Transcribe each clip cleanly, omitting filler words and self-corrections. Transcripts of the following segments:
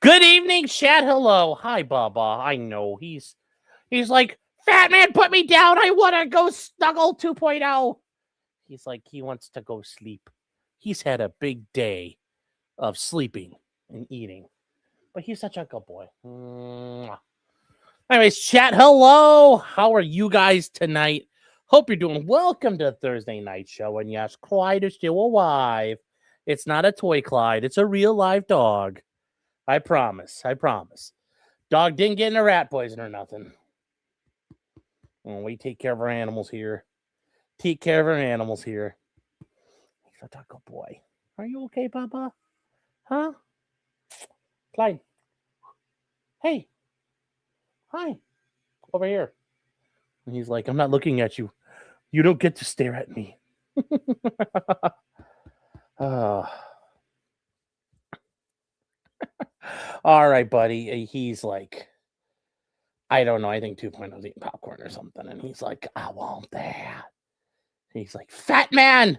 Good evening, chat. Hello. Hi, Baba. I know he's like, fat man, put me down. I want to go snuggle 2.0. He's like, he wants to go sleep. He's had a big day of sleeping and eating, but he's such a good boy. Mwah. Anyways, chat. Hello. How are you guys tonight? Hope you're doing. Welcome to the Thursday night show. And yes, Clyde is still alive. It's not a toy Clyde. It's a real live dog. I promise. I promise. Dog didn't get in a rat poison or nothing. Oh, we take care of our animals here. Take care of our animals here. He's a taco boy. Are you okay, Papa? Huh? Clyde. Hey. Hi. Over here. And he's like, I'm not looking at you. You don't get to stare at me. All right, buddy. He's like, I don't know. I think 2.0 is eating popcorn or something. And he's like, I want that. He's like, fat man.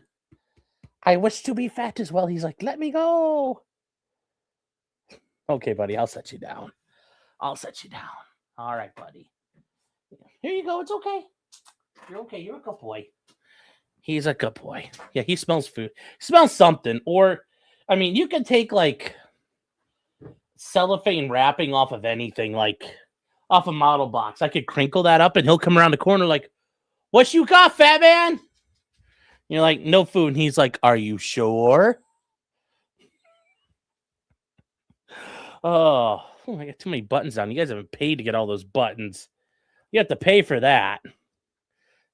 I wish to be fat as well. He's like, let me go. Okay, buddy. I'll set you down. I'll set you down. All right, buddy. Here you go. It's okay. You're okay. You're a good boy. He's a good boy. Yeah, he smells food. He smells something. Or, I mean, you can take like cellophane wrapping off of anything, like off a model box. I could crinkle that up and he'll come around the corner like, what you got, fat man? You're like, no food. And he's like, are you sure? Oh, I got too many buttons on. You guys haven't paid to get all those buttons. You have to pay for that.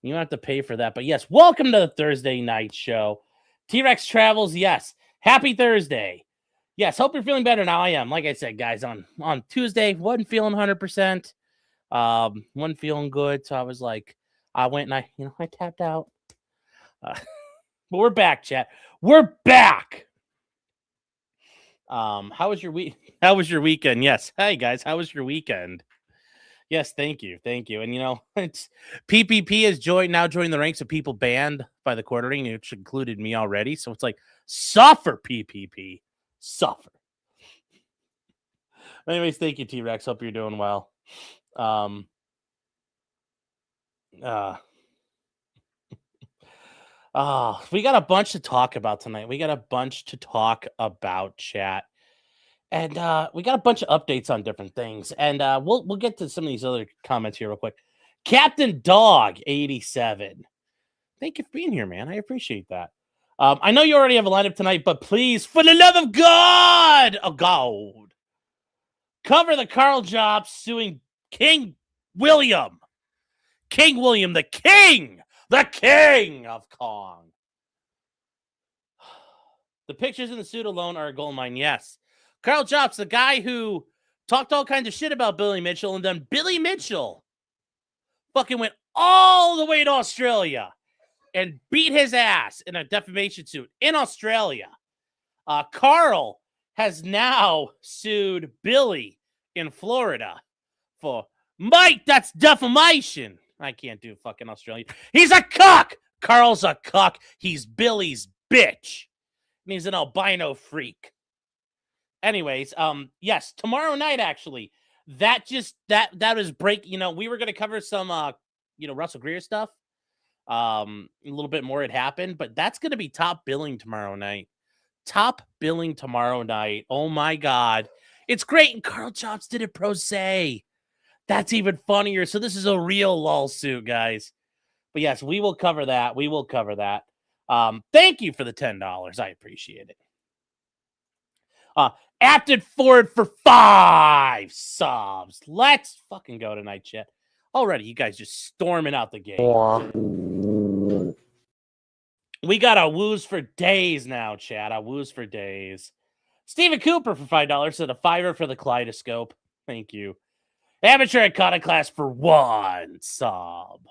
You don't have to pay for that. But yes, welcome to the Thursday night show. T-Rex Travels, yes. Happy Thursday. Yes, hope you're feeling better now. I am. Like I said, guys, on Tuesday, wasn't feeling 100%. Wasn't feeling good. So I was like, I went and I tapped out. But we're back, chat. We're back. How was your week? How was your weekend? Yes. Hey guys, how was your weekend? Yes, thank you. Thank you. And it's PPP is now joining the ranks of people banned by the quartering, which included me already. So it's like, suffer, PPP. Suffer. Anyways, thank you, T-Rex. Hope you're doing well. We got a bunch to talk about tonight. We got a bunch to talk about, chat. And we got a bunch of updates on different things. And we'll get to some of these other comments here real quick. Captain Dog 87. Thank you for being here, man. I appreciate that. I know you already have a lineup tonight, but please, for the love of God, cover the Carl Jobs suing King William. King William, the king of Kong. The pictures in the suit alone are a gold mine, yes. Carl Jobs, the guy who talked all kinds of shit about Billy Mitchell, and then Billy Mitchell fucking went all the way to Australia and beat his ass in a defamation suit in Australia. Carl has now sued Billy in Florida for, Mike, that's defamation. I can't do fucking Australia. He's a cuck. Carl's a cuck. He's Billy's bitch. And he's an albino freak. Anyways, yes, tomorrow night, actually, that was break. We were going to cover some, Russell Greer stuff. A little bit more had happened, but that's going to be top billing tomorrow night. Top billing tomorrow night. Oh my God. It's great. And Carl Jobs did it pro se. That's even funnier. So this is a real lawsuit, guys. But yes, we will cover that. We will cover that. Thank you for the $10. I appreciate it. Acted Ford for 5 subs. Let's fucking go tonight, chat. Already, you guys just storming out the gate. We got a woos for days now, chat. A woos for days. Stephen Cooper for $5 said a $5 for the kaleidoscope. Thank you. Amateur Iconoclast for 1 sub.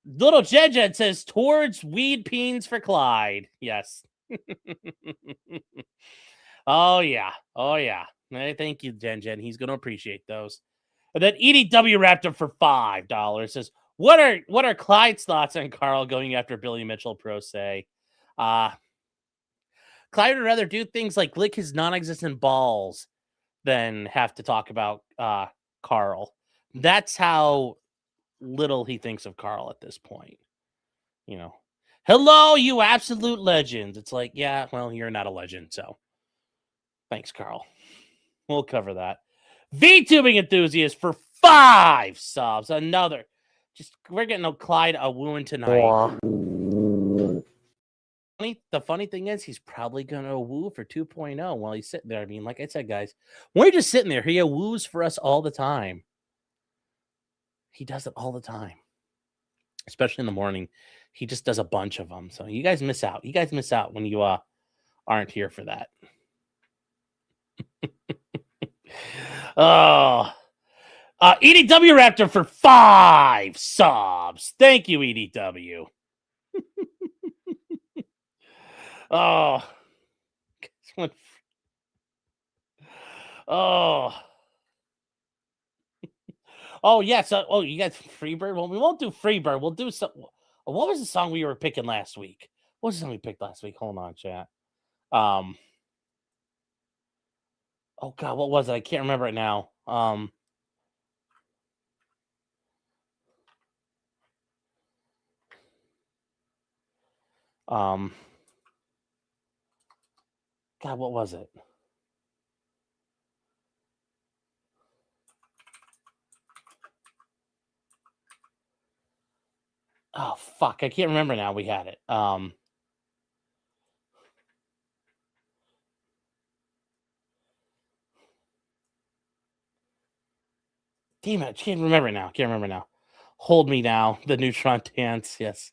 Little Jen says towards weed peens for Clyde. Yes. Oh yeah. Thank you, Jen. He's gonna appreciate those. And then EDW Raptor for $5 says, What are Clyde's thoughts on Carl going after Billy Mitchell pro se? Clyde would rather do things like lick his non-existent balls than have to talk about Carl. That's how little he thinks of Carl at this point. You know, hello, you absolute legends. It's like, yeah, well, you're not a legend, so thanks, Carl. We'll cover that. VTubing enthusiast for 5 subs. Another. We're getting a Clyde a wooing tonight. The funny thing is, he's probably gonna woo for 2.0 while he's sitting there. I mean, like I said, guys, when you're just sitting there, he woos for us all the time. He does it all the time, especially in the morning. He just does a bunch of them. So you guys miss out. You guys miss out when you aren't here for that. Oh, EDW Raptor for 5 subs. Thank you, EDW. Oh, oh, oh yes. Oh, you got Freebird. Well, we won't do Freebird. We'll do some. What was the song we were picking last week? What was the song we picked last week? Hold on, chat. Oh God, what was it? I can't remember it now. God, what was it? Oh fuck, I can't remember now. We had it. Damn it, I can't remember now. Can't remember now. Hold Me Now, the Neutron Dance. Yes.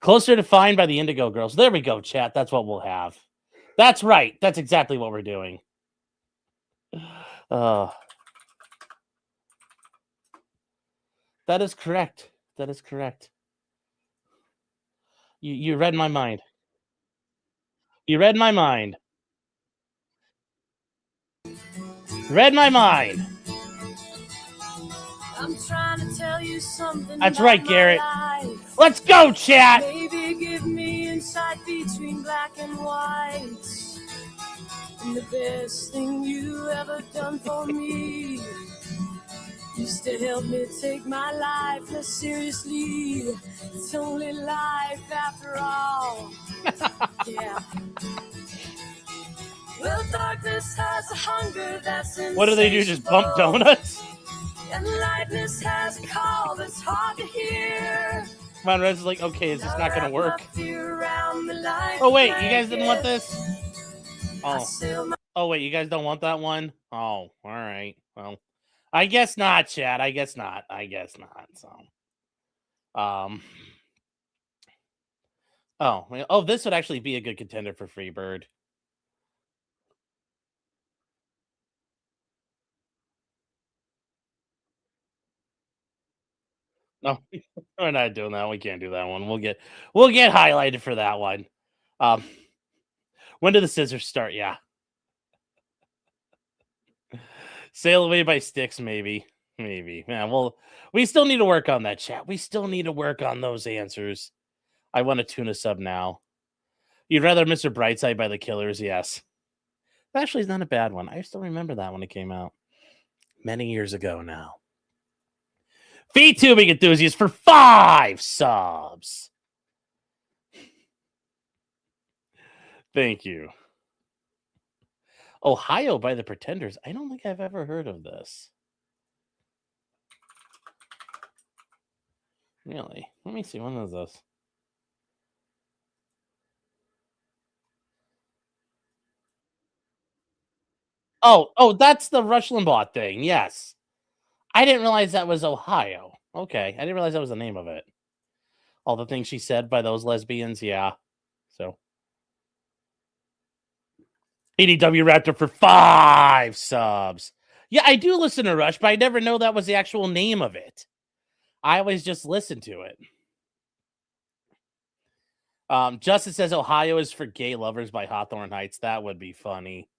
Closer Defined by the Indigo Girls. There we go, chat. That's what we'll have. That's right. That's exactly what we're doing. That is correct. That is correct. You read my mind. You read my mind. Read my mind. I'm trying to tell you something. That's right, Garrett. Let's go, chat. Maybe give me insight between black and white. And the best thing you ever done for me used to help me take my life less seriously. It's only life after all. Yeah. Well, darkness has a hunger that's insatiable. What do they do? Just bump donuts? And lightness has a call that's hard to hear. Come on, Red's is like, okay, is this not going to work? Oh, wait, you guys didn't want this? Oh, wait, you guys don't want that one? Oh, all right. Well, I guess not, Chad. I guess not. So, oh, this would actually be a good contender for Freebird. No, we're not doing that. We can't do that one. We'll get highlighted for that one. When do the scissors start? Yeah. Sail Away by Styx, maybe. Yeah, well, we still need to work on that, chat. We still need to work on those answers. I want to tune a sub now. You'd rather Mr. Brightside by the Killers? Yes. Actually, it's not a bad one. I still remember that when it came out. Many years ago now. VTubing enthusiast for 5 subs. Thank you. Ohio by the Pretenders. I don't think I've ever heard of this. Really? Let me see. When is this? Oh, that's the Rush Limbaugh thing. Yes. I didn't realize that was Ohio. Okay. I didn't realize that was the name of it. All the things she said by those lesbians. Yeah. So. EDW Raptor for 5 subs. Yeah, I do listen to Rush, but I never know that was the actual name of it. I always just listen to it. Justin says Ohio is for gay lovers by Hawthorne Heights. That would be funny.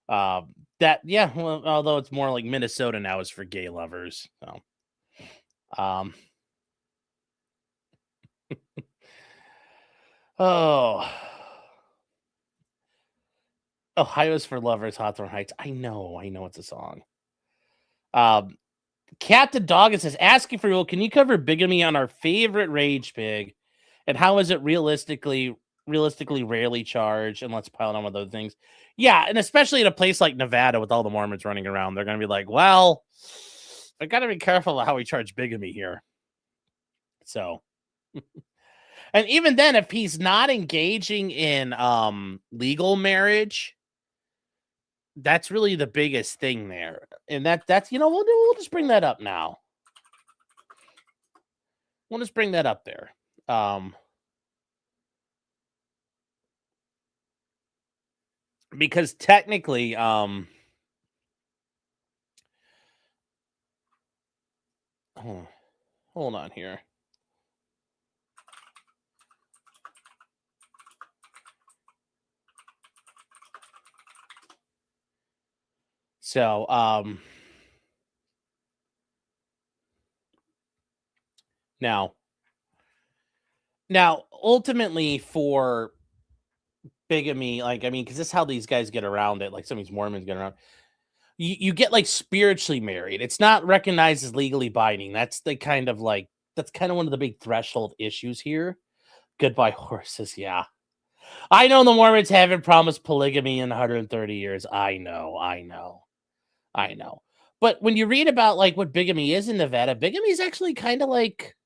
Well, although it's more like Minnesota now is for gay lovers. So, oh, Ohio's for Lovers, Hawthorne Heights. I know it's a song. Captain Dog says, asking for you, can you cover bigamy on our favorite Rage Pig? And how is it realistically rarely charged? And let's pile on with other things. Yeah, and especially in a place like Nevada with all the Mormons running around, they're going to be like, well, I got to be careful of how we charge bigamy here. So, and even then, if he's not engaging in legal marriage, that's really the biggest thing there. And that's we'll just bring that up now. We'll just bring that up there. Because technically, hold on here. So, now, ultimately for bigamy, like, I mean, because this is how these guys get around it. Like some of these Mormons get around. You get like spiritually married. It's not recognized as legally binding. That's kind of one of the big threshold issues here. Goodbye horses. Yeah. I know the Mormons haven't promised polygamy in 130 years. I know. But when you read about like what bigamy is in Nevada, bigamy is actually kind of like,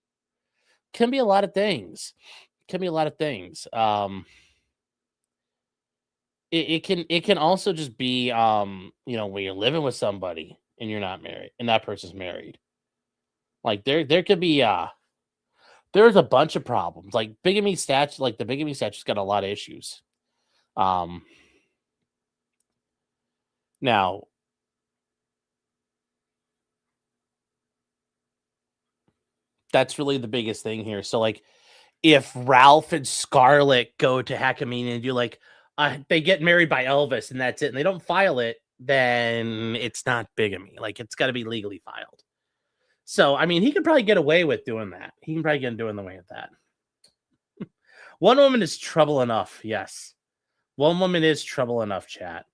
can be a lot of things. It can also just be when you're living with somebody and you're not married and that person's married. Like there could be there's a bunch of problems. Like the bigamy statute's got a lot of issues. Now that's really the biggest thing here. So like if Ralph and Scarlett go to Hackamine and you're like, they get married by Elvis and that's it, and they don't file it, then it's not bigamy. Like it's got to be legally filed. So I mean, he could probably get away with doing that. He can probably get away with that. One woman is trouble enough. Yes, one woman is trouble enough. Chat.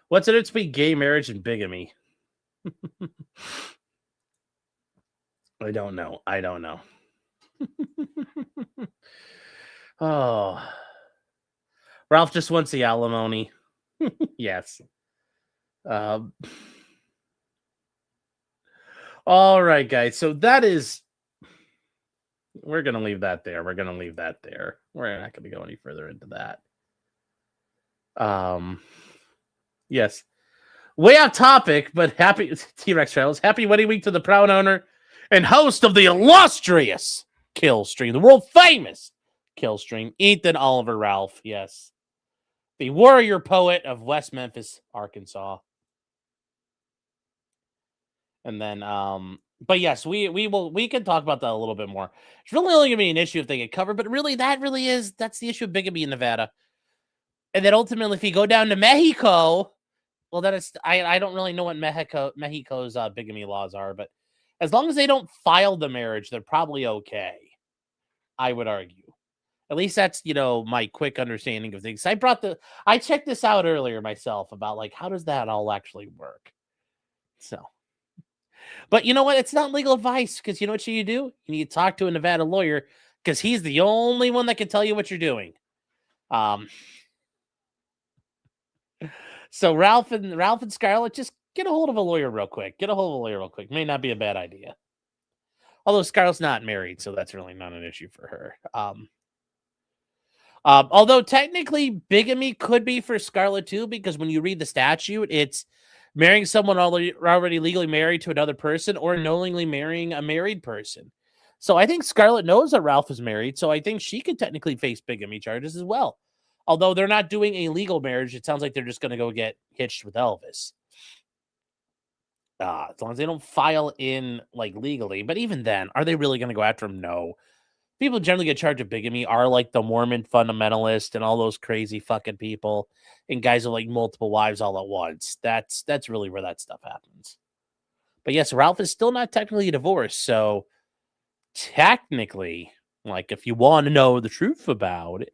What's it between gay marriage and bigamy? I don't know. Oh, Ralph just wants the alimony. Yes. All right, guys. So that is. We're gonna leave that there. We're not gonna go any further into that. Yes. Way off topic, but happy T-Rex Trails. Happy wedding week to the proud owner and host of the illustrious Kill Stream, the world famous Kill Stream, Ethan Oliver Ralph. Yes. The warrior poet of West Memphis, Arkansas. And then but yes, we can talk about that a little bit more. It's really only gonna be an issue if they get covered, but really that's the issue of bigamy in Nevada. And then ultimately, if you go down to Mexico, well, then it's I don't really know what Mexico's bigamy laws are, but as long as they don't file the marriage, they're probably okay. I would argue. At least that's my quick understanding of things. I checked this out earlier myself about like how does that all actually work. So, but you know what? It's not legal advice because you know what you do? You need to talk to a Nevada lawyer because he's the only one that can tell you what you're doing. So Ralph and Scarlett, just get a hold of a lawyer real quick. May not be a bad idea. Although Scarlett's not married, so that's really not an issue for her. Although technically bigamy could be for Scarlett too, because when you read the statute, it's marrying someone already legally married to another person or knowingly marrying a married person. So I think Scarlett knows that Ralph is married, so I think she could technically face bigamy charges as well. Although they're not doing a legal marriage, it sounds like they're just going to go get hitched with Elvis. As long as they don't file in like legally. But even then, are they really going to go after him? No. People generally get charged with bigamy are like the Mormon fundamentalist and all those crazy fucking people and guys with like multiple wives all at once. That's really where that stuff happens. But yes, Ralph is still not technically divorced. So technically, like if you want to know the truth about it,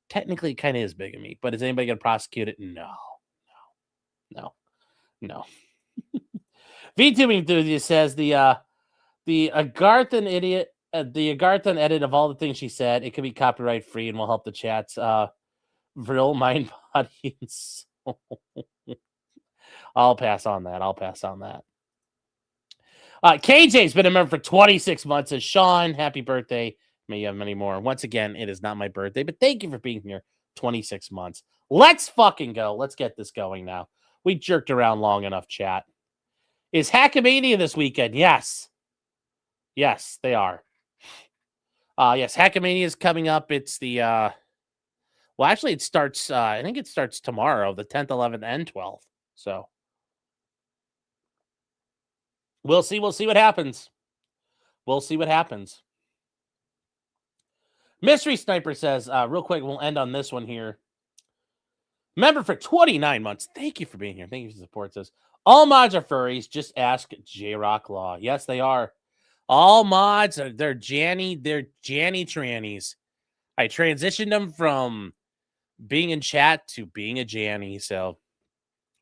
technically it kind of is bigamy, but is anybody going to prosecute it? No. VTubing enthusiast says the Agarthan idiot, the Agarthan edit of all the things she said, it could be copyright free and will help the chat's real mind, body, and soul. I'll pass on that. KJ's been a member for 26 months. Says, Sean, happy birthday. May you have many more. Once again, it is not my birthday, but thank you for being here 26 months. Let's fucking go. Let's get this going now. We jerked around long enough, chat. Is Hackamania this weekend? Yes. Yes, they are. Yes, Hackamania is coming up. It's the, well, actually, it starts, I think it starts tomorrow, the 10th, 11th, and 12th. So we'll see what happens. Mystery Sniper says, real quick, we'll end on this one here. Member for 29 months. Thank you for being here. Thank you for the support. Says, all mods are furries. Just ask J-Rock Law. Yes, they are. All mods, they're Janny trannies. I transitioned them from being in chat to being a Janny. So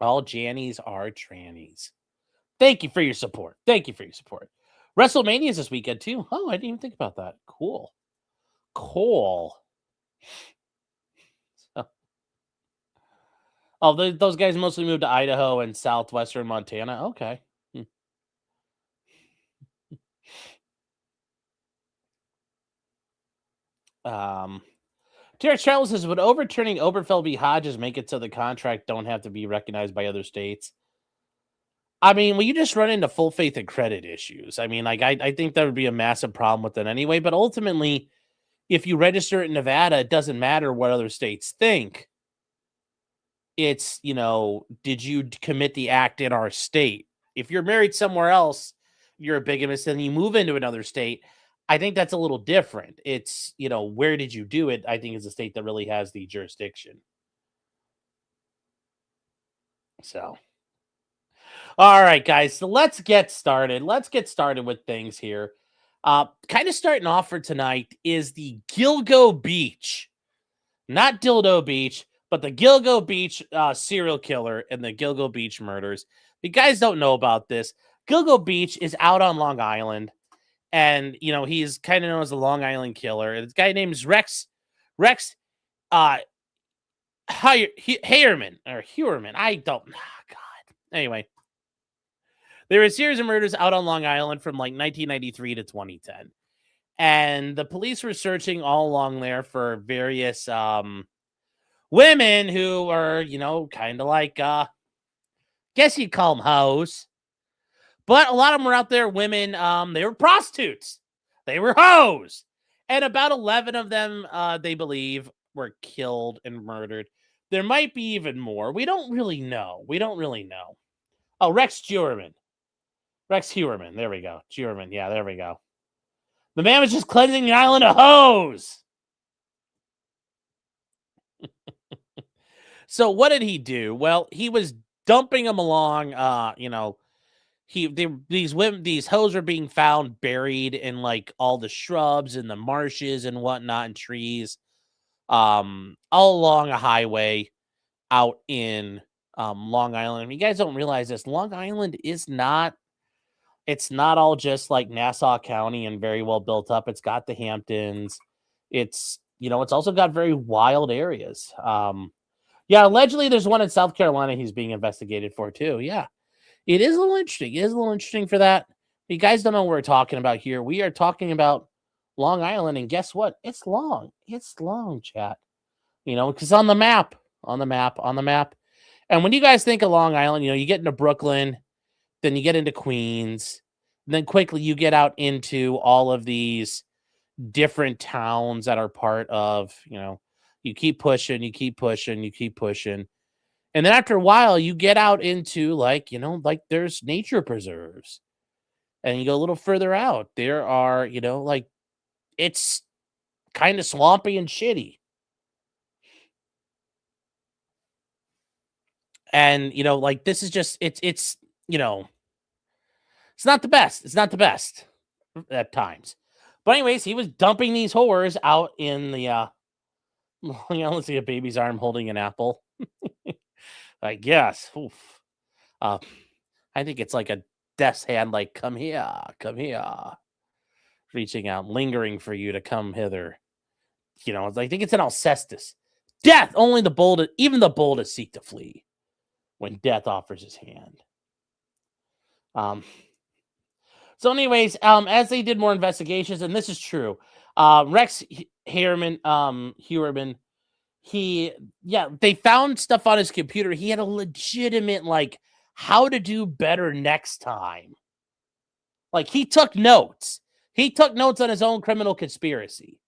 all Jannies are trannies. Thank you for your support. Wrestlemania is this weekend too. Oh, I didn't even think about that. Cool. Oh, those guys mostly moved to Idaho and southwestern Montana. Okay. Terrence Charles says, would overturning Oberfeld v. Hodges make it so the contract don't have to be recognized by other states? I mean, well, you just run into full faith and credit issues. I mean, like, I think that would be a massive problem with it anyway. But ultimately, if you register it in Nevada, it doesn't matter what other states think. It's, did you commit the act in our state? If you're married somewhere else, you're a bigamist, and you move into another state, I think that's a little different. It's, where did you do it? I think is the state that really has the jurisdiction. So, all right, guys. So let's get started. With things here. Kind of starting off for tonight is the Gilgo Beach, not Dildo Beach, but the Gilgo Beach serial killer and the Gilgo Beach murders. If you guys don't know about this, Gilgo Beach is out on Long Island. And, he's kind of known as the Long Island Killer. This guy named Rex Heuermann. I don't, God. Anyway, there were a series of murders out on Long Island from like 1993 to 2010. And the police were searching all along there for various women who are, kind of like, guess you'd call them hoes. But a lot of them were out there, women, they were prostitutes. They were hoes. And about 11 of them, they believe, were killed and murdered. There might be even more. We don't really know. Oh, Rex Heuermann. There we go. Heuermann. Yeah, there we go. The man was just cleansing the island of hoes. So what did he do? Well, he was dumping them along, these hoes were being found buried in like all the shrubs and the marshes and whatnot and trees, all along a highway out in Long Island. You guys don't realize this. Long Island is it's not all just like Nassau County and very well built up. It's got the Hamptons. It's, it's also got very wild areas. Yeah, allegedly there's one in South Carolina he's being investigated for too. Yeah. It is a little interesting for that. You guys don't know what we're talking about here. We are talking about Long Island, and guess what? It's long. It's long, chat. Because on the map. And when you guys think of Long Island, you get into Brooklyn, then you get into Queens, and then quickly you get out into all of these different towns that are part of, you keep pushing. And then after a while, you get out into like there's nature preserves. And you go a little further out. There are, it's kind of swampy and shitty. And, this is just, it's not the best. It's not the best at times. But anyways, he was dumping these whores out in the Let's see a baby's arm holding an apple. I guess. Oof. I think it's like a death's hand, like, come here, reaching out, lingering for you to come hither. I think it's an Alcestis. Death, only the bold, even the boldest seek to flee when death offers his hand. So anyways, as they did more investigations, and this is true, Rex Heuermann, they found stuff on his computer. He had a legitimate, like, how to do better next time. Like, he took notes. He took notes on his own criminal conspiracy.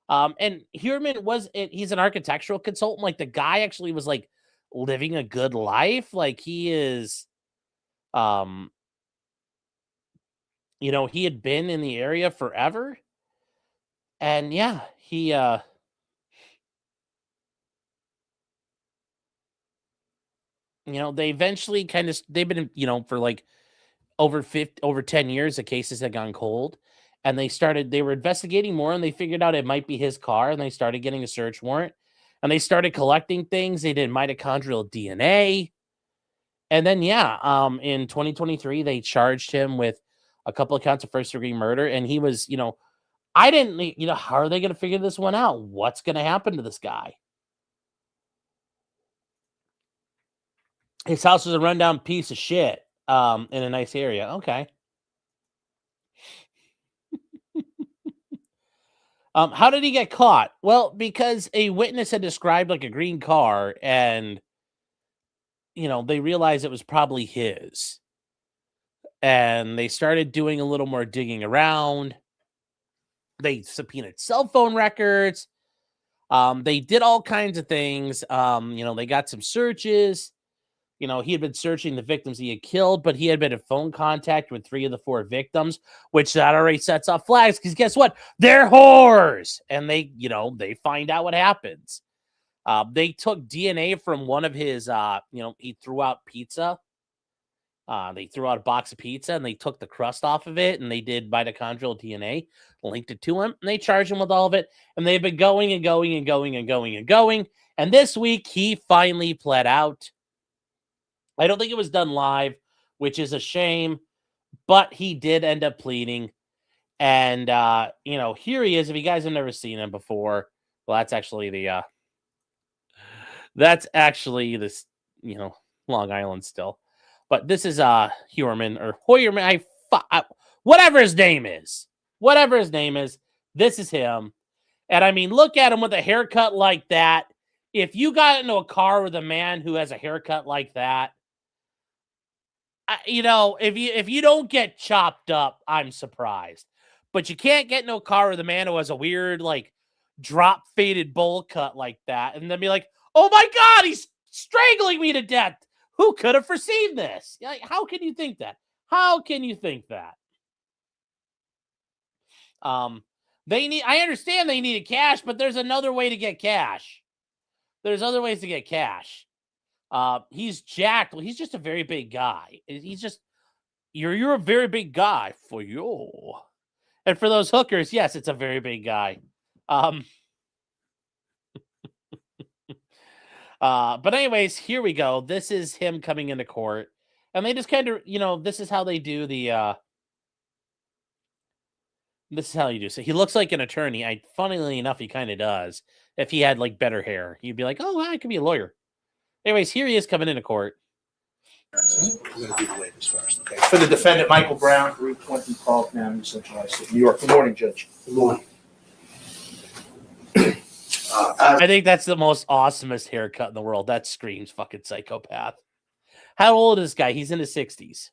And Heuermann he's an architectural consultant. Like, the guy actually was, like, living a good life. Like, he is, he had been in the area forever. And yeah, he, they eventually they've been, for like over 10 years, the cases had gone cold, and they were investigating more, and they figured out it might be his car, and they started getting a search warrant, and they started collecting things. They did mitochondrial DNA. And then, in 2023, they charged him with a couple of counts of first-degree murder, and he was, I didn't, how are they going to figure this one out? What's going to happen to this guy? His house was a rundown piece of shit in a nice area. Okay. How did he get caught? Well, because a witness had described like a green car, and, they realized it was probably his. And they started doing a little more digging around. They subpoenaed cell phone records. They did all kinds of things. They got some searches. He had been searching the victims he had killed, but he had been in phone contact with 3 of the 4 victims, which that already sets off flags, because guess what? They're whores. And they find out what happens. They took DNA from one of his, he threw out pizza. They threw out a box of pizza, and they took the crust off of it, and they did mitochondrial DNA, linked it to him, and they charged him with all of it. And they've been going and going and going and going and going. And this week, he finally pled out. I don't think it was done live, which is a shame, but he did end up pleading. And, here he is. If you guys have never seen him before, well, that's actually this, Long Island still. But this is Heuermann or Hoyerman, whatever his name is. Whatever his name is, this is him. And I mean, look at him with a haircut like that. If you got into a car with a man who has a haircut like that, if you don't get chopped up, I'm surprised. But you can't get into a car with a man who has a weird, like, drop faded bowl cut like that, and then be like, oh my God, he's strangling me to death. Who could have foreseen this? Like, how can you think that? How can you think that? I understand they needed cash, but there's another way to get cash. There's other ways to get cash. He's jacked. Well, he's just a very big guy. He's just, you're a very big guy for you. And for those hookers, yes, it's a very big guy. But anyways, here we go. This is him coming into court, and they just kind of, this is how they do this is how you do. So he looks like an attorney. Funnily enough, he kind of does. If he had like better hair, you'd be like, oh, I could be a lawyer. Anyways, here he is coming into court. We're going to do the waivers first, okay? For the defendant, Michael Brown, Route 20, Carlton Avenue, Central City, New York. Good morning, Judge. Good morning. I think that's the most awesomest haircut in the world. That screams fucking psychopath. How old is this guy? He's in his 60s.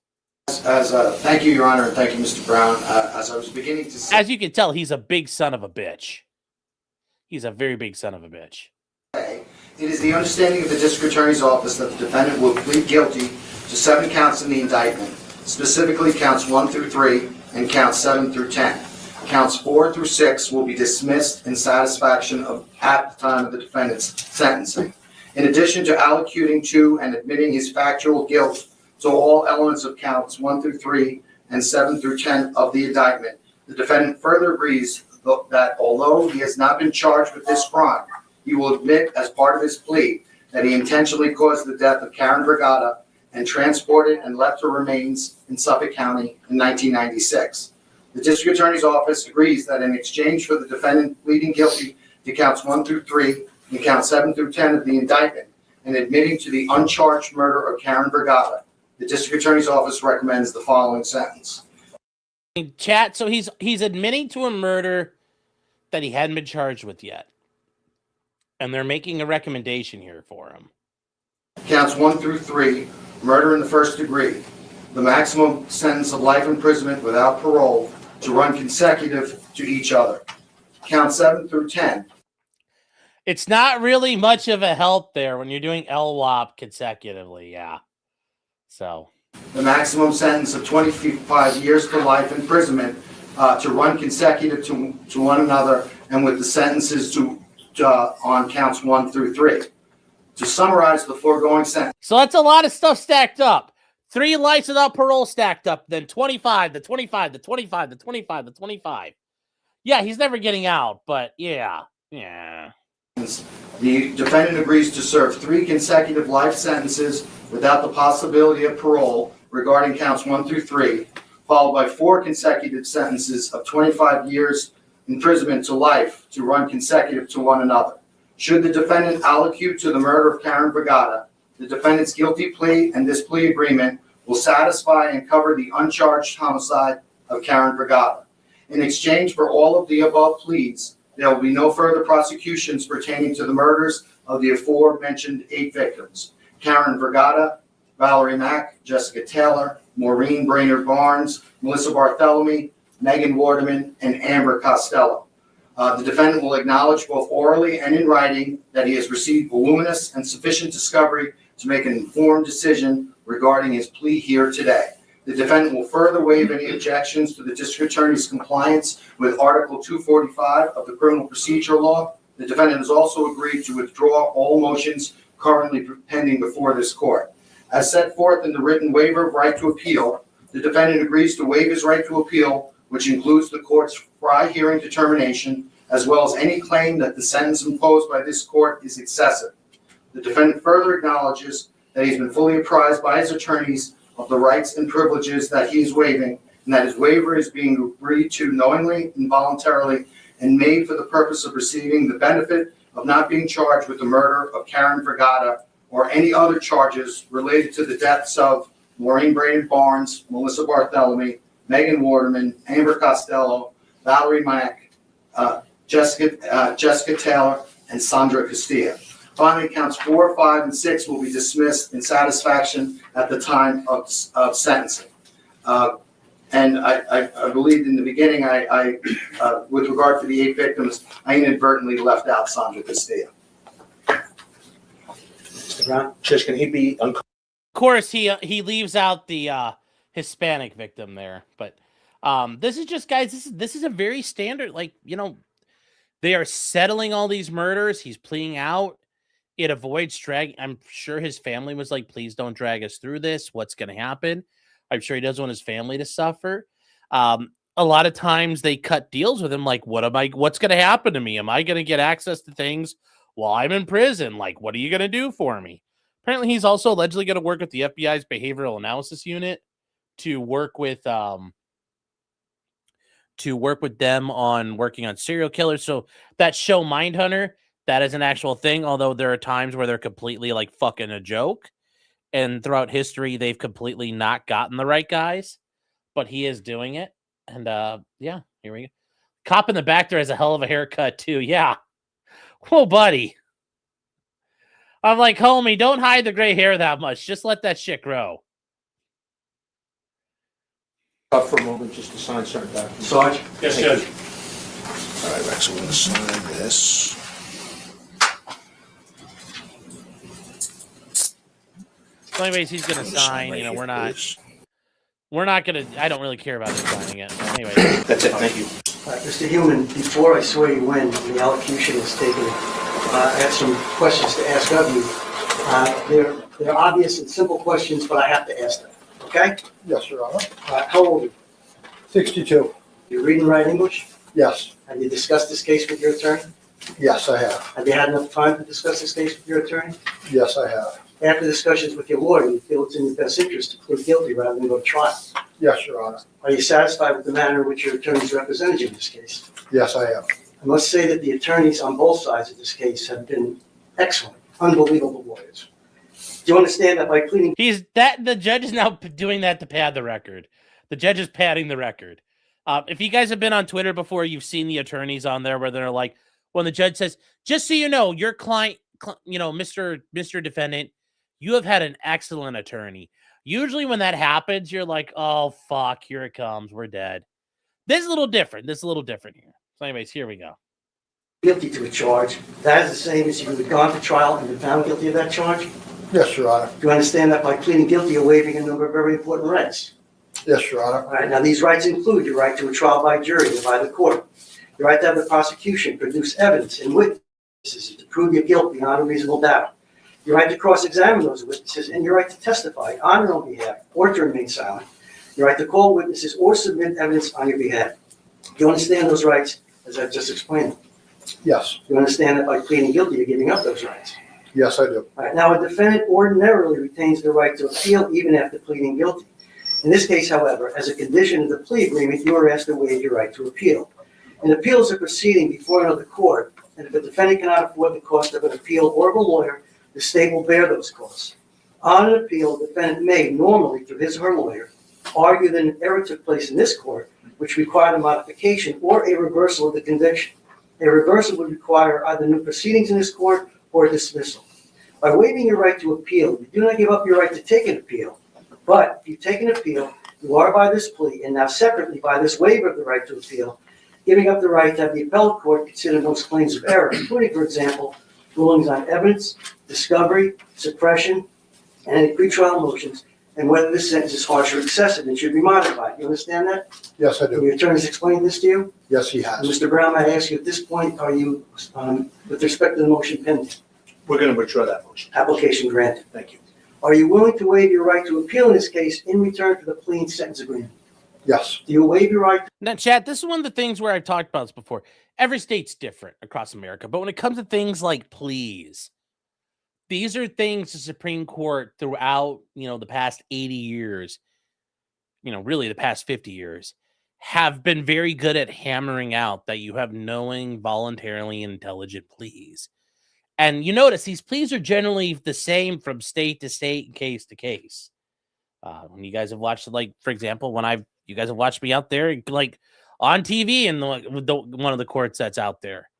Thank you, Your Honor, and thank you, Mr. Brown. As I was beginning to say, as you can tell, he's a big son of a bitch. He's a very big son of a bitch. It is the understanding of the District Attorney's Office that the defendant will plead guilty to 7 counts in the indictment, specifically counts 1 through 3 and counts 7 through 10. Counts 4 through 6 will be dismissed in satisfaction at the time of the defendant's sentencing. In addition to allocuting to and admitting his factual guilt to all elements of counts 1 through 3 and 7 through 10 of the indictment, the defendant further agrees that although he has not been charged with this crime, he will admit as part of his plea that he intentionally caused the death of Karen Brigada and transported and left her remains in Suffolk County in 1996. The District Attorney's Office agrees that in exchange for the defendant pleading guilty to counts 1 through 3 and counts 7 through 10 of the indictment and admitting to the uncharged murder of Karen Brigada, the District Attorney's Office recommends the following sentence. Chat, so he's admitting to a murder that he hadn't been charged with yet. And they're making a recommendation here for him. Counts 1 through 3, murder in the first degree. The maximum sentence of life imprisonment without parole to run consecutive to each other. Counts 7 through 10. It's not really much of a help there when you're doing LWOP consecutively, yeah. So. The maximum sentence of 25 years to life imprisonment to run consecutive to one another and with the sentences on counts 1 through 3. To summarize the foregoing sentence. So that's a lot of stuff stacked up. 3 lives without parole stacked up, then 25, the 25, the 25, the 25, the 25. Yeah, he's never getting out, but yeah. The defendant agrees to serve 3 consecutive life sentences without the possibility of parole regarding counts 1 through 3, followed by 4 consecutive sentences of 25 years imprisonment to life to run consecutive to one another. Should the defendant allocute to the murder of Karen Brigada, the defendant's guilty plea and this plea agreement will satisfy and cover the uncharged homicide of Karen Brigada. In exchange for all of the above pleas, there will be no further prosecutions pertaining to the murders of the aforementioned 8 victims: Karen Brigada, Valerie Mack, Jessica Taylor, Maureen Brainerd Barnes, Melissa Bartholomew, Megan Waterman, and Amber Costello. The defendant will acknowledge both orally and in writing that he has received voluminous and sufficient discovery to make an informed decision regarding his plea here today. The defendant will further waive any objections to the District Attorney's compliance with Article 245 of the Criminal Procedure Law. The defendant has also agreed to withdraw all motions currently pending before this court. As set forth in the written waiver of right to appeal, the defendant agrees to waive his right to appeal, which includes the court's prior hearing determination, as well as any claim that the sentence imposed by this court is excessive. The defendant further acknowledges that he's been fully apprised by his attorneys of the rights and privileges that he is waiving, and that his waiver is being agreed to knowingly and voluntarily and made for the purpose of receiving the benefit of not being charged with the murder of Karen Brigada or any other charges related to the deaths of Maureen Brainerd Barnes, Melissa Bartholomew, Megan Waterman, Amber Costello, Valerie Mack, Jessica Taylor, and Sandra Castilla. Finally, counts 4, 5, and 6 will be dismissed in satisfaction at the time of sentencing. And I believed in the beginning, with regard to the 8 victims, I inadvertently left out Sandra Castilla. Mr. Brown, Judge, can he be Of course, he leaves out the Hispanic victim there, but this is just, guys, this is a very standard, like, you know, they are settling all these murders. He's pleading out. It avoids drag. I'm sure his family was like, please don't drag us through this. What's going to happen? I'm sure he doesn't want his family to suffer. A lot of times they cut deals with him. Like, what's going to happen to me? Am I going to get access to things while I'm in prison? Like, what are you going to do for me? Apparently he's also allegedly going to work with the FBI's behavioral analysis unit to work with them on working on serial killers. So that show Mindhunter, that is an actual thing, although there are times where they're completely like fucking a joke. And throughout history, they've completely not gotten the right guys, but he is doing it. And yeah, here we go. Cop in the back there has a hell of a haircut too. Yeah. Whoa, buddy. I'm like, homie, don't hide the gray hair that much. Just let that shit grow. up for a moment just to sign certain documents? Sarge? Yes, Judge. All right, Rex, we're going to sign this. So anyways, he's going to sign. You know, we're not going to, I don't really care about him signing it. Anyway. That's it, thank you. Mr. Heumann, before I swear you in, the elocution is taken. I have some questions to ask of you. They're obvious and simple questions, but I have to ask them. Okay? Yes, Your Honor. How old are you? 62. You read and write English? Yes. Have you discussed this case with your attorney? Yes, I have. Have you had enough time to discuss this case with your attorney? Yes, I have. After discussions with your lawyer, you feel it's in your best interest to plead guilty rather than go to trial. Yes, Your Honor. Are you satisfied with the manner in which your attorneys represented you in this case? Yes, I am. I must say that the attorneys on both sides of this case have been excellent, unbelievable lawyers. Do you understand that by pleading The judge is now doing that to pad the record. The judge is padding the record. If you guys have been on Twitter before, you've seen the attorneys on there where they're like, when the judge says, just so you know, your client, Mr. Defendant, you have had an excellent attorney. Usually when that happens, you're like, oh, fuck, here it comes. We're dead. This is a little different. This is a little different here. So anyways, here we go. guilty to a charge, that is the same as if you had gone to trial and been found guilty of that charge? Yes, Your Honor. Do you understand that by pleading guilty, you're waiving a number of very important rights? Yes, Your Honor. All right, now these rights include your right to a trial by jury or by the court, your right to have the prosecution produce evidence and witnesses to prove your guilt beyond a reasonable doubt, your right to cross-examine those witnesses, and your right to testify on your own behalf or to remain silent, your right to call witnesses or submit evidence on your behalf. Do you understand those rights as I've just explained? Yes. Do you understand that by pleading guilty, you're giving up those rights? Yes, I do. All right, now, a defendant ordinarily retains the right to appeal even after pleading guilty. In this case, however, as a condition of the plea agreement, you are asked to waive your right to appeal. An appeal is a proceeding before another court, and if a defendant cannot afford the cost of an appeal or of a lawyer, the state will bear those costs. On an appeal, the defendant may, normally through his or her lawyer, argue that an error took place in this court, which required a modification or a reversal of the conviction. A reversal would require either new proceedings in this court or a dismissal. By waiving your right to appeal, you do not give up your right to take an appeal. But if you take an appeal, you are by this plea, and now separately by this waiver of the right to appeal, giving up the right to have the appellate court consider most claims of error, including, for example, rulings on evidence, discovery, suppression, and any pretrial motions, and whether this sentence is harsh or excessive and should be modified. You understand that? Yes, I Have do. your attorneys explained this to you? Yes, he And has. Mr. Brown, I ask you at this point, are you, with respect to the motion pending, We're going to withdraw that motion. application granted, Thank you. are you willing to waive your right to appeal in this case in return for the plea and sentence agreement? Yes. Do you waive your right? Now, Chad, this is one of the things where I've talked about this before. Every state's different across America, but when it comes to things like pleas, these are things the Supreme Court throughout, the past 80 years, really the past 50 years, have been very good at hammering out that you have knowing, voluntarily intelligent pleas. And you notice these pleas are generally the same from state to state and case to case. When you guys have watched, like, for example, you guys have watched me out there, like on TV in one of the courts that's out there,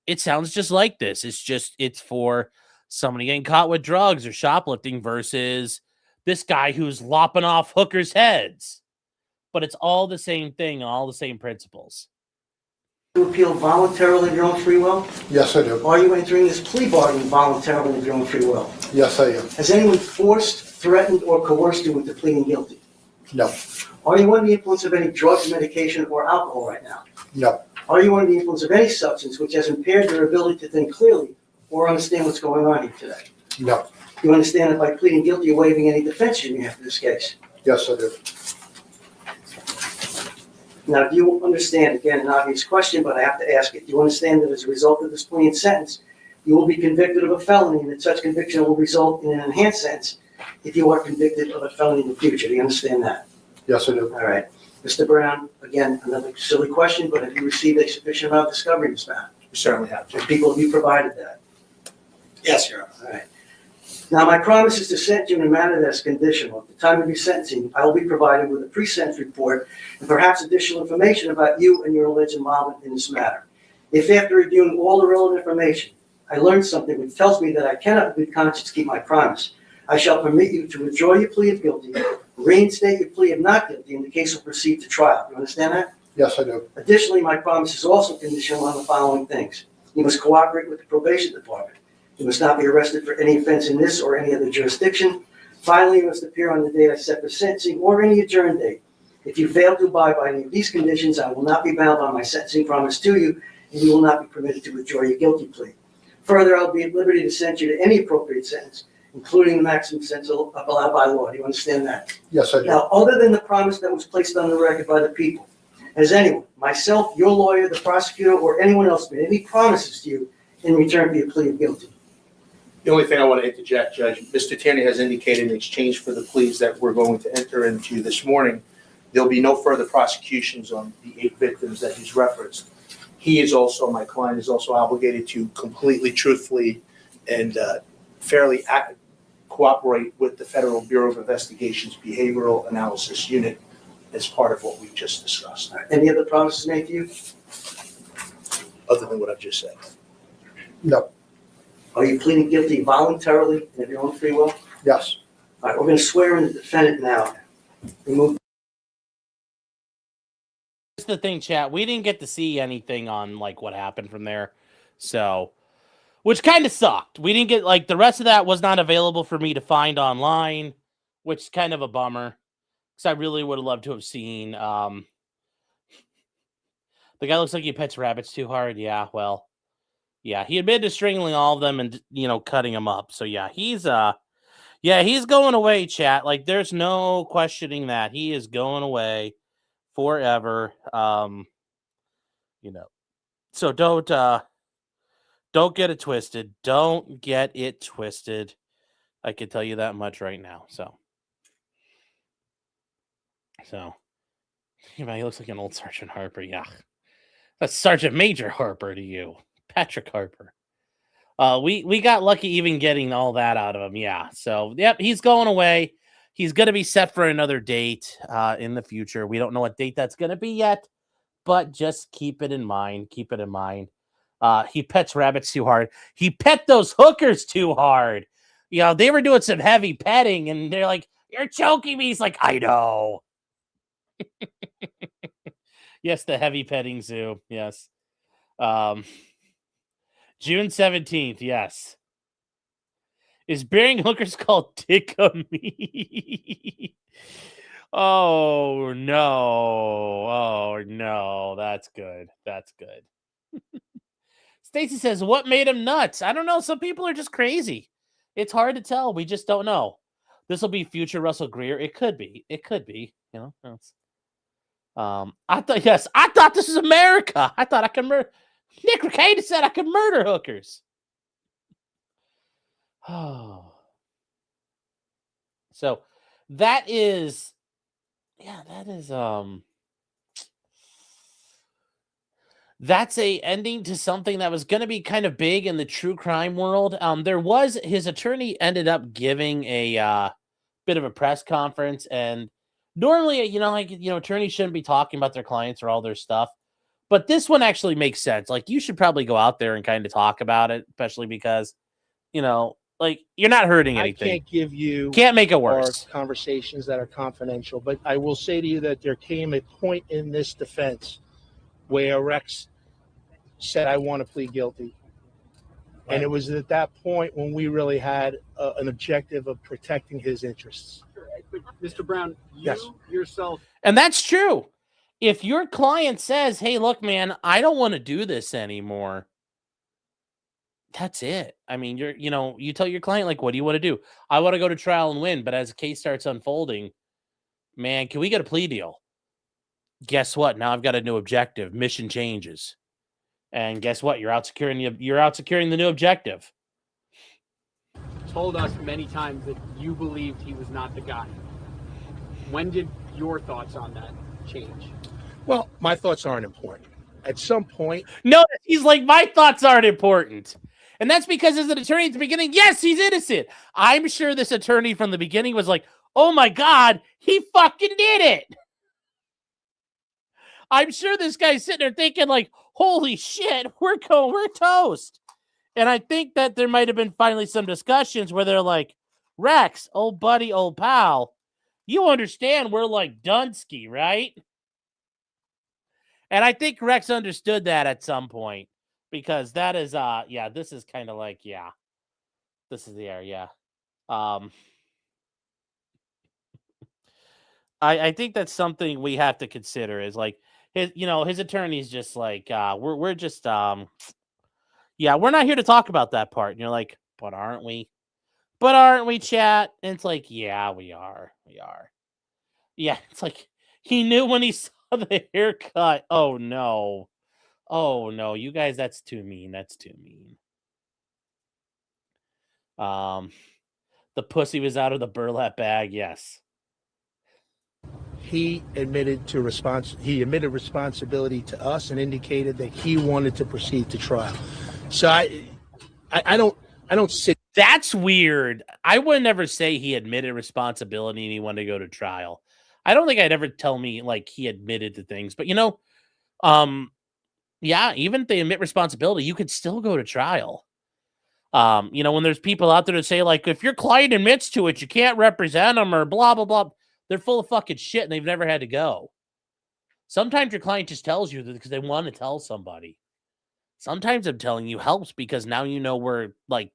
it sounds just like this. It's for somebody getting caught with drugs or shoplifting versus this guy who's lopping off hookers' heads. But it's all the same thing, all the same principles. To appeal voluntarily of your own free will? Yes, I do. Are you entering this plea bargain voluntarily of your own free will? Yes, I am. Has anyone forced, threatened, or coerced you into pleading guilty? No. Are you under the influence of any drugs, medication, or alcohol right now? No. Are you under the influence of any substance which has impaired your ability to think clearly or understand what's going on here today? No. You understand that by pleading guilty, you're waiving any defense you may have for this case? Yes, I do. Now, do you understand, again, an obvious question, but I have to ask it. Do you understand that as a result of this plea and sentence, you will be convicted of a felony and that such conviction will result in an enhanced sentence if you are convicted of a felony in the future? Do you understand that? Yes, I do. All right. Mr. Brown, again, another silly question, but have you received a sufficient amount of discovery in this matter? We certainly have to. And people, have you provided that? Yes, Your Honor. All right. Now, my promise is to sentence you in a manner that's conditional. At the time of your sentencing, I will be provided with a pre-sentence report and perhaps additional information about you and your alleged involvement in this matter. If after reviewing all the relevant information, I learn something which tells me that I cannot with conscience keep my promise, I shall permit you to withdraw your plea of guilty, reinstate your plea of not guilty, and the case will proceed to trial. You understand that? Yes, I do. Additionally, my promise is also conditional on the following things. You must cooperate with the probation department. You must not be arrested for any offense in this or any other jurisdiction. Finally, you must appear on the date I set for sentencing or any adjourned date. If you fail to abide by any of these conditions, I will not be bound by my sentencing promise to you, and you will not be permitted to withdraw your guilty plea. Further, I'll be at liberty to sentence you to any appropriate sentence, including the maximum sentence allowed by law. Do you understand that? Yes, I do. Now, other than the promise that was placed on the record by the people, Has anyone, myself, your lawyer, the prosecutor, or anyone else made any promises to you in return for your plea of guilty? The only thing I want to interject, Judge, Mr. Tierney has indicated in exchange for the pleas that we're going to enter into this morning, there'll be no further prosecutions on the 8 victims that he's referenced. He is also, my client is also obligated to completely, truthfully, and fairly cooperate with the Federal Bureau of Investigation's Behavioral Analysis Unit as part of what we've just discussed, Any other promises made to you? other than what I've just said. No. Are you pleading guilty voluntarily and of your own free will? Yes. All right, we're going to swear in the defendant now. Remove. That's the thing, chat. We didn't get to see anything on like what happened from there, so which kind of sucked. We didn't get like the rest of that was not available for me to find online, which is kind of a bummer because I really would have loved to have seen. The guy looks like he pets rabbits too hard. Yeah, well, yeah, he admitted to strangling all of them and cutting them up. So yeah, he's going away, chat. Like there's no questioning that he is going away forever. So don't get it twisted. Don't get it twisted. I can tell you that much right now. So he looks like an old Sergeant Harper. Yeah, that's Sergeant Major Harper to you, Patrick Harper. We got lucky even getting all that out of him. Yeah. So yep, he's going away. He's gonna be set for another date in the future. We don't know what date that's gonna be yet, but just keep it in mind. Keep it in mind. He pets rabbits too hard. He pet those hookers too hard. They were doing some heavy petting, and they're like, "You're choking me." He's like, "I know." Yes, the heavy petting zoo. Yes. June 17th. Yes. Is burying hookers called Bigamy? Oh no. That's good. That's good. Stacy says, what made him nuts? I don't know. Some people are just crazy. It's hard to tell. We just don't know. This will be future Russell Greer. It could be. It could be. I thought this was America. I thought I could murder. Nick Ricada said I could murder hookers. Oh. So that is that's a ending to something that was going to be kind of big in the true crime world. There was his attorney ended up giving a bit of a press conference, and normally, attorneys shouldn't be talking about their clients or all their stuff, but this one actually makes sense. Like, you should probably go out there and kind of talk about it, especially because, like, you're not hurting anything. I can't give you can't make it worse. Conversations that are confidential, but I will say to you that there came a point in this defense where Rex said, I want to plead guilty. Right. And it was at that point when we really had an objective of protecting his interests. But Mr. Brown, Yes. yourself. And that's true. If your client says, hey, look, man, I don't want to do this anymore, that's it. I mean, you tell your client, like, what do you want to do? I want to go to trial and win. But as the case starts unfolding, man, can we get a plea deal? Guess what? Now I've got a new objective. Mission changes. And guess what? You're out securing the new objective. Told us many times that you believed he was not the guy. When did your thoughts on that change? Well, my thoughts aren't important. At some point... No, he's like, my thoughts aren't important. And that's because as an attorney at the beginning, yes, he's innocent. I'm sure this attorney from the beginning was like, oh my God, he fucking did it. I'm sure this guy's sitting there thinking like, holy shit, we're toast. And I think that there might have been finally some discussions where they're like, Rex, old buddy, old pal, you understand we're like Dunsky, right? And I think Rex understood that at some point, because that is, this is kind of like, this is the area. I think that's something we have to consider is like his attorney's just like, we're just, we're not here to talk about that part. And you're like, but aren't we? But aren't we, chat? And it's like, yeah, we are. Yeah, it's like he knew when he saw The haircut. Oh no. Oh no, you guys, that's too mean. That's too mean. The pussy was out of the burlap bag. Yes. He admitted responsibility to us and indicated that he wanted to proceed to trial. So I don't sit. That's weird. I would never say he admitted responsibility and he wanted to go to trial. I don't think I'd ever tell me like he admitted to things, but yeah, even if they admit responsibility, you could still go to trial. When there's people out there that say like, if your client admits to it, you can't represent them or blah, blah, blah. They're full of fucking shit and they've never had to go. Sometimes your client just tells you that because they want to tell somebody. Sometimes I'm telling you helps because now you know where like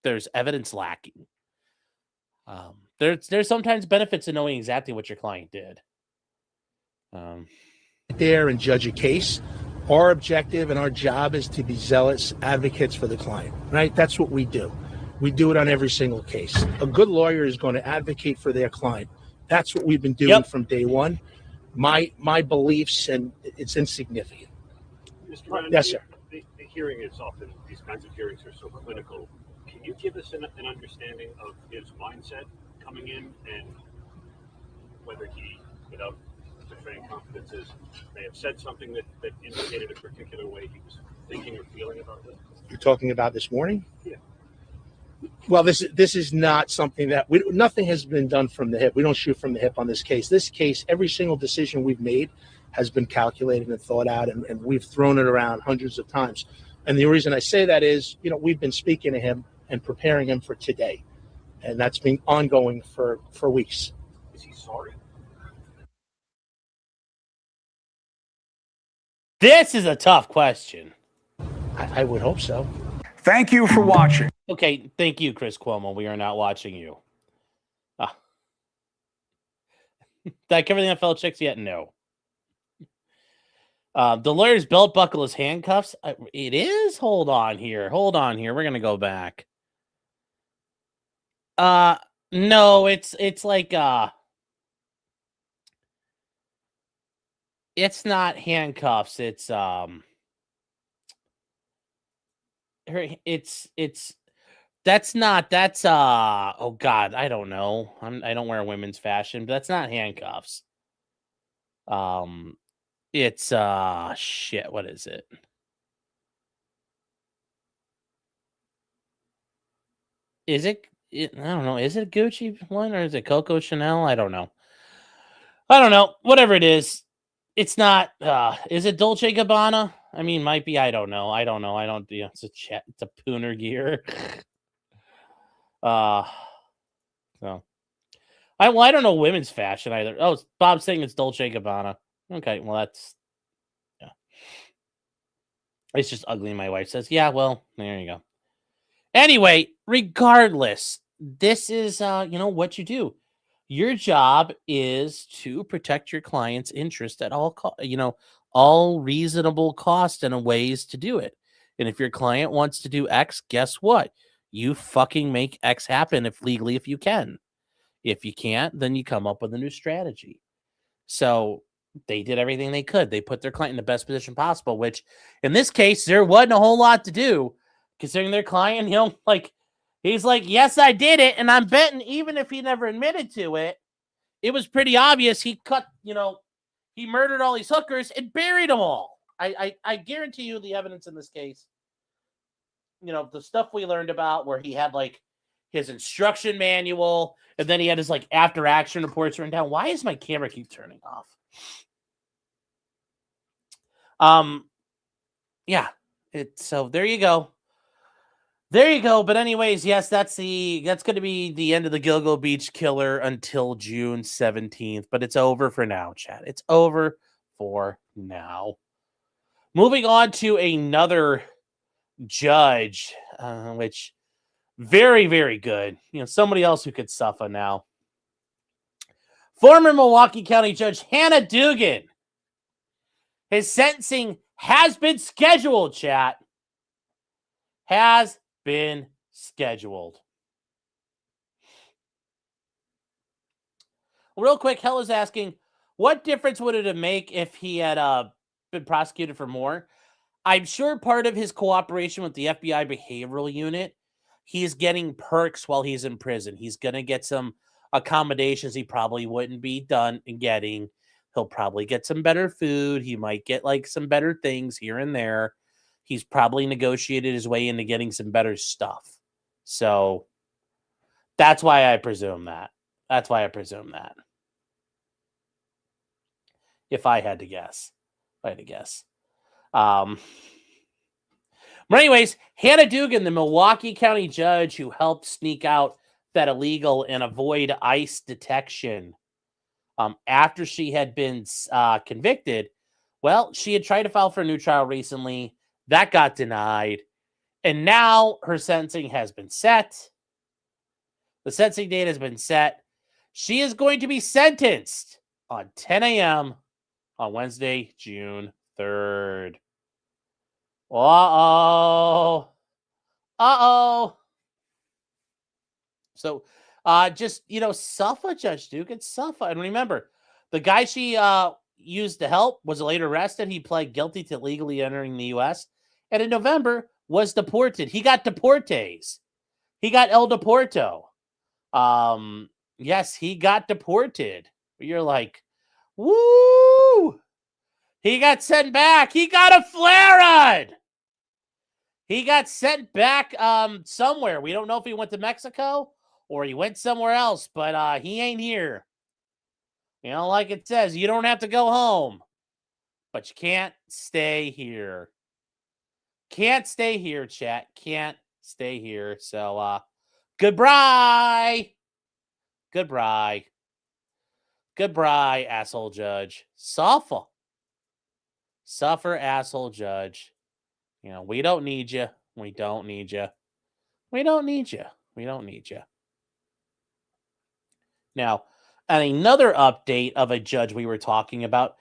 there's evidence lacking. There's sometimes benefits in knowing exactly what your client did. There and judge a case. Our objective and our job is to be zealous advocates for the client, right? That's what we do. We do it on every single case. A good lawyer is going to advocate for their client. That's what we've been doing from day one. My beliefs, and it's insignificant. Mr. Bannon, yes, sir. The hearing is often, these kinds of hearings are so clinical. Can you give us an understanding of his mindset coming in and whether he, without betraying confidences, may have said something that indicated a particular way he was thinking or feeling about this? You're talking about this morning? Yeah. Well, this is not something that nothing has been done from the hip. We don't shoot from the hip on this case. This case, every single decision we've made has been calculated and thought out, and we've thrown it around hundreds of times. And the reason I say that is, we've been speaking to him and preparing him for today, and that's been ongoing for weeks. Is he sorry? This is a tough question. I would hope so. Thank you for watching. Okay, thank you, Chris Cuomo. We are not watching you. Did I cover the NFL checks yet? No. The lawyer's belt buckle is handcuffs. It is? Hold on here. We're going to go back. No, it's like, it's not handcuffs. It's oh God, I don't know. I don't wear women's fashion, but that's not handcuffs. It's shit, what is it? I don't know. Is it a Gucci one or is it Coco Chanel? I don't know. Whatever it is. It's not is it Dolce Gabbana? I mean, might be. I don't know. It's a Pooner gear. So I don't know women's fashion either. Oh, Bob's saying it's Dolce Gabbana. Okay, well yeah. It's just ugly. My wife says, yeah, well, there you go. Anyway, regardless, this is what you do. Your job is to protect your client's interest at all reasonable cost and ways to do it. And if your client wants to do X, guess what? You fucking make X happen if you can. If you can't, then you come up with a new strategy. So they did everything they could. They put their client in the best position possible, which in this case, there wasn't a whole lot to do considering their client, he's like, yes, I did it. And I'm betting even if he never admitted to it, it was pretty obvious he he murdered all these hookers and buried them all. I guarantee you the evidence in this case, the stuff we learned about where he had like his instruction manual and then he had his like after action reports written down. Why is my camera keep turning off? Yeah, so there you go. But anyways, yes, that's going to be the end of the Gilgo Beach killer until June 17th. But it's over for now, chat. It's over for now. Moving on to another judge, which very, very good. Somebody else who could suffer now. Former Milwaukee County Judge Hannah Dugan. His sentencing has been scheduled, chat. Has been scheduled. Real quick, Hell is asking, What difference would it make if he had been prosecuted for more? I'm sure part of his cooperation with the FBI behavioral unit, he's getting perks while he's in prison. He's going to get some accommodations he probably wouldn't be done in getting. He'll probably get some better food. He might get like some better things here and there. He's probably negotiated his way into getting some better stuff. So that's why I presume that. That's why I presume that. If I had to guess. But anyways, Hannah Dugan, the Milwaukee County judge who helped sneak out that illegal and avoid ICE detection after she had been convicted, well, she had tried to file for a new trial recently. That got denied. And now her sentencing has been set. The sentencing date has been set. She is going to be sentenced on 10 a.m. on Wednesday, June 3rd. Uh-oh. So, just, suffer, Judge Dugan, suffer. And remember, the guy she used to help was later arrested. He pled guilty to illegally entering the U.S. and in November was deported. He got deportes. He got El Deporto. Yes, he got deported. You're like, woo! He got sent back. He got a flare-on. He got sent back somewhere. We don't know if he went to Mexico or he went somewhere else, but he ain't here. Like it says, you don't have to go home, but you can't stay here. Can't stay here, chat. Can't stay here. So, goodbye. Goodbye. Goodbye, asshole judge. Suffer, asshole judge. We don't need you. We don't need you. We don't need you. We don't need you. Now, and another update of a judge we were talking about,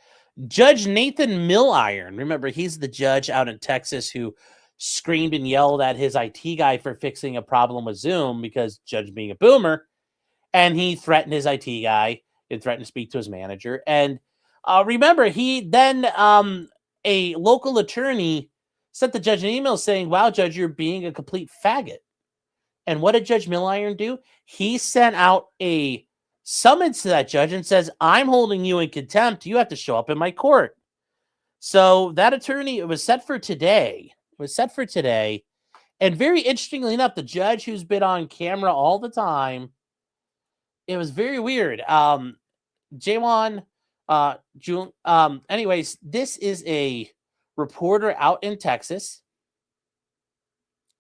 Judge Nathan Milliron. Remember, he's the judge out in Texas who screamed and yelled at his IT guy for fixing a problem with Zoom because Judge being a boomer, and he threatened his IT guy and threatened to speak to his manager. And remember, he then, a local attorney sent the judge an email saying, wow, Judge, you're being a complete faggot. And what did Judge Milliron do? He sent out a summons to that judge and says, I'm holding you in contempt. You have to show up in my court. So that attorney, it was set for today. And very interestingly enough, the judge who's been on camera all the time, it was very weird. Jawan, anyways, this is a reporter out in Texas.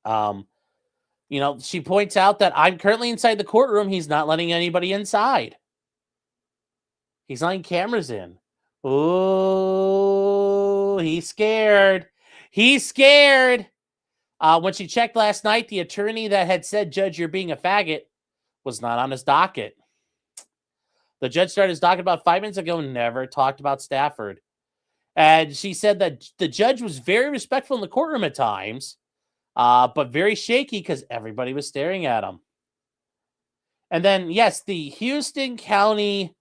She points out that I'm currently inside the courtroom. He's not letting anybody inside. He's letting cameras in. Oh, he's scared. He's scared. When she checked last night, the attorney that had said, Judge, you're being a faggot, was not on his docket. The judge started his docket about 5 minutes ago and never talked about Stafford. And she said that the judge was very respectful in the courtroom at times, but very shaky because everybody was staring at him. And then, yes, the Houston County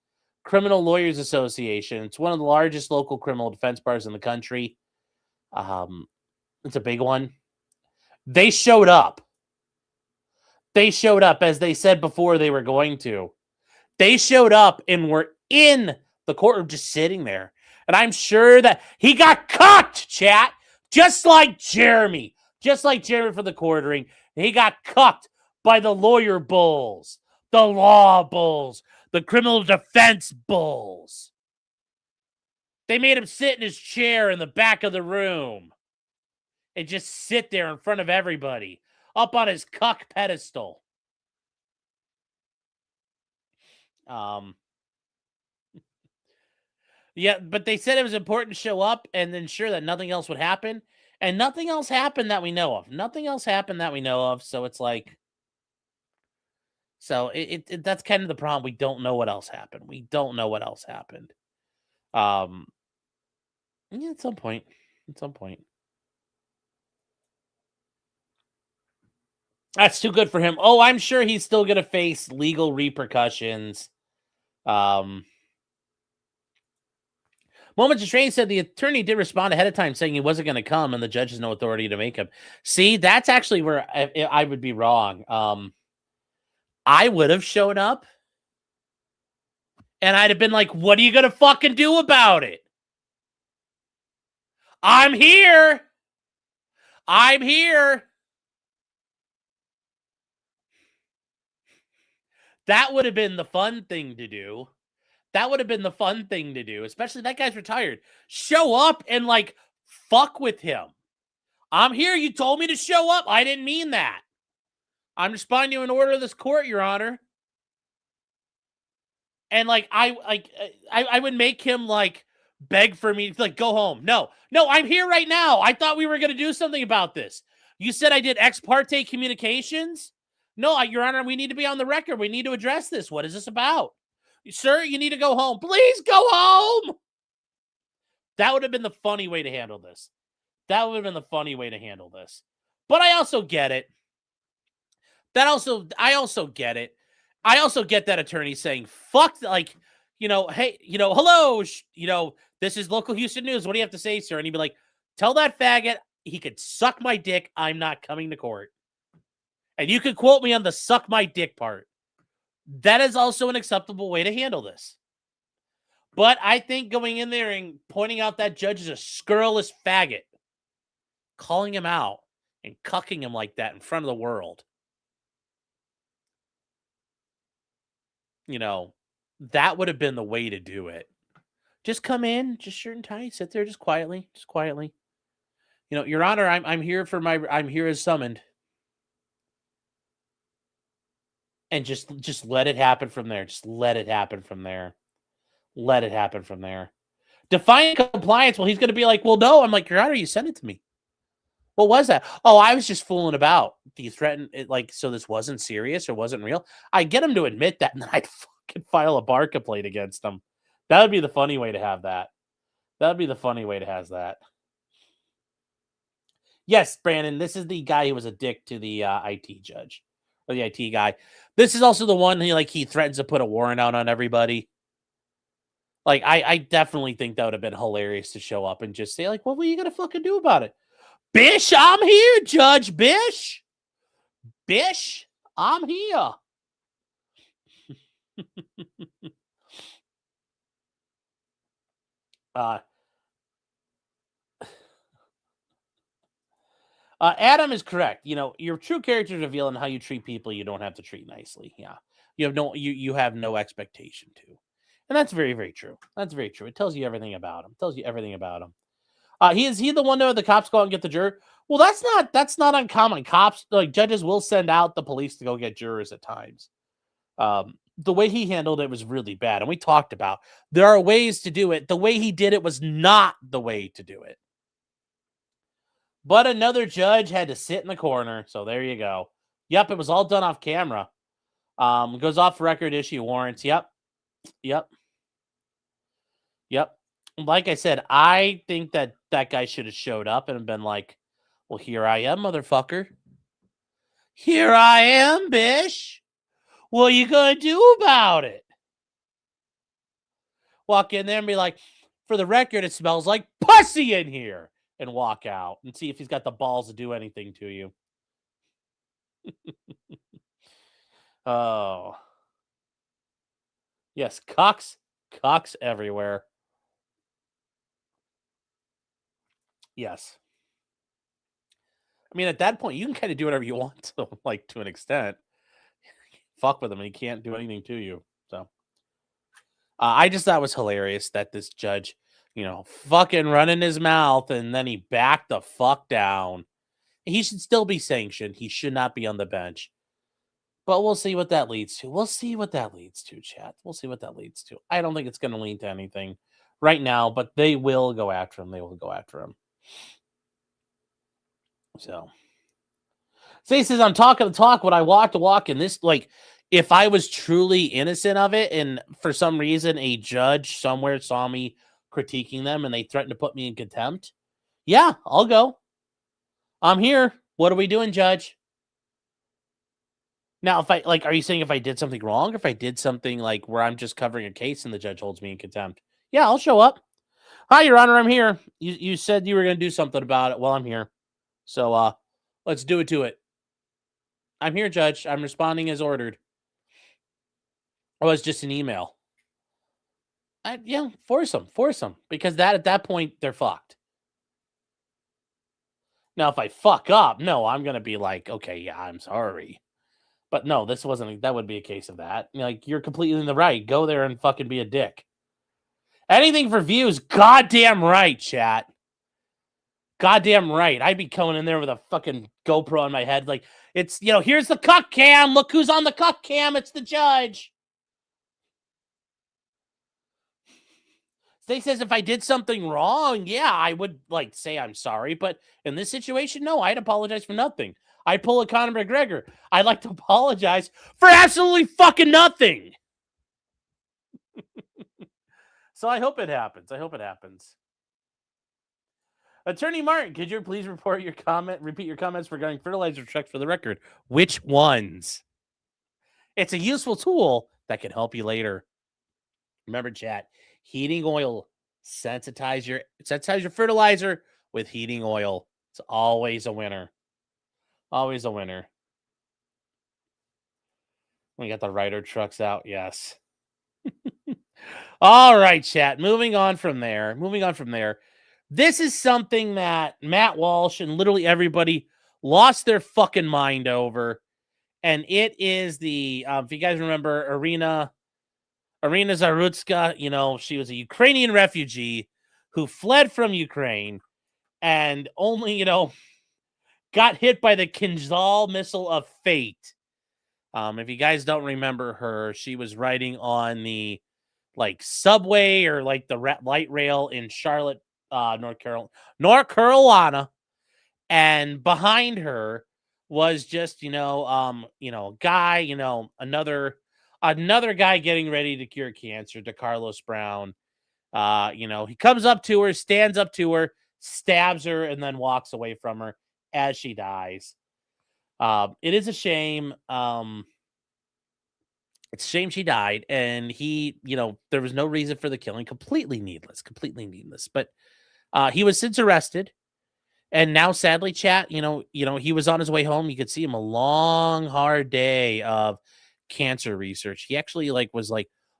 Criminal Lawyers Association. It's one of the largest local criminal defense bars in the country. It's a big one. They showed up. They showed up, as they said before they were going to. They showed up and were in the courtroom just sitting there. And I'm sure that he got cucked, chat, just like Jeremy. Just like Jeremy for the quartering. He got cucked by the lawyer bulls, the law bulls, the criminal defense bulls. They made him sit in his chair in the back of the room and just sit there in front of everybody, up on his cuck pedestal. Yeah, but they said it was important to show up and ensure that nothing else would happen. And nothing else happened that we know of. So it's like, so that's kind of the problem. We don't know what else happened. Yeah, at some point. That's too good for him. Oh, I'm sure he's still going to face legal repercussions. Moments of Strange said the attorney did respond ahead of time saying he wasn't going to come and the judge has no authority to make him. See, that's actually where I would be wrong. I would have shown up and I'd have been like, what are you going to fucking do about it? I'm here. I'm here. That would have been the fun thing to do. That would have been the fun thing to do, especially that guy's retired. Show up and like fuck with him. I'm here. You told me to show up. I didn't mean that. I'm responding to an order of this court, Your Honor. And like I would make him like beg for me to like go home. No, I'm here right now. I thought we were gonna do something about this. You said I did ex parte communications. No, Your Honor, we need to be on the record. We need to address this. What is this about? Sir, you need to go home. Please go home. That would have been the funny way to handle this. That would have been the funny way to handle this. But I also get it. I also get it. I also get that attorney saying, fuck, like, hey, hello, this is local Houston news. What do you have to say, sir? And he'd be like, tell that faggot he could suck my dick. I'm not coming to court. And you could quote me on the suck my dick part. That is also an acceptable way to handle this. But I think going in there and pointing out that judge is a scurrilous faggot, calling him out and cucking him like that in front of the world, that would have been the way to do it. Just come in, just shirt and tie, sit there, just quietly. Your Honor, I'm here I'm here as summoned. And just let it happen from there. Just let it happen from there. Let it happen from there. Defying compliance, well, he's going to be like, well, no. I'm like, Your Honor, you sent it to me. What was that? Oh, I was just fooling about. Do you threaten it so this wasn't serious or wasn't real? I get him to admit that, and then I'd fucking file a bar complaint against him. That would be the funny way to have that. That would be the funny way to have that. Yes, Brandon, this is the guy who was a dick to the IT judge. Or the IT guy. This is also the one he threatens to put a warrant out on everybody. Like, I definitely think that would have been hilarious to show up and just say, like, what are you going to fucking do about it? Bish, I'm here, Judge Bish. Bish, I'm here. Adam is correct. Your true character is revealed in how you treat people you don't have to treat nicely. Yeah. You have no expectation to. And that's very, very true. That's very true. It tells you everything about him. Is he the one where the cops go out and get the juror? Well, that's not uncommon. Cops, judges will send out the police to go get jurors at times. The way he handled it was really bad. And we talked about there are ways to do it. The way he did it was not the way to do it. But another judge had to sit in the corner. So there you go. Yep, it was all done off camera. Goes off record, issue warrants. Yep. Like I said, I think that guy should have showed up and been like, well, here I am, motherfucker. Here I am, bish. What are you going to do about it? Walk in there and be like, for the record, it smells like pussy in here. And walk out and see if he's got the balls to do anything to you. Oh. Yes, cocks everywhere. Yes. I mean, at that point, you can kind of do whatever you want to, to an extent. Fuck with him, and he can't do anything to you. So, I just thought it was hilarious that this judge, fucking running his mouth, and then he backed the fuck down. He should still be sanctioned. He should not be on the bench. But we'll see what that leads to. Chat. We'll see what that leads to. I don't think it's going to lead to anything right now, but they will go after him. So he says, I'm talking the talk when I walk the walk. And this, if I was truly innocent of it, and for some reason a judge somewhere saw me critiquing them and they threatened to put me in contempt, yeah, I'll go. I'm here. What are we doing, Judge? Now, if are you saying if I did something wrong, or if I did something where I'm just covering a case and the judge holds me in contempt? Yeah, I'll show up. Hi, Your Honor, I'm here. You said you were going to do something about it. Well, I'm here. So, let's do it to it. I'm here, Judge. I'm responding as ordered. Oh, it's just an email. Yeah, force them. Because at that point, they're fucked. Now, if I fuck up, no, I'm going to be like, okay, yeah, I'm sorry. But no, this wasn't, that would be a case of that. Like, you're completely in the right. Go there and fucking be a dick. Anything for views, goddamn right, chat. Goddamn right. I'd be coming in there with a fucking GoPro on my head. Like, it's, here's the cuck cam. Look who's on the cuck cam. It's the judge. They says if I did something wrong, yeah, I would say I'm sorry. But in this situation, no, I'd apologize for nothing. I pull a Conor McGregor. I'd like to apologize for absolutely fucking nothing. So I hope it happens. Attorney Martin, could you please repeat your comments regarding fertilizer checks for the record? Which ones? It's a useful tool that can help you later. Remember, chat, heating oil, sensitize your fertilizer with heating oil. It's always a winner. Always a winner. We got the Ryder trucks out, yes. All right, chat. Moving on from there. This is something that Matt Walsh and literally everybody lost their fucking mind over. And it is the, if you guys remember, Iryna Zarutska, she was a Ukrainian refugee who fled from Ukraine and only, got hit by the Kinzhal missile of fate. If you guys don't remember her, she was riding on the subway or the light rail in Charlotte, North Carolina, and behind her was just a guy, another guy getting ready to cure cancer, to Carlos Brown. He comes up to her, stands up to her, stabs her, and then walks away from her as she dies. It is a shame. It's a shame she died, and he, there was no reason for the killing. Completely needless. But he was since arrested, and now, sadly, chat, he was on his way home. You could see him a long, hard day of cancer research. He actually was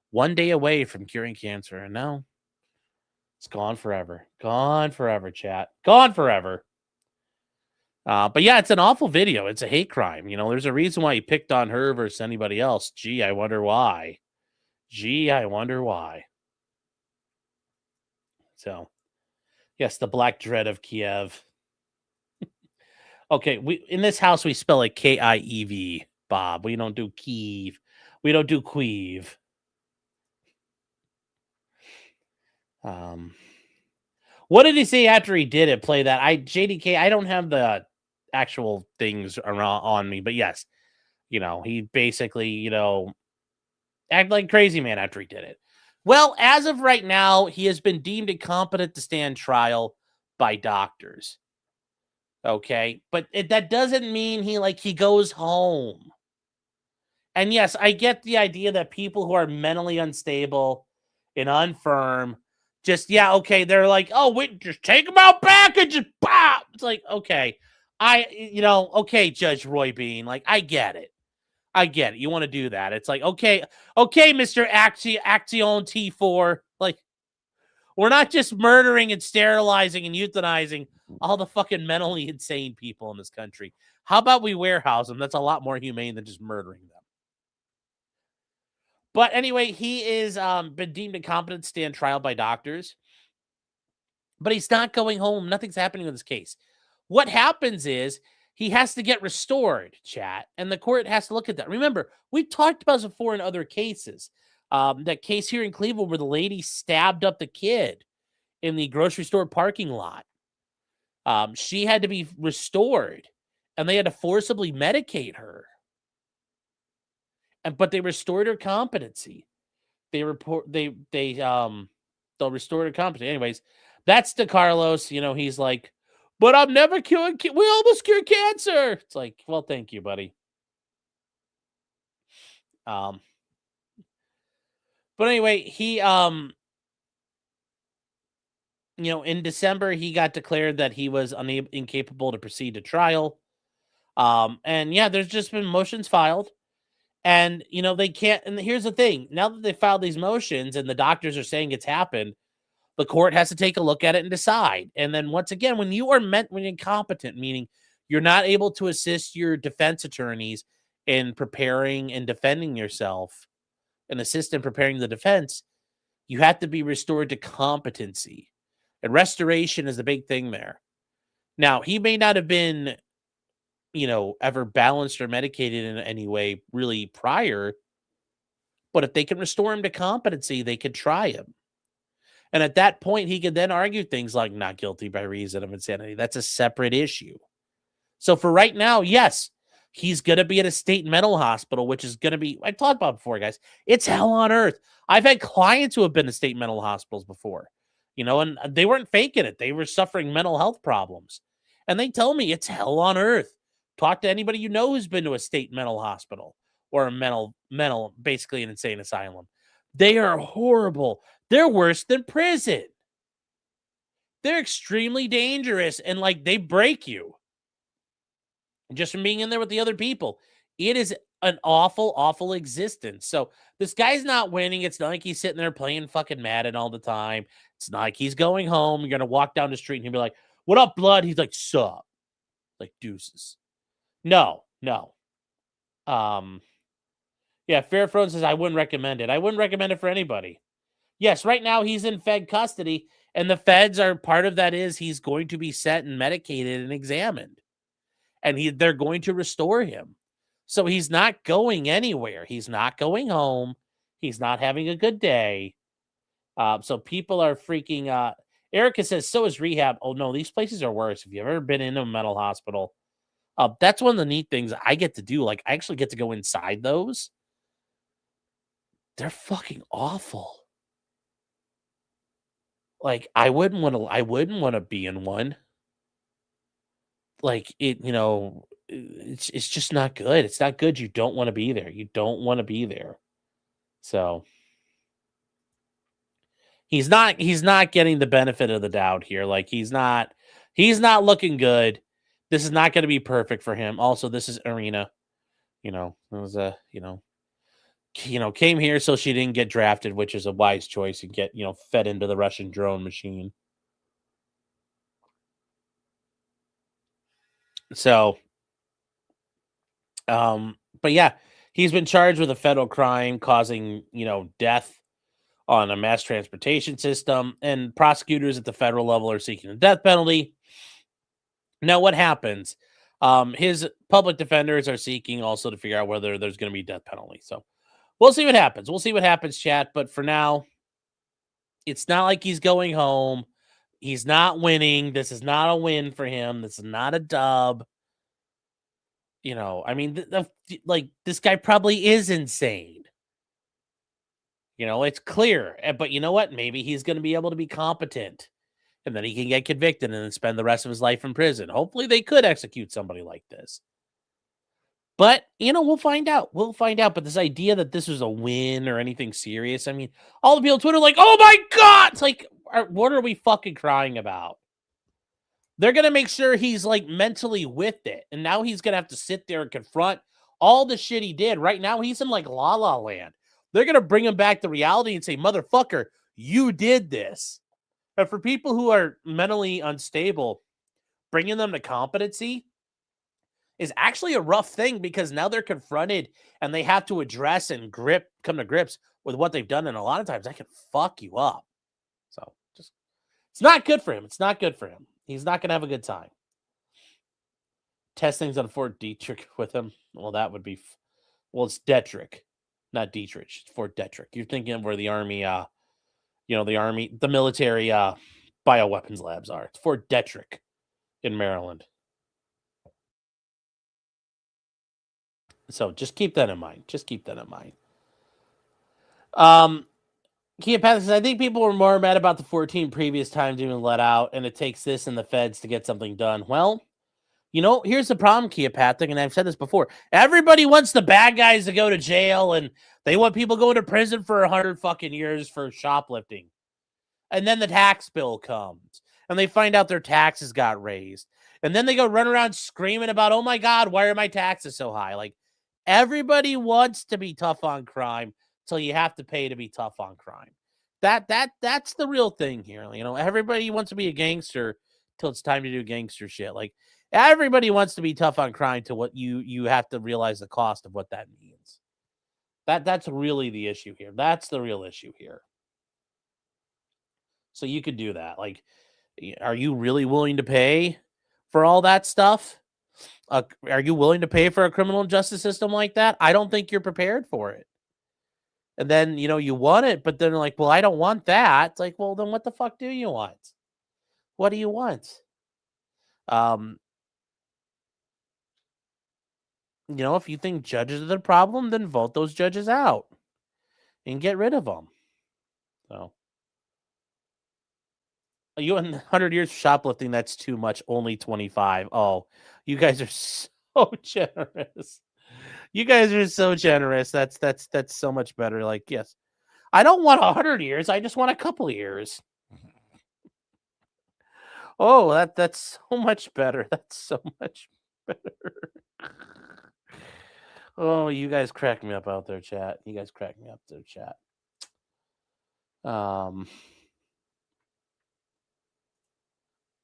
1 day away from curing cancer, and now it's gone forever. Gone forever, chat. Gone forever. But yeah, it's an awful video. It's a hate crime. There's a reason why he picked on her versus anybody else. Gee, I wonder why. So, yes, the Black Dread of Kiev. Okay, in this house we spell it Kiev, Bob. We don't do Kiev. We don't do Queeve. What did he say after he did it? Play that. JDK, I don't have the actual things around on me, but yes, he basically, acted like crazy man after he did it. Well, as of right now, he has been deemed incompetent to stand trial by doctors. Okay, but that doesn't mean he goes home. And yes, I get the idea that people who are mentally unstable and infirm they're like, oh, wait, just take him out back and just pop. It's like, okay, okay, Judge Roy Bean, I get it. You want to do that. It's like, okay, Mr. Action T4. We're not just murdering and sterilizing and euthanizing all the fucking mentally insane people in this country. How about we warehouse them? That's a lot more humane than just murdering them. But anyway, he is been deemed incompetent to stand trial by doctors. But he's not going home. Nothing's happening with his case. What happens is he has to get restored, chat, and the court has to look at that. Remember, we talked about this before in other cases. That case here in Cleveland where the lady stabbed up the kid in the grocery store parking lot. She had to be restored, and they had to forcibly medicate her. But they restored her competency. They'll restore her competency. Anyways, that's to Carlos. He's like, but I'm never curing. We almost cured cancer. It's like, well, thank you, buddy. But anyway, he in December, he got declared that he was incapable to proceed to trial. And yeah, there's just been motions filed. And, they can't. And here's the thing. Now that they filed these motions and the doctors are saying it's happened, the court has to take a look at it and decide. And then once again, when you're incompetent, meaning you're not able to assist your defense attorneys in preparing and defending yourself and assist in preparing the defense, you have to be restored to competency. And restoration is the big thing there. Now, he may not have been, ever balanced or medicated in any way really prior, but if they can restore him to competency, they could try him. And at that point, he could then argue things like not guilty by reason of insanity. That's a separate issue. So for right now, yes, he's going to be at a state mental hospital, which is going to be, I talked about before, guys, it's hell on earth. I've had clients who have been to state mental hospitals before, and they weren't faking it. They were suffering mental health problems. And they tell me it's hell on earth. Talk to anybody who's been to a state mental hospital or a mental, basically an insane asylum. They are horrible. They're worse than prison. They're extremely dangerous and they break you just from being in there with the other people. It is an awful, awful existence. So this guy's not winning. It's not like he's sitting there playing fucking Madden all the time. It's not like he's going home. You're going to walk down the street and he'll be like, "What up, blood?" He's like, "Sup?" Like deuces. No. Yeah, Fairphone says, I wouldn't recommend it. I wouldn't recommend it for anybody. Yes, right now he's in Fed custody, and the feds are part of that is he's going to be set and medicated and examined. And they're going to restore him. So he's not going anywhere. He's not going home. He's not having a good day. So people are freaking Erica says, so is rehab. Oh no, these places are worse. If you've ever been in a mental hospital, that's one of the neat things I get to do. I actually get to go inside those. They're fucking awful. I wouldn't want to be in one. It's just not good. It's not good. You don't want to be there. You don't want to be there. So he's not getting the benefit of the doubt here. He's not looking good. This is not going to be perfect for him. Also, this is Iryna. It was came here so she didn't get drafted, which is a wise choice, and get, fed into the Russian drone machine. So, but yeah, he's been charged with a federal crime causing, death on a mass transportation system, and prosecutors at the federal level are seeking a death penalty. Now, what happens? His public defenders are seeking also to figure out whether there's going to be death penalty. So we'll see what happens. We'll see what happens, chat. But for now, it's not like he's going home. He's not winning. This is not a win for him. This is not a dub. This guy probably is insane. It's clear. But you know what? Maybe he's going to be able to be competent. And then he can get convicted and then spend the rest of his life in prison. Hopefully they could execute somebody like this. But, we'll find out. We'll find out. But this idea that this was a win or anything serious, all the people on Twitter are like, oh my God! It's what are we fucking crying about? They're going to make sure he's mentally with it. And now he's going to have to sit there and confront all the shit he did. Right now he's in La La Land. They're going to bring him back to reality and say, motherfucker, you did this. And for people who are mentally unstable, bringing them to competency is actually a rough thing, because now they're confronted and they have to address and come to grips with what they've done. And a lot of times that can fuck you up. So it's not good for him. It's not good for him. He's not going to have a good time. Test things on Fort Detrick with him. Well, that would be, it's Detrick, not Dietrich. It's Fort Detrick. You're thinking of where the Army, the military bioweapons labs are. It's Fort Detrick in Maryland. So just keep that in mind. Kia Path says, I think people were more mad about the 14 previous times even let out, and it takes this and the feds to get something done. Well, here's the problem, Kia Patrick, and I've said this before. Everybody wants the bad guys to go to jail, and they want people going to prison for 100 fucking years for shoplifting. And then the tax bill comes and they find out their taxes got raised. And then they go run around screaming about, oh my God, why are my taxes so high? Like, everybody wants to be tough on crime till you have to pay to be tough on crime. That's the real thing here. You know, everybody wants to be a gangster till it's time to do gangster shit. Like, everybody wants to be tough on crime to what you have to realize the cost of what that means. That's really the issue here. That's the real issue here. So you could do that. Like, are you really willing to pay for all that stuff? Are you willing to pay for a criminal justice system like that? I don't think you're prepared for it. And then, you know, you want it, but then like, well, I don't want that. It's like, well, then what the fuck do you want? What do you want? You know, if you think judges are the problem, then vote those judges out and get rid of them. So, you in 100 years of shoplifting, that's too much. Only 25. Oh, you guys are so generous. You guys are so generous. That's so much better. Like, yes, I don't want 100 years. I just want a couple years. Oh, that's so much better. That's so much better. Oh, you guys crack me up out there, chat. You guys crack me up there, chat.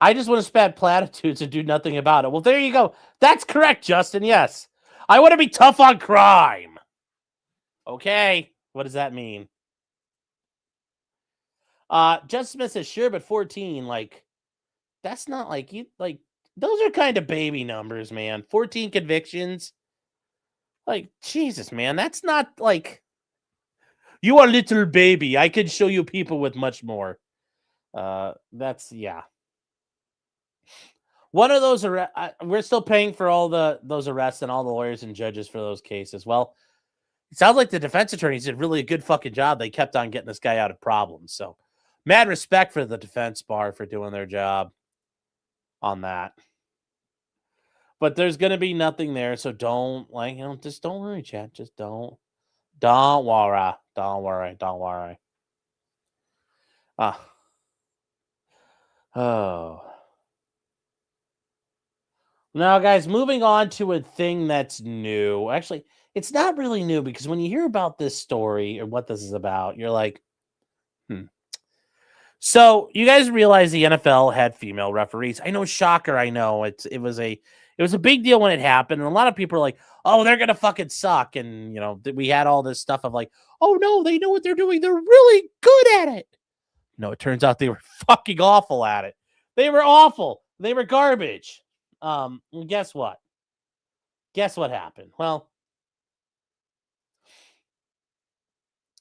I just want to spat platitudes and do nothing about it. Well, there you go. That's correct, Justin. Yes. I want to be tough on crime. Okay. What does that mean? Justin Smith says, sure, but 14, like, that's not like you, like, those are kind of baby numbers, man. 14 convictions. Like, Jesus, man. That's not like, you are little baby. I can show you people with much more. That's, yeah. One of those, we're still paying for all those arrests and all the lawyers and judges for those cases. Well, it sounds like the defense attorneys did really a good fucking job. They kept on getting this guy out of problems. So, mad respect for the defense bar for doing their job on that. But there's going to be nothing there. So don't, like, you know, just don't worry, chat. Just don't worry. Don't worry. Don't worry. Oh. Now, guys, moving on to a thing that's new. Actually, it's not really new because when you hear about this story or what this is about, you're like, So you guys realize the NFL had female referees. I know, shocker. I know it was a big deal when it happened, and a lot of people are like, "Oh, they're gonna fucking suck." And you know, we had all this stuff of like, "Oh no, they know what they're doing. They're really good at it." No, it turns out they were fucking awful at it. They were awful. They were garbage. Guess what? Guess what happened? Well,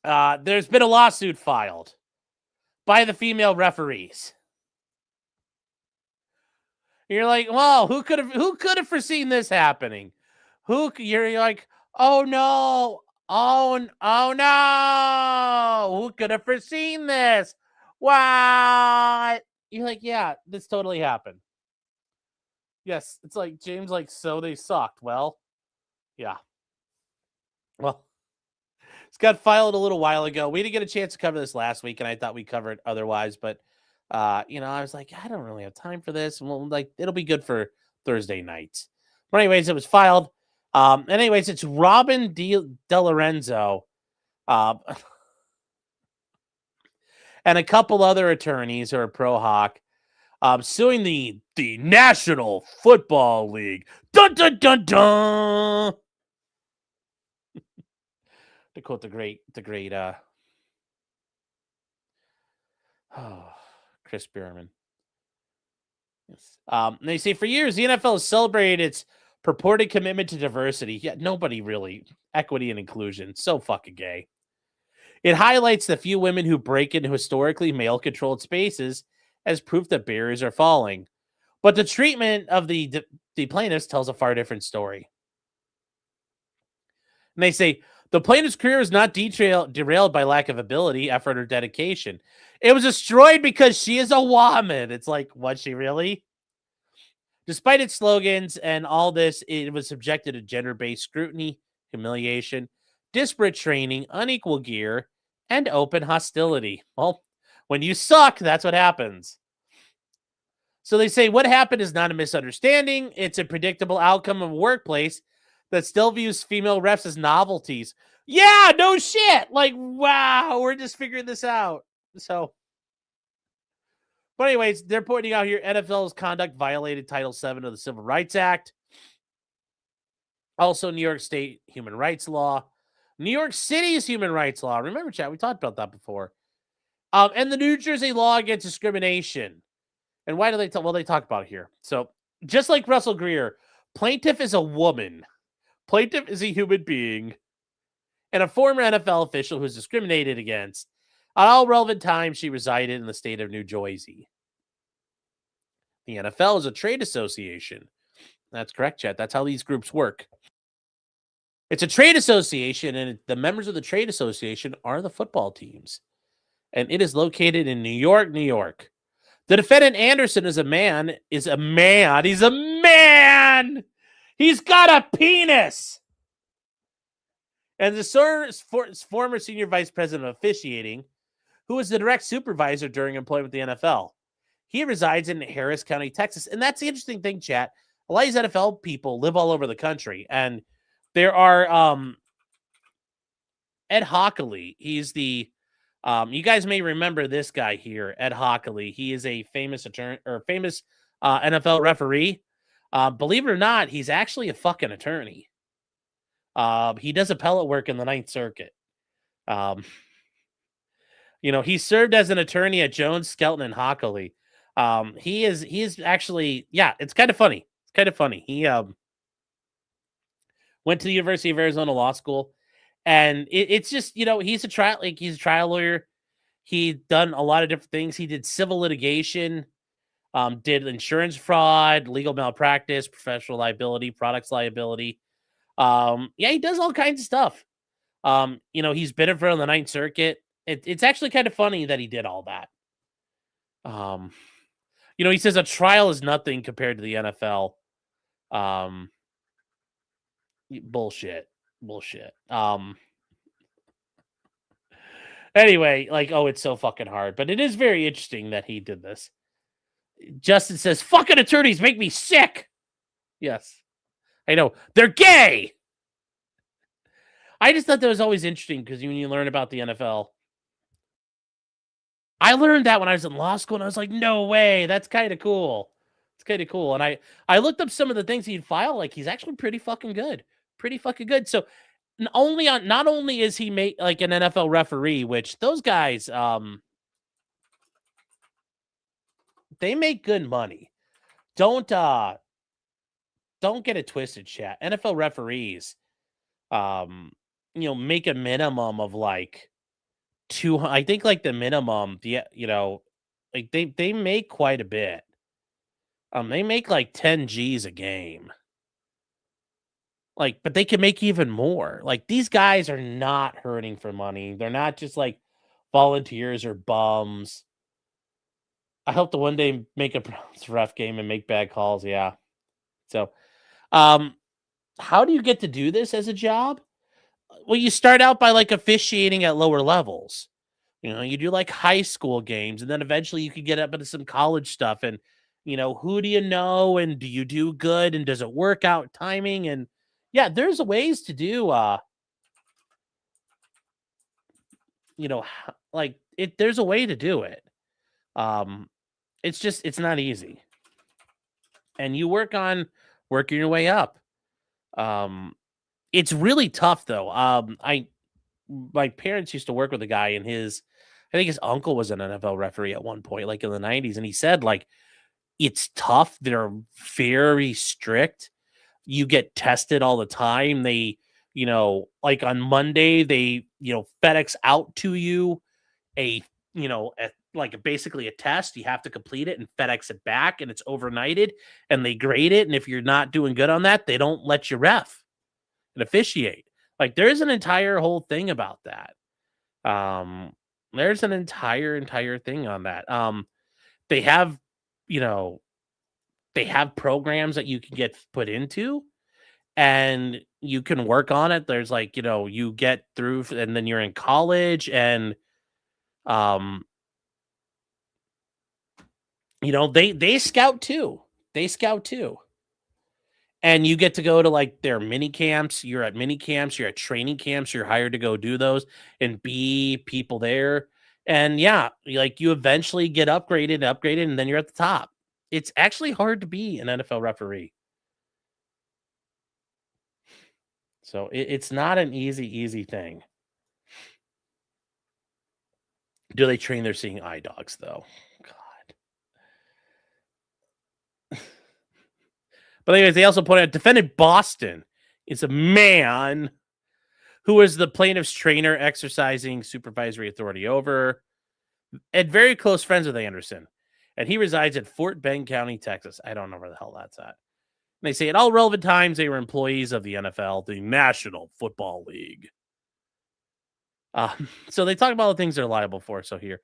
there's been a lawsuit filed by the female referees. You're like, well, who could have foreseen this happening? You're like, oh no, oh no, who could have foreseen this? What? You're like, yeah, this totally happened. Yes, it's like James, like, so they sucked. Well, yeah. Well, it's got filed a little while ago. We didn't get a chance to cover this last week, and I thought we'd cover it otherwise, but you know, I was like, I don't really have time for this. Well, like, it'll be good for Thursday nights. But anyways, it was filed. Anyways, it's Robin DeLorenzo and a couple other attorneys who are pro Hawk suing the National Football League. Dun dun dun dun. To quote the great Chris Berman. Yes. They say for years the NFL has celebrated its purported commitment to diversity. Yet nobody really. Equity and inclusion. So fucking gay. It highlights the few women who break into historically male-controlled spaces as proof that barriers are falling. But the treatment of the plaintiffs tells a far different story. And they say the plaintiff's career is not derailed by lack of ability, effort, or dedication. It was destroyed because she is a woman. It's like, was she really? Despite its slogans and all this, it was subjected to gender-based scrutiny, humiliation, disparate training, unequal gear, and open hostility. Well, When you suck, that's what happens. So they say what happened is not a misunderstanding. It's a predictable outcome of a workplace that still views female refs as novelties. Yeah, no shit. Like, wow, we're just figuring this out. So, but anyways, they're pointing out here NFL's conduct violated Title VII of the Civil Rights Act. Also, New York State human rights law. New York City's human rights law. Remember, chat, we talked about that before. And the New Jersey law against discrimination. And why do they talk? Well, they talk about it here. So just like Russell Greer, plaintiff is a woman. Plaintiff is a human being and a former NFL official who's discriminated against. At all relevant times, she resided in the state of New Jersey. The NFL is a trade association. That's correct, Chet. That's how these groups work. It's a trade association, and the members of the trade association are the football teams. And it is located in New York, New York. The defendant Anderson is a man. He's a man. He's got a penis. And the former senior vice president of officiating, who was the direct supervisor during employment with the NFL. He resides in Harris County, Texas. And that's the interesting thing, chat. A lot of these NFL people live all over the country. And there are Ed Hockley. He's the you guys may remember this guy here, Ed Hockley. He is a famous attorney or famous NFL referee. Believe it or not, he's actually a fucking attorney. He does appellate work in the Ninth Circuit. He served as an attorney at Jones, Skelton, and Hockley. He is actually, yeah, it's kind of funny. It's kind of funny. He went to the University of Arizona Law School. And it's just, he's a trial lawyer. He done a lot of different things. He did civil litigation, did insurance fraud, legal malpractice, professional liability, products liability. He does all kinds of stuff. He's been in front of the Ninth Circuit. It's actually kind of funny that he did all that. He says a trial is nothing compared to the NFL. Bullshit. Anyway, it's so fucking hard, but it is very interesting that he did this. Justin says, fucking attorneys make me sick. Yes, I know. They're gay. I just thought that was always interesting because when you learn about the NFL, I learned that when I was in law school and I was like, no way. That's kind of cool. It's kind of cool. And I looked up some of the things he'd file. He's actually pretty fucking good. So not only is he an NFL referee, which those guys, they make good money. Don't get it twisted, chat. NFL referees, make a minimum of I think the minimum, they make quite a bit. They make 10 G's a game. But they can make even more. These guys are not hurting for money. They're not just volunteers or bums. I hope to one day make a ref game and make bad calls. Yeah. So, how do you get to do this as a job? Well, you start out by officiating at lower levels. You do high school games, and then eventually you can get up into some college stuff. And, who do you know? And do you do good? And does it work out timing? And yeah, there's ways to do, there's a way to do it. It's not easy. And you work on working your way up. It's really tough though. My parents used to work with a guy and I think his uncle was an NFL referee at one point, in the 90s. And he said it's tough. They're very strict. You get tested all the time. They, on Monday, they, FedEx out to you basically a test. You have to complete it and FedEx it back, and it's overnighted, and they grade it. And if you're not doing good on that, they don't let you ref and officiate. There's an entire whole thing about that. There's an entire thing on that. They have, they have programs that you can get put into and you can work on it. There's you get through and then you're in college and You know, they scout too. They scout too. And you get to go to like their mini camps. You're at mini camps, you're at training camps, you're hired to go do those and be people there. And yeah, like you eventually get upgraded, and then you're at the top. It's actually hard to be an NFL referee. So it's not an easy thing. Do they train their seeing eye dogs though? God. But anyways, they also point out defendant Boston is a man who is the plaintiff's trainer exercising supervisory authority over and very close friends with Anderson. And he resides at Fort Bend County, Texas. I don't know where the hell that's at. And they say at all relevant times they were employees of the NFL, the National Football League. So they talk about all the things they're liable for. So here,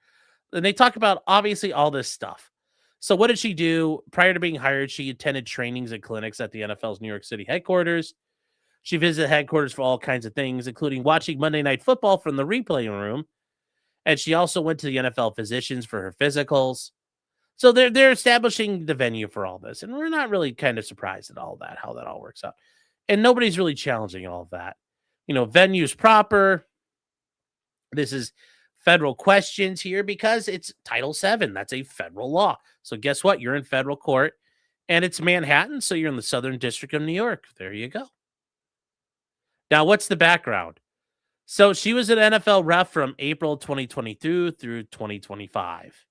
and they talk about obviously all this stuff. So what did she do? Prior to being hired, she attended trainings and clinics at the NFL's New York City headquarters. She visited headquarters for all kinds of things, including watching Monday Night Football from the replay room. And she also went to the NFL physicians for her physicals. So they're establishing the venue for all this. And we're not really kind of surprised at all that, how that all works out. And nobody's really challenging all of that. You know, venue's proper. This is federal questions here because it's Title VII. That's a federal law. So guess what? You're in federal court and it's Manhattan. So you're in the Southern District of New York. There you go. Now, what's the background? So she was an NFL ref from April 2022 through 2025.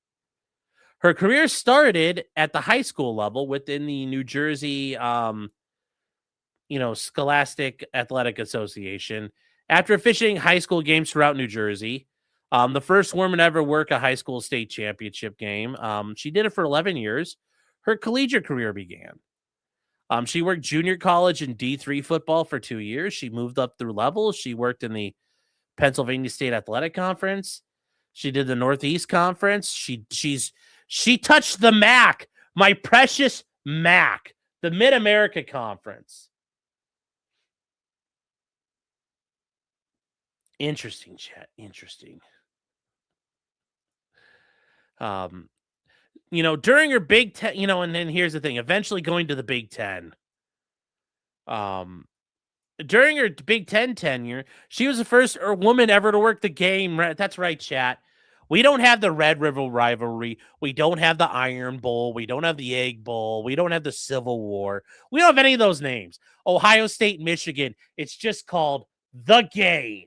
Her career started at the high school level within the New Jersey, Scholastic Athletic Association. After officiating high school games throughout New Jersey, the first woman to ever work a high school state championship game. She did it for 11 years. Her collegiate career began. She worked junior college and D3 football for 2 years. She moved up through levels. She worked in the Pennsylvania State Athletic Conference. She did the Northeast Conference. She touched the MAC, my precious MAC, the Mid-America Conference. Interesting, chat. Interesting. During her Big Ten, and then here's the thing, eventually going to the Big Ten. During her Big Ten tenure, she was the first woman ever to work the game. That's right, chat. We don't have the Red River rivalry. We don't have the Iron Bowl. We don't have the Egg Bowl. We don't have the Civil War. We don't have any of those names. Ohio State, Michigan. It's just called the game.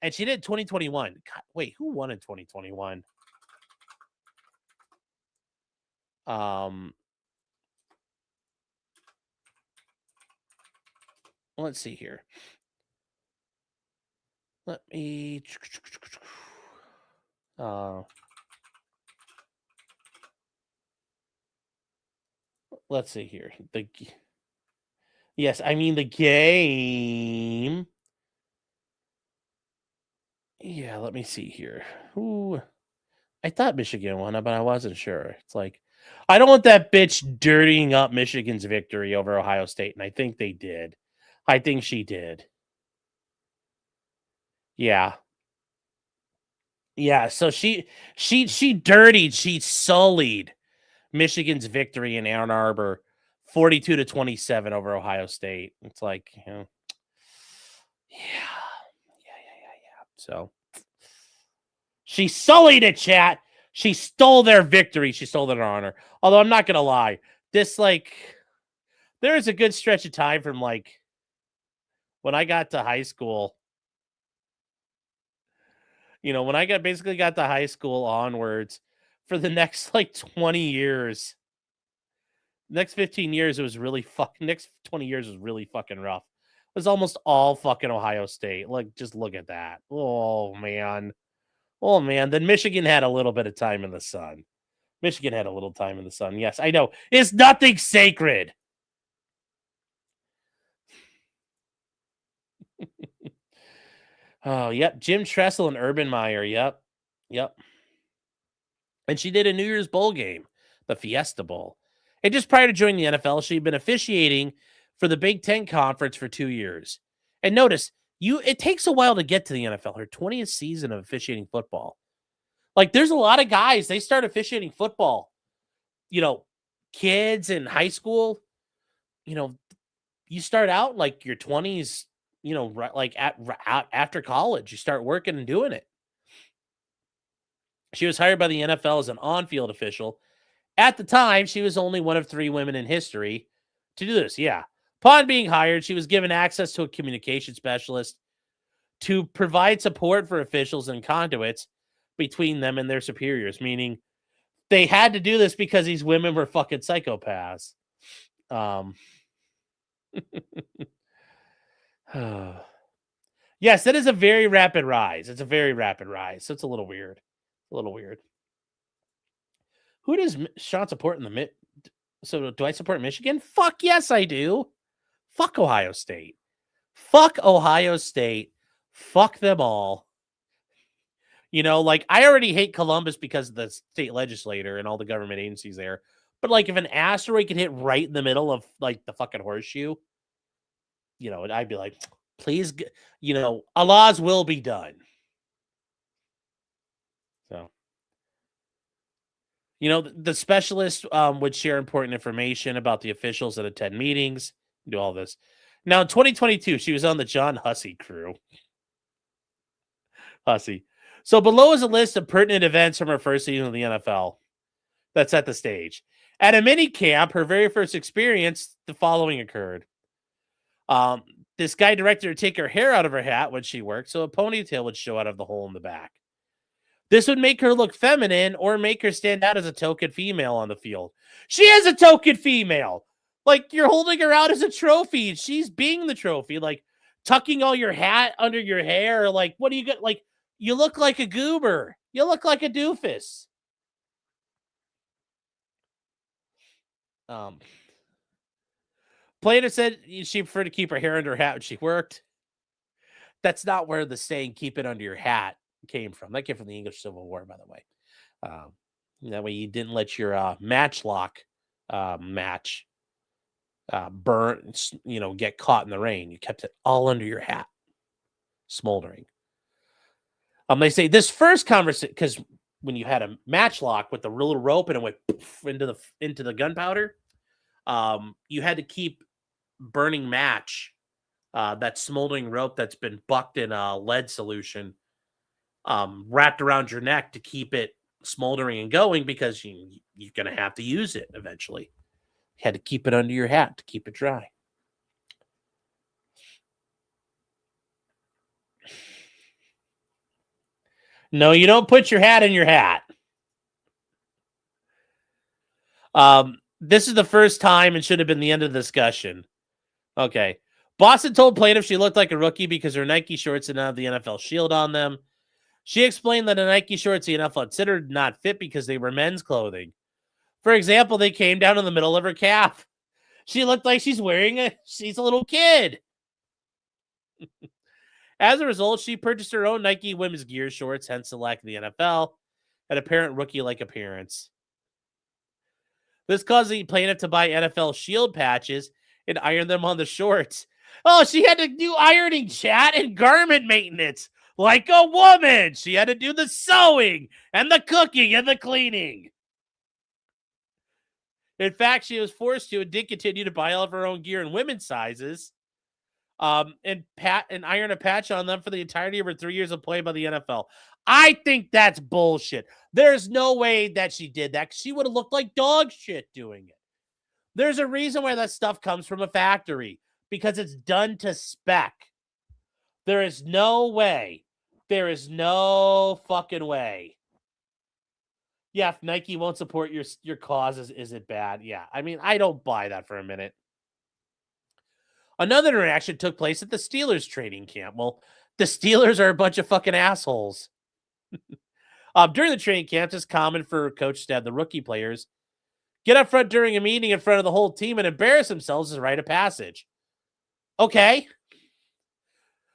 And she did 2021. God, wait, who won in 2021? Let's see here. Let me let's see here. The game. Yeah, let me see here. Ooh, I thought Michigan won it, but I wasn't sure. It's like, I don't want that bitch dirtying up Michigan's victory over Ohio State, and I think they did. I think she did. Yeah. Yeah, so she dirtied, she sullied Michigan's victory in Ann Arbor 42-27 over Ohio State. It's like, yeah. So she sullied it, chat. She stole their victory. She stole their honor. Although I'm not going to lie. This, there is a good stretch of time from, when I got to high school. When I basically got to high school onwards for the next, 20 years. Next 15 years, it was really next 20 years was really fucking rough. It was almost all fucking Ohio State. Just look at that. Oh, man. Then Michigan had a little bit of time in the sun. Yes, I know. It's nothing sacred. Oh, yep. Jim Tressel and Urban Meyer. Yep. And she did a New Year's Bowl game, the Fiesta Bowl. And just prior to joining the NFL, she'd been officiating for the Big Ten Conference for 2 years. And notice, it takes a while to get to the NFL, her 20th season of officiating football. Like, there's a lot of guys, they start officiating football. Kids in high school, you start out like your 20s, like after college, you start working and doing it. She was hired by the NFL as an on-field official. At the time, she was only one of 3 women in history to do this. Yeah. Upon being hired, she was given access to a communication specialist to provide support for officials and conduits between them and their superiors, meaning they had to do this because these women were fucking psychopaths. Yes, that is a very rapid rise. It's a very rapid rise. So it's a little weird. Who does Sean support in the mid? So do I support Michigan? Fuck yes, I do. Fuck Ohio State. Fuck Ohio State. Fuck them all. Like, I already hate Columbus because of the state legislator and all the government agencies there. But, like, if an asteroid could hit right in the middle of, like, the fucking horseshoe, I'd be like, please, Allah's will be done. So, the specialist would share important information about the officials that attend meetings, do all this. Now, in 2022, she was on the John Hussey crew. Hussey. So below is a list of pertinent events from her first season of the NFL that set the stage. At a mini camp, her very first experience, the following occurred. This guy directed her to take her hair out of her hat when she worked, so a ponytail would show out of the hole in the back. This would make her look feminine or make her stand out as a token female on the field. She is a token female. Like, you're holding her out as a trophy. She's being the trophy. Like, tucking all your hat under your hair. Like, what do you got? Like, you look like a goober. You look like a doofus. Plaintiff said she preferred to keep her hair under her hat when she worked. That's not where the saying "keep it under your hat" came from. That came from the English Civil War, by the way. That way you didn't let your matchlock match burn, get caught in the rain. You kept it all under your hat, smoldering. They say this first conversation, because when you had a matchlock with the little rope and it went into the gunpowder, you had to keep burning match, that smoldering rope that's been bucked in a lead solution, wrapped around your neck to keep it smoldering and going, because you're going to have to use it eventually. You had to keep it under your hat to keep it dry. No, you don't put your hat in your hat. This is the first time and should have been the end of the discussion. Okay. Boston told plaintiff she looked like a rookie because her Nike shorts didn't have the NFL shield on them. She explained that the Nike shorts the NFL considered not fit because they were men's clothing. For example, they came down in the middle of her calf. She looked like she's a little kid. As a result, she purchased her own Nike women's gear shorts, hence the lack of the NFL, an apparent rookie-like appearance. This caused the plaintiff to buy NFL shield patches and iron them on the shorts. Oh, she had to do ironing, chat, and garment maintenance. Like a woman. She had to do the sewing and the cooking and the cleaning. In fact, she was forced to and did continue to buy all of her own gear in women's sizes. And iron a patch on them for the entirety of her 3 years of play by the NFL. I think that's bullshit. There's no way that she did that. She would have looked like dog shit doing it. There's a reason why that stuff comes from a factory, because it's done to spec. There is no way. There is no fucking way. Yeah, if Nike won't support your causes, is it bad? Yeah, I mean, I don't buy that for a minute. Another interaction took place at the Steelers training camp. Well, the Steelers are a bunch of fucking assholes. During the training camps, it's common for coaches to have the rookie players get up front during a meeting in front of the whole team and embarrass themselves as a rite of passage. Okay.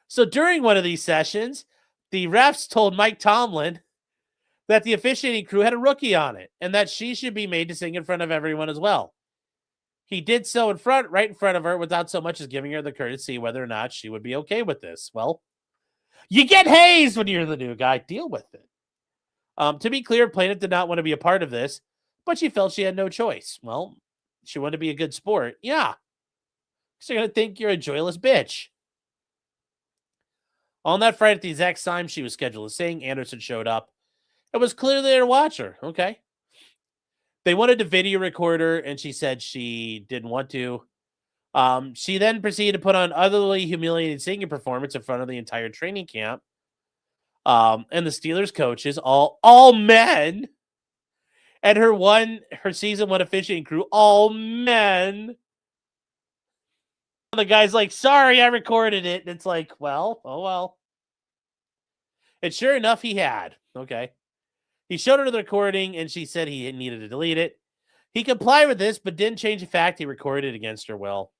So during one of these sessions, the refs told Mike Tomlin that the officiating crew had a rookie on it and that she should be made to sing in front of everyone as well. He did so right in front of her without so much as giving her the courtesy whether or not she would be okay with this. Well, you get hazed when you're the new guy. Deal with it. To be clear, plaintiff did not want to be a part of this, but she felt she had no choice. Well, she wanted to be a good sport. Yeah. Because they're going to think you're a joyless bitch. On that Friday at the exact time she was scheduled to sing, Anderson showed up. It was clearly there to watch her. Okay. They wanted to video record her, and she said she didn't want to. She then proceeded to put on utterly humiliating singing performance in front of the entire training camp. And the Steelers coaches, all men, and her season one officiating crew, all men. The guy's like, sorry, I recorded it. And it's like, well, oh well. And sure enough, he had. Okay. He showed her the recording, and she said he needed to delete it. He complied with this, but didn't change the fact he recorded it against her will.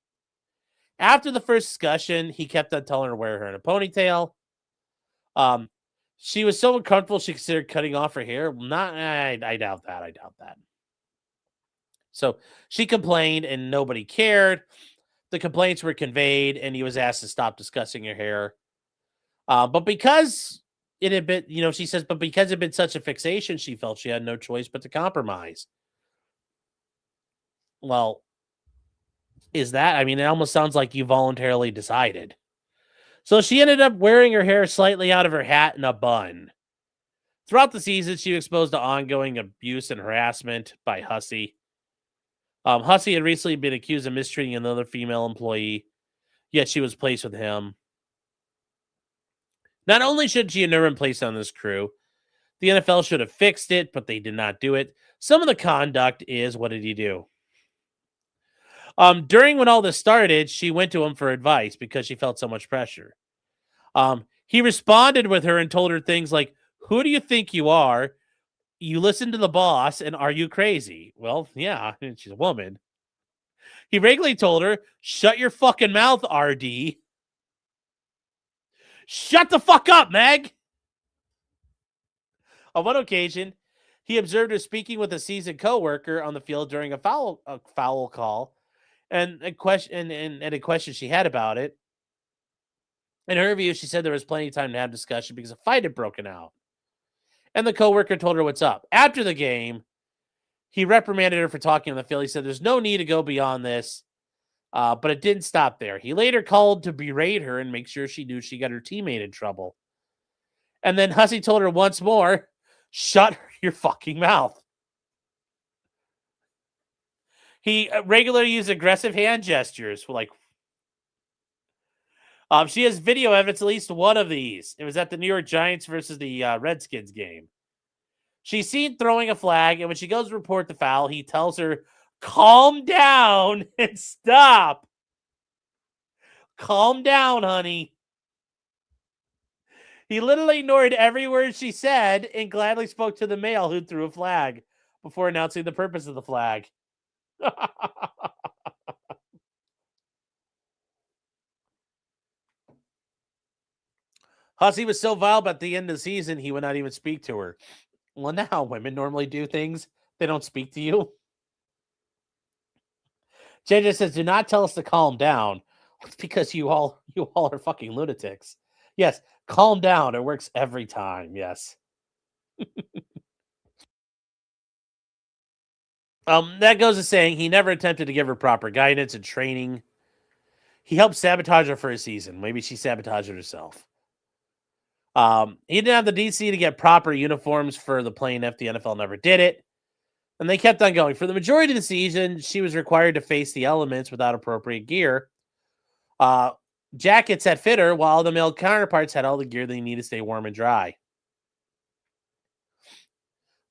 After the first discussion, he kept on telling her to wear her in a ponytail. She was so uncomfortable she considered cutting off her hair. I doubt that. I doubt that. So she complained, and nobody cared. The complaints were conveyed, and he was asked to stop discussing her hair. But because it had been, she says, but because it had been such a fixation, she felt she had no choice but to compromise. Well, is that? I mean, it almost sounds like you voluntarily decided. So she ended up wearing her hair slightly out of her hat in a bun. Throughout the season, she was exposed to ongoing abuse and harassment by Hussey. Hussey had recently been accused of mistreating another female employee, yet she was placed with him. Not only should she have never been placed on this crew, the NFL should have fixed it, but they did not do it. Some of the conduct is, what did he do? During when all this started, she went to him for advice because she felt so much pressure. He responded with her and told her things like, who do you think you are? You listen to the boss, and are you crazy? Well, yeah, she's a woman. He regularly told her, shut your fucking mouth, RD. Shut the fuck up, Meg! On one occasion, he observed her speaking with a seasoned coworker on the field during a foul call, and a question she had about it. In her view, she said there was plenty of time to have discussion because a fight had broken out. And the coworker told her what's up. After the game, he reprimanded her for talking on the field. He said there's no need to go beyond this, but it didn't stop there. He later called to berate her and make sure she knew she got her teammate in trouble. And then Hussey told her once more, shut your fucking mouth. He regularly used aggressive hand gestures, like, she has video evidence, at least one of these. It was at the New York Giants versus the Redskins game. She's seen throwing a flag, and when she goes to report the foul, he tells her, calm down and stop. Calm down, honey. He literally ignored every word she said and gladly spoke to the male who threw a flag before announcing the purpose of the flag. Hussey was so vile, but at the end of the season, he would not even speak to her. Well, now women normally do things. They don't speak to you. JJ says, do not tell us to calm down. It's because you all are fucking lunatics. Yes, calm down. It works every time. Yes. That goes to saying he never attempted to give her proper guidance and training. He helped sabotage her for a season. Maybe she sabotaged it herself. He didn't have the DC to get proper uniforms for the plaintiff. The NFL never did it. And they kept on going. For the majority of the season, she was required to face the elements without appropriate gear. Jackets that fit her, while the male counterparts had all the gear they need to stay warm and dry.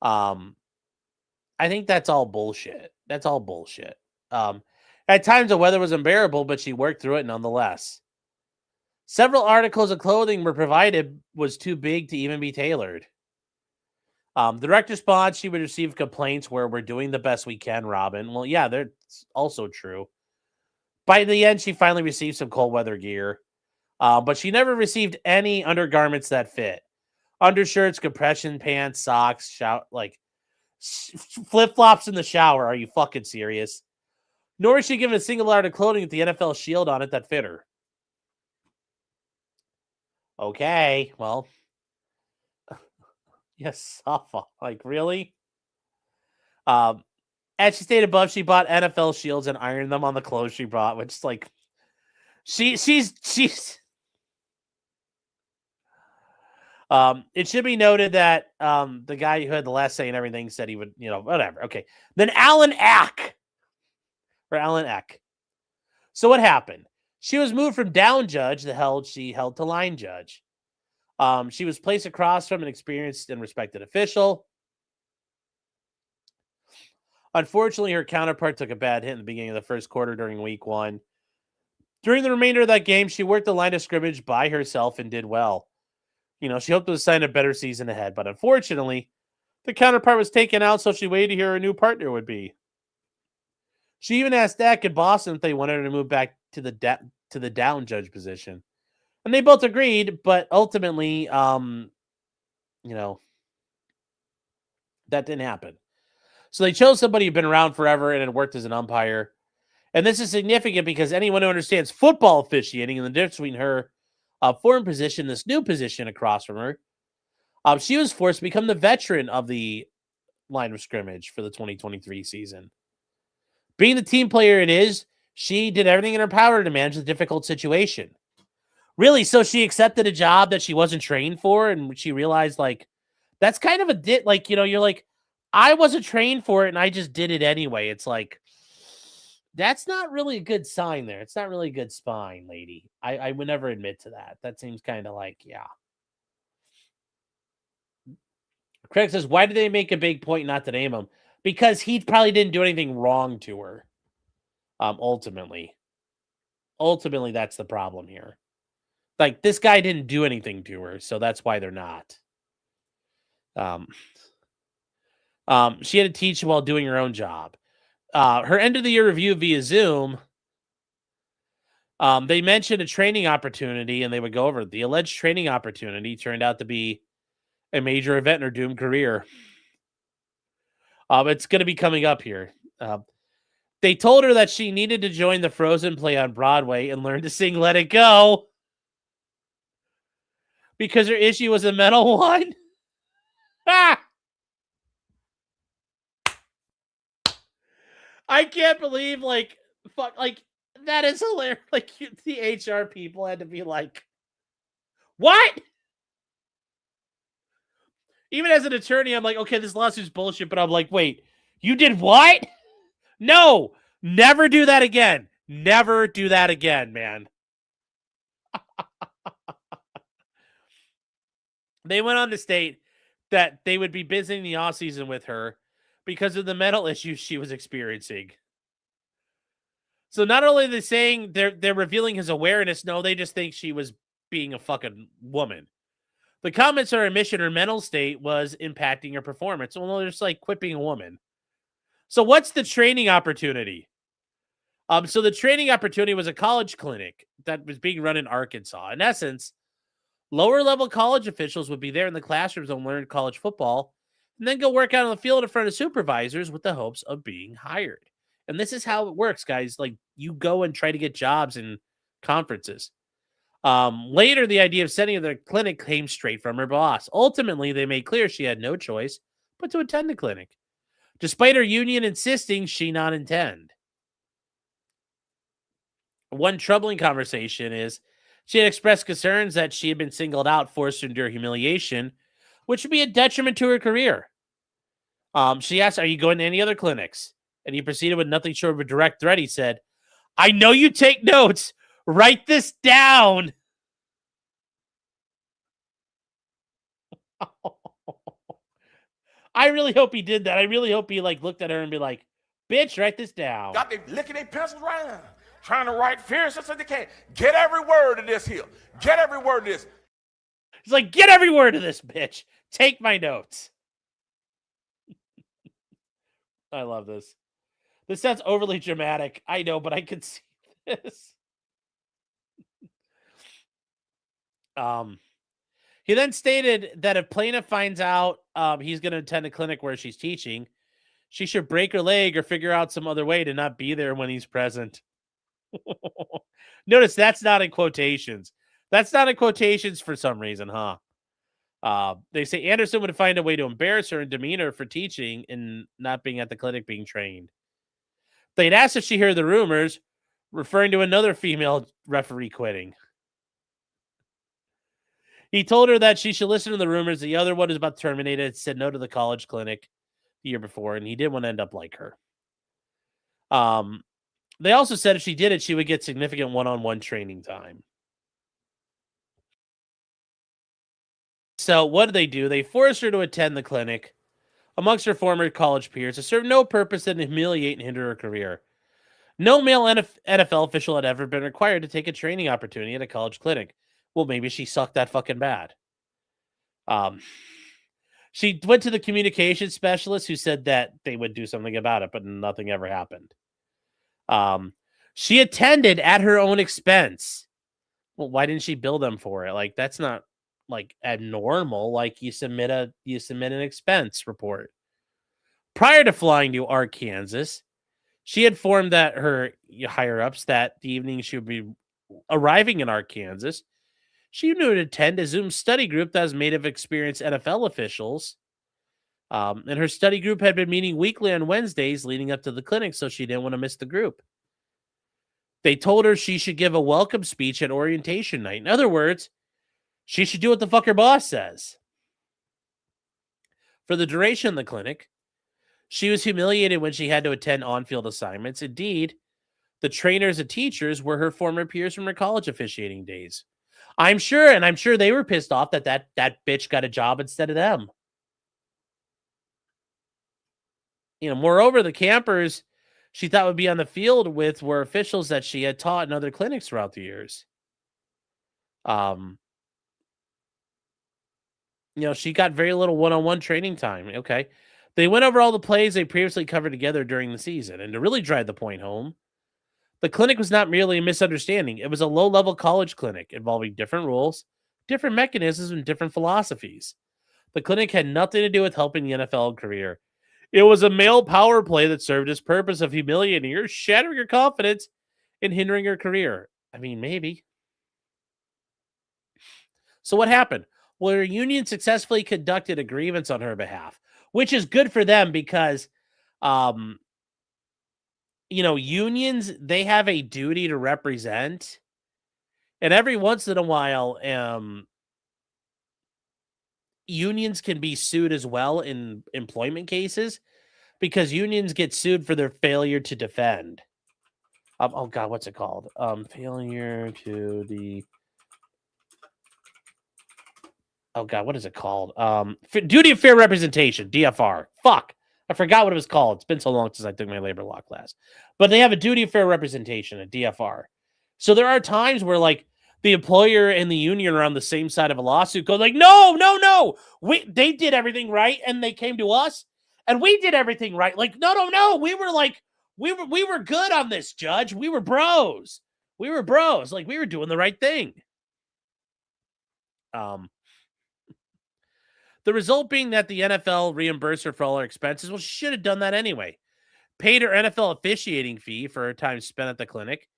I think that's all bullshit. That's all bullshit. At times, the weather was unbearable, but she worked through it nonetheless. Several articles of clothing were provided was too big to even be tailored. Direct response, she would receive complaints where we're doing the best we can, Robin. Well, yeah, that's also true. By the end, she finally received some cold weather gear, but she never received any undergarments that fit. Undershirts, compression pants, socks, flip-flops in the shower. Are you fucking serious? Nor is she given a single yard of clothing with the NFL shield on it that fit her. Okay, well, Yes, softball. Like, really? As she stated above, she bought NFL shields and ironed them on the clothes she brought, which is like, she's. It should be noted that the guy who had the last say and everything said he would, whatever. Okay. Then Alan Eck. So what happened? She was moved from down judge, she held to line judge. She was placed across from an experienced and respected official. Unfortunately, her counterpart took a bad hit in the beginning of the first quarter during week 1. During the remainder of that game, she worked the line of scrimmage by herself and did well. She hoped to assign a better season ahead, but unfortunately, the counterpart was taken out, so she waited to hear her new partner would be. She even asked Dak and Boston if they wanted her to move back to the down judge position. And they both agreed, but ultimately, that didn't happen. So they chose somebody who'd been around forever and had worked as an umpire. And this is significant because anyone who understands football officiating and the difference between her foreign position, this new position across from her, she was forced to become the veteran of the line of scrimmage for the 2023 season. Being the team player it is, she did everything in her power to manage the difficult situation. Really, so she accepted a job that she wasn't trained for, and she realized, that's kind of you're like, I wasn't trained for it, and I just did it anyway. It's like, that's not really a good sign there. It's not really a good spine, lady. I would never admit to that. That seems kind of like, yeah. Craig says, why did they make a big point not to name him? Because he probably didn't do anything wrong to her. Ultimately, that's the problem here. Like, this guy didn't do anything to her, so that's why they're not. She had to teach while doing her own job. Her end of the year review via Zoom, they mentioned a training opportunity, and they would go over it. The alleged training opportunity turned out to be a major event in her doomed career. It's going to be coming up here. They told her that she needed to join the Frozen play on Broadway and learn to sing Let It Go because her issue was a mental one. I can't believe, that is hilarious. The HR people had to be like, what? Even as an attorney, I'm like, okay, this lawsuit's bullshit, but I'm like, wait, you did what? No, never do that again. Never do that again, man. They went on to state that they would be visiting the offseason with her because of the mental issues she was experiencing. So not only are they saying they're revealing his awareness, no, they just think she was being a fucking woman. The comments are admission her mental state was impacting her performance. Well, they're just like quipping a woman. So what's the training opportunity? So the training opportunity was a college clinic that was being run in Arkansas. In essence, lower level college officials would be there in the classrooms and learn college football and then go work out on the field in front of supervisors with the hopes of being hired. And this is how it works, guys. Like, you go and try to get jobs in conferences. Later, the idea of sending her to the clinic came straight from her boss. Ultimately, they made clear she had no choice but to attend the clinic, despite her union insisting she not attend. One troubling conversation is she had expressed concerns that she had been singled out, forced to endure humiliation, which would be a detriment to her career. She asked, are you going to any other clinics? And he proceeded with nothing short of a direct threat. He said, I know you take notes. Write this down. I really hope he did that. I really hope he looked at her and be like, bitch, write this down. Got they licking their pencils right now, trying to write fierce as they can. Get every word of this here. Get every word of this. He's like, get every word of this, bitch. Take my notes. I love this. This sounds overly dramatic. I know, but I could see this. He then stated that if plaintiff finds out he's going to attend a clinic where she's teaching, she should break her leg or figure out some other way to not be there when he's present. Notice that's not in quotations. That's not in quotations for some reason, huh? They say Anderson would find a way to embarrass her and demean her for teaching and not being at the clinic being trained. They'd asked if she heard the rumors, referring to another female referee quitting. He told her that she should listen to the rumors. The other one is about terminated, said no to the college clinic the year before, and he didn't want to end up like her. They also said if she did it, she would get significant one-on-one training time. So what do? They forced her to attend the clinic amongst her former college peers to serve no purpose than to humiliate and hinder her career. No male NFL official had ever been required to take a training opportunity at a college clinic. Well, maybe she sucked that fucking bad. She went to the communications specialist who said that they would do something about it, but nothing ever happened. She attended at her own expense. Well, why didn't she bill them for it? Like, that's not like abnormal. Like, you submit an expense report. Prior to flying to Arkansas, she had informed that her higher ups that the evening she would be arriving in Arkansas. She knew to attend a Zoom study group that was made of experienced NFL officials. And her study group had been meeting weekly on Wednesdays leading up to the clinic, so she didn't want to miss the group. They told her she should give a welcome speech at orientation night. In other words, she should do what the fuck her boss says. For the duration of the clinic, she was humiliated when she had to attend on-field assignments. Indeed, the trainers and teachers were her former peers from her college officiating days. I'm sure they were pissed off that bitch got a job instead of them. Moreover, the campers she thought would be on the field with were officials that she had taught in other clinics throughout the years. She got very little one-on-one training time. Okay. They went over all the plays they previously covered together during the season. And to really drive the point home, the clinic was not merely a misunderstanding. It was a low-level college clinic involving different rules, different mechanisms, and different philosophies. The clinic had nothing to do with helping the NFL career. It was a male power play that served its purpose of humiliating her, shattering her confidence, and hindering her career. I mean, maybe. So what happened? Well, her union successfully conducted a grievance on her behalf, which is good for them because, unions, they have a duty to represent. And every once in a while, unions can be sued as well in employment cases because unions get sued for their failure to defend. Oh God, what's it called? Failure to the. Oh God, what is it called? Duty of fair representation, DFR. Fuck, I forgot what it was called. It's been so long since I took my labor law class. But they have a duty of fair representation, a DFR. So there are times where like the employer and the union are on the same side of a lawsuit, go like, no, they did everything right, and they came to us, and we did everything right. Like, no, we were good on this, Judge. We were bros. Like, we were doing the right thing. The result being that the NFL reimbursed her for all her expenses. Well, she should have done that anyway. Paid her NFL officiating fee for her time spent at the clinic.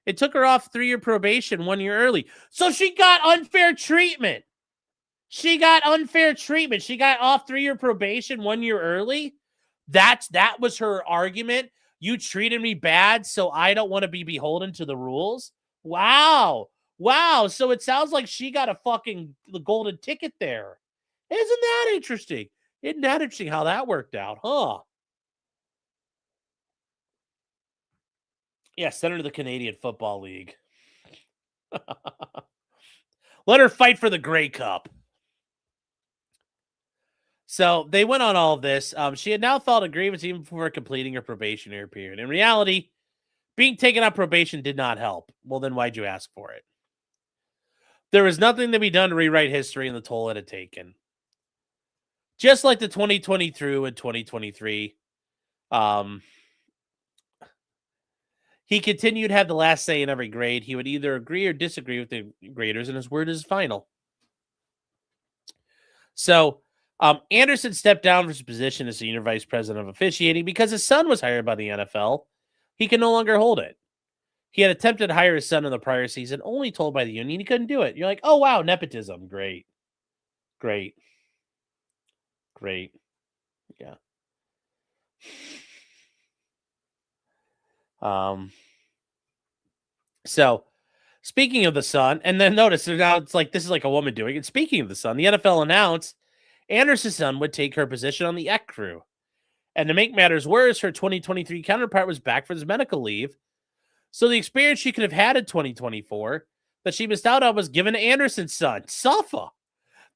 It took her off 3-year probation 1 year early. So she got unfair treatment. She got off 3-year probation 1 year early. That was her argument. You treated me bad, so I don't want to be beholden to the rules. Wow. So it sounds like she got the golden ticket there. Isn't that interesting? Isn't that interesting how that worked out, huh? Yeah, send her to the Canadian Football League. Let her fight for the Grey Cup. So they went on all of this. She had now filed a grievance even before completing her probationary period. In reality, being taken on probation did not help. Well, then why'd you ask for it? There was nothing to be done to rewrite history and the toll it had taken. Just like the 2022 and 2023, he continued to have the last say in every grade. He would either agree or disagree with the graders, and his word is final. So Anderson stepped down from his position as senior vice president of officiating because his son was hired by the NFL. He can no longer hold it. He had attempted to hire his son in the prior season, only told by the union he couldn't do it. You're like, oh, wow, nepotism. Great. Great. Yeah. So speaking of the Sun, and then notice now it's like this is like a woman doing it. Speaking of the Sun, the NFL announced Anderson's son would take her position on the EC crew. And to make matters worse, her 2023 counterpart was back for his medical leave. So the experience she could have had in 2024 that she missed out on was given to Anderson's son, Safa.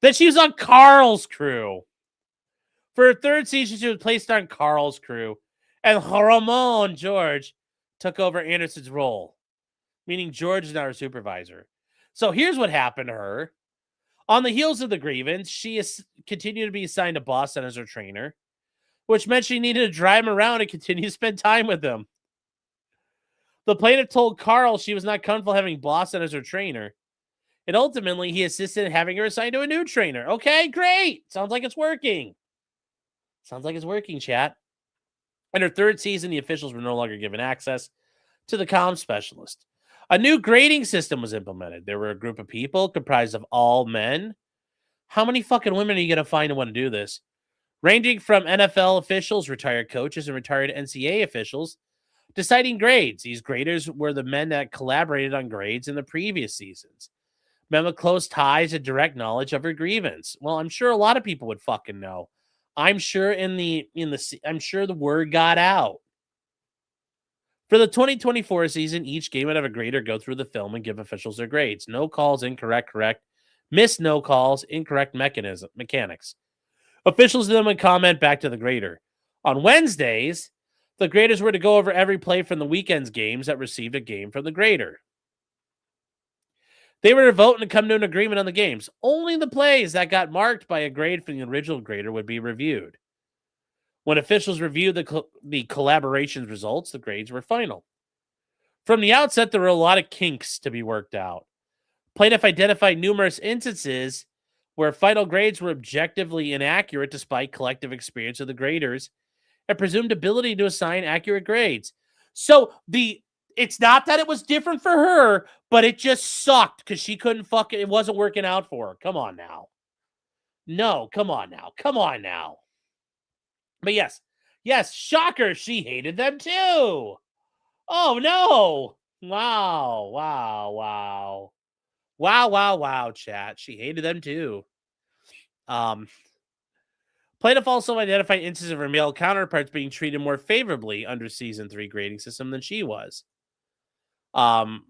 That she was on Carl's crew. For her third season, she was placed on Carl's crew. And Ramon George took over Anderson's role, meaning George is now her supervisor. So here's what happened to her. On the heels of the grievance, she continued to be assigned to Boston as her trainer, which meant she needed to drive him around and continue to spend time with him. The plaintiff told Carl she was not comfortable having Boston as her trainer, and ultimately he assisted in having her assigned to a new trainer. Okay, great. Sounds like it's working. Chat. In her third season, the officials were no longer given access to the comm specialist. A new grading system was implemented. There were a group of people comprised of all men. How many fucking women are you going to find who want to do this? Ranging from NFL officials, retired coaches, and retired NCAA officials, deciding grades. These graders were the men that collaborated on grades in the previous seasons. Men with close ties and direct knowledge of her grievance. Well, I'm sure a lot of people would fucking know. I'm sure I'm sure the word got out. For the 2024 season, each game would have a grader go through the film and give officials their grades. No calls, incorrect, correct. Missed no calls, incorrect mechanics. Officials then would comment back to the grader. On Wednesdays, the graders were to go over every play from the weekend's games that received a game from the grader. They were to vote and come to an agreement on the games. Only the plays that got marked by a grade from the original grader would be reviewed. When officials reviewed the collaboration's results, the grades were final. From the outset, there were a lot of kinks to be worked out. Plaintiff identified numerous instances where final grades were objectively inaccurate despite collective experience of the graders and presumed ability to assign accurate grades. So it's not that it was different for her, but it just sucked because she couldn't it wasn't working out for her. Come on now. No, come on now. But yes, shocker, she hated them too. Oh no. Wow, chat. She hated them too. Plaintiff also identified instances of her male counterparts being treated more favorably under Season 3 grading system than she was. You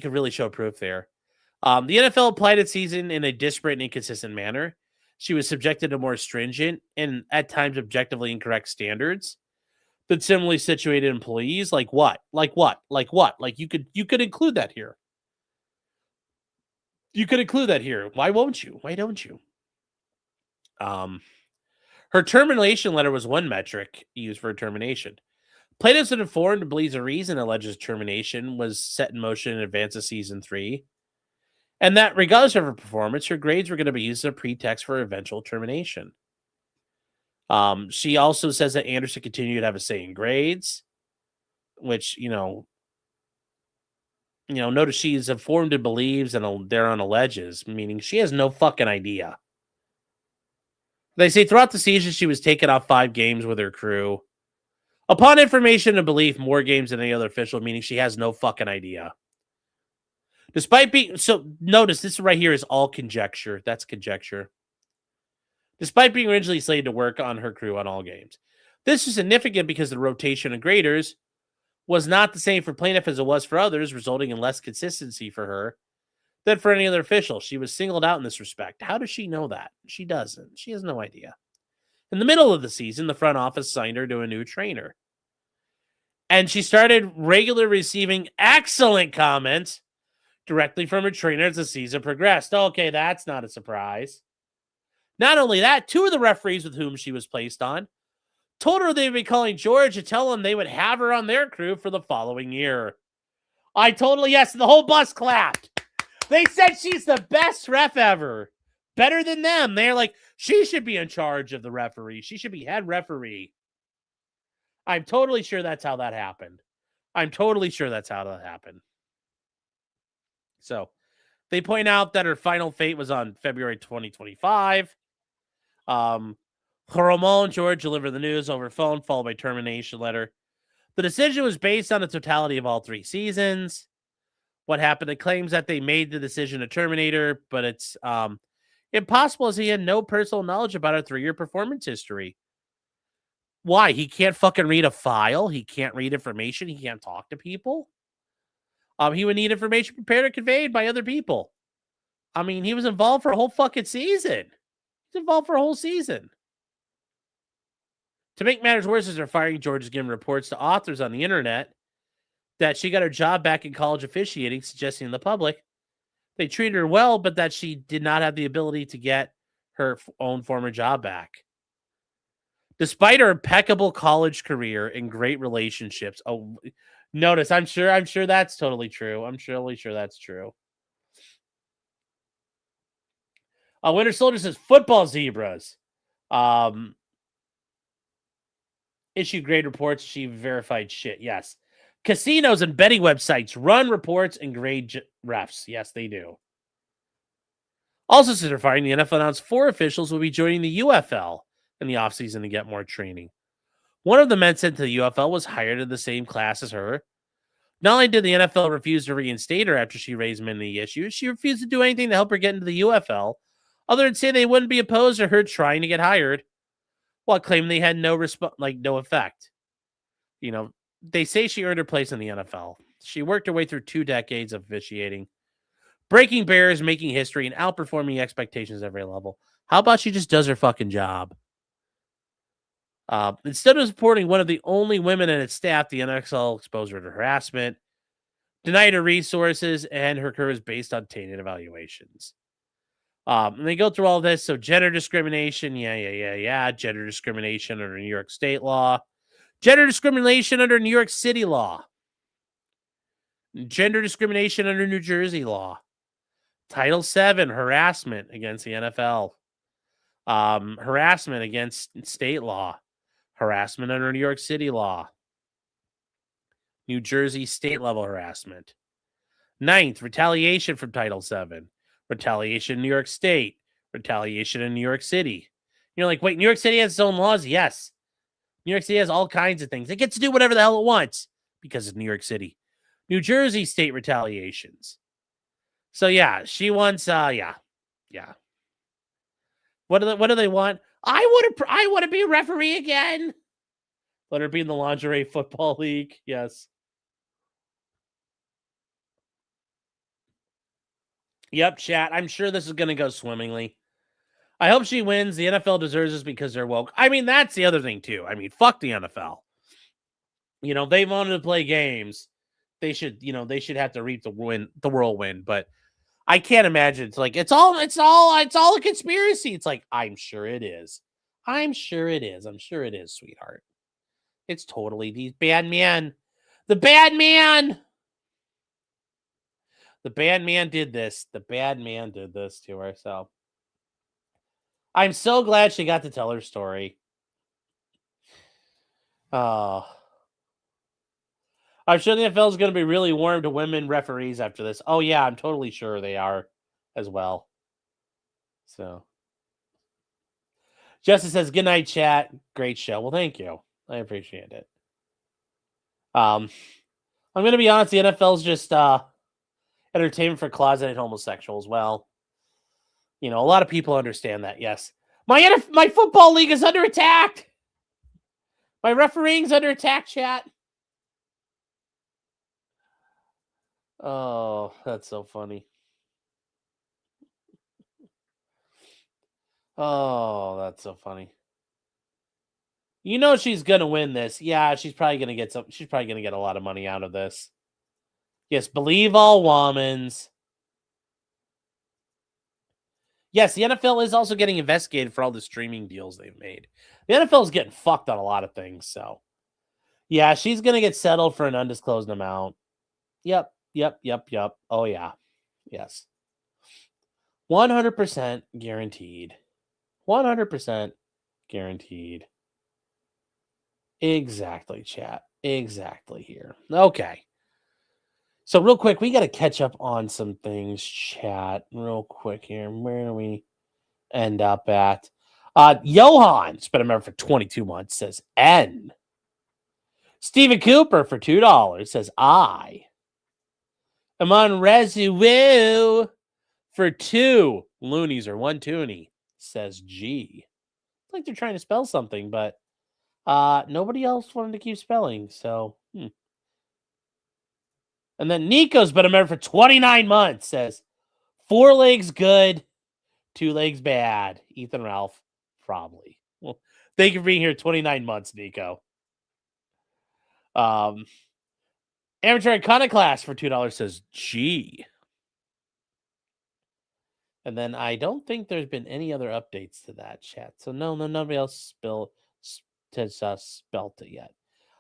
could really show proof there. The NFL applied its season in a disparate and inconsistent manner. She was subjected to more stringent and at times objectively incorrect standards than similarly situated employees. Like what? Like you could include that here. Why won't you? Why don't you? Her termination letter was one metric used for termination. Plaintiffs had informed and believes a reason alleges termination was set in motion in advance of Season 3, and that regardless of her performance, her grades were going to be used as a pretext for eventual termination. She also says that Anderson continued to have a say in grades, which, notice she's informed and believes and thereon alleges, meaning she has no fucking idea. They say throughout the season, she was taken off 5 games with her crew. Upon information and belief, more games than any other official, meaning she has no fucking idea. Notice this right here is all conjecture. That's conjecture. Despite being originally slated to work on her crew on all games. This is significant because the rotation of graders was not the same for plaintiff as it was for others, resulting in less consistency for her than for any other official. She was singled out in this respect. How does she know that? She doesn't. She has no idea. In the middle of the season, the front office signed her to a new trainer. And she started regularly receiving excellent comments directly from her trainer as the season progressed. Okay, that's not a surprise. Not only that, 2 of the referees with whom she was placed on told her they would be calling George to tell him they would have her on their crew for the following year. Yes, the whole bus clapped. They said she's the best ref ever. Better than them. They're like, she should be in charge of the referee. She should be head referee. I'm totally sure that's how that happened. So, They point out that her final fate was on February 2025. Ramon George delivered the news over phone, followed by termination letter. The decision was based on the totality of all 3 seasons. What happened? It claims that they made the decision to terminate her, but it's impossible as he had no personal knowledge about her 3-year performance history. Why? He can't fucking read a file. He can't read information. He can't talk to people. He would need information prepared or conveyed by other people. I mean, he was involved for a whole fucking season. He's involved for a whole season. To make matters worse, as they're firing, George is giving reports to authors on the internet that she got her job back in college officiating, suggesting to the public they treated her well, but that she did not have the ability to get her own former job back. Despite her impeccable college career and great relationships. Oh, notice, I'm sure that's totally true. I'm totally sure that's true. Winter Soldier says football zebras. Issued grade reports. She verified shit. Yes. Casinos and betting websites run reports and grade refs. Yes, they do. Also, since they're firing, the NFL announced 4 officials will be joining the UFL in the offseason to get more training. One of the men sent to the UFL was hired in the same class as her. Not only did the NFL refuse to reinstate her after she raised many issues, she refused to do anything to help her get into the UFL, other than say they wouldn't be opposed to her trying to get hired, while claiming they had no effect. You know, they say she earned her place in the NFL. She worked her way through 2 decades of officiating, breaking barriers, making history, and outperforming expectations at every level. How about she just does her fucking job? Instead of supporting one of the only women in its staff, the NFL exposed her to harassment, denied her resources, and her career is based on tainted evaluations. And they go through all this. So gender discrimination, yeah. Gender discrimination under New York state law. Gender discrimination under New York City law. Gender discrimination under New Jersey law. Title VII, harassment against the NFL. Harassment against state law. Harassment under New York City law. New Jersey state level harassment. 9th, retaliation from Title VII. Retaliation in New York State. Retaliation in New York City. You're like, wait, New York City has its own laws? Yes. New York City has all kinds of things. It gets to do whatever the hell it wants because it's New York City. New Jersey state retaliations. So yeah, she wants yeah. What do they want? I want to be a referee again. Let her be in the lingerie football league. Yes. Yep, chat. I'm sure this is going to go swimmingly. I hope she wins. The NFL deserves this because they're woke. I mean, that's the other thing too. I mean, fuck the NFL. You know, they wanted to play games. They should have to reap the whirlwind. But I can't imagine. It's like it's all a conspiracy. It's like, I'm sure it is. I'm sure it is, sweetheart. It's totally these bad men. The bad man. The bad man did this. The bad man did this to her. So I'm so glad she got to tell her story. Oh. I'm sure the NFL is going to be really warm to women referees after this. Oh, yeah, I'm totally sure they are as well. So, Justin says, good night, chat. Great show. Well, thank you. I appreciate it. I'm going to be honest. The NFL is just entertainment for closeted homosexuals. Well, you know, a lot of people understand that. Yes. My football league is under attack. My refereeing's under attack, chat. Oh, that's so funny. Oh, that's so funny. You know she's gonna win this. Yeah, she's probably gonna get a lot of money out of this. Yes, believe all womans. Yes, the NFL is also getting investigated for all the streaming deals they've made. The NFL is getting fucked on a lot of things, so yeah, she's gonna get settled for an undisclosed amount. Yep. Oh, yeah. Yes. 100% guaranteed. 100% guaranteed. Exactly, chat. Exactly here. Okay. So real quick, we got to catch up on some things, chat. Real quick here. Where do we end up at? Johan's been a member for 22 months, says N. Stephen Cooper for $2 says I. Amon Rezu for 2 loonies or 1 toonie says G. It's like they're trying to spell something, but nobody else wanted to keep spelling, so And then Nico's been a member for 29 months, says 4 legs good, 2 legs bad. Ethan Ralph, probably. Well, thank you for being here 29 months, Nico. Amateur Iconoclast for $2 says G. And then I don't think there's been any other updates to that, chat. So nobody else has spelt it yet.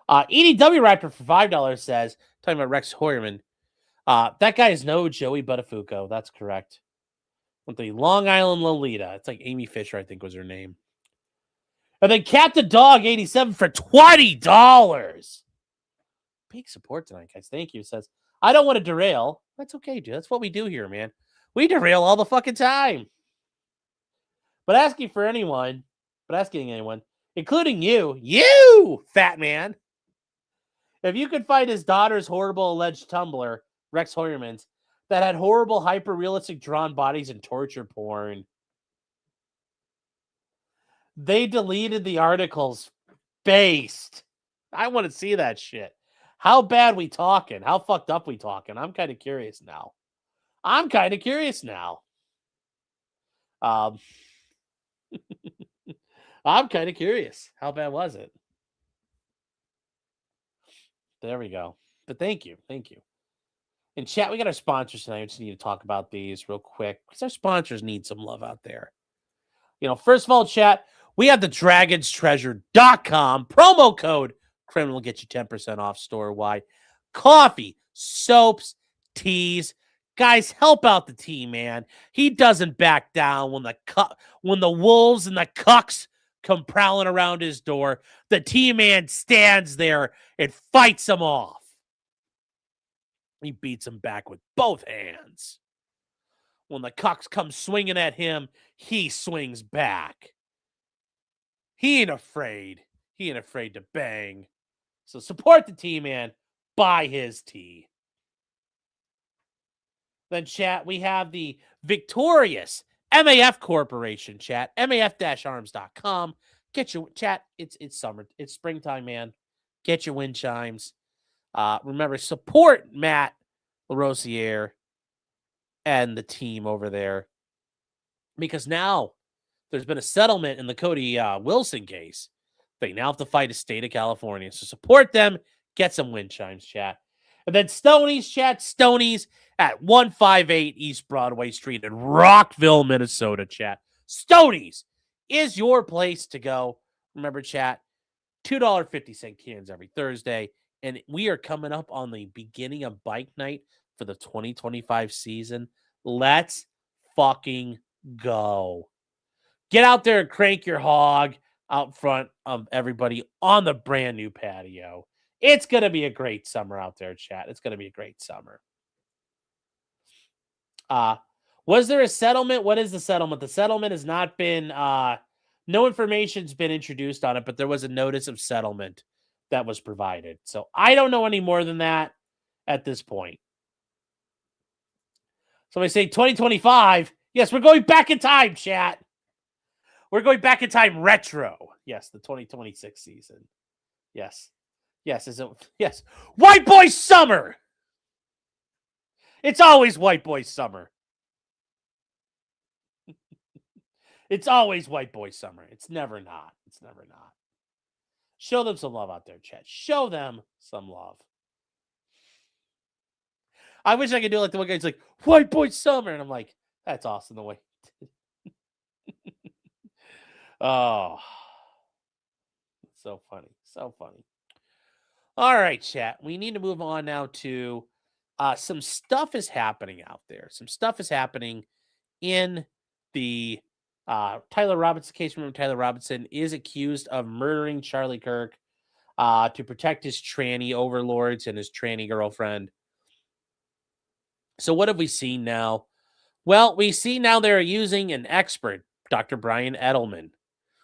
EDW Raptor for $5 says, talking about Rex Hoyerman, that guy is no Joey Buttafuoco. That's correct. With the Long Island Lolita. It's like Amy Fisher, I think was her name. And then Captain Dog 87 for $20. Big support tonight, guys. Thank you. Says, I don't want to derail. That's okay, dude. That's what we do here, man. We derail all the fucking time. But asking anyone, including you, fat man, if you could find his daughter's horrible alleged Tumblr, Rex Hoyerman's, that had horrible, hyper-realistic drawn bodies and torture porn, they deleted the articles based. I want to see that shit. How bad we talking? How fucked up we talking? I'm kind of curious now. I'm kind of curious now. I'm kind of curious. How bad was it? There we go. But thank you. Thank you. In chat, we got our sponsors tonight. We just need to talk about these real quick because our sponsors need some love out there. You know, first of all, chat, we have the dragonstreasure.com promo code criminal get you 10% off store-wide. Coffee, soaps, teas. Guys, help out the team, man. He doesn't back down when the wolves and the cucks come prowling around his door. The team man stands there and fights them off. He beats them back with both hands. When the cucks come swinging at him, he swings back. He ain't afraid. He ain't afraid to bang. So support the team, man. Buy his tea. Then, chat, we have the victorious MAF Corporation, chat. MAF-arms.com. Get your chat. It's summer. It's springtime, man. Get your wind chimes. Remember, support Matt LaRosiere and the team over there. Because now there's been a settlement in the Cody Wilson case. They now have to fight the state of California. So support them. Get some wind chimes, chat. And then Stoney's, chat. Stoney's at 158 East Broadway Street in Rockville, Minnesota, chat. Stoney's is your place to go. Remember, chat, $2.50 cans every Thursday. And we are coming up on the beginning of bike night for the 2025 season. Let's fucking go. Get out there and crank your hog out front of everybody on the brand new patio. It's going to be a great summer out there, chat. It's going to be a great summer. Was there a settlement? What is the settlement? The settlement has not been, no information's been introduced on it, but there was a notice of settlement that was provided. So I don't know any more than that at this point. So I say 2025. Yes, we're going back in time, chat. We're going back in time retro. Yes, the 2026 season. Yes. Yes, yes. White boy summer. It's always white boy summer. It's always white boy summer. It's never not. It's never not. Show them some love out there, chat. Show them some love. I wish I could do like the one guy's like, white boy summer. And I'm like, that's awesome the way. Oh. So funny. So funny. All right, chat. We need to move on now to some stuff is happening out there. Some stuff is happening in the Tyler Robinson case. Remember, Tyler Robinson is accused of murdering Charlie Kirk to protect his tranny overlords and his tranny girlfriend. So what have we seen now? Well, we see now they're using an expert, Dr. Brian Edelman.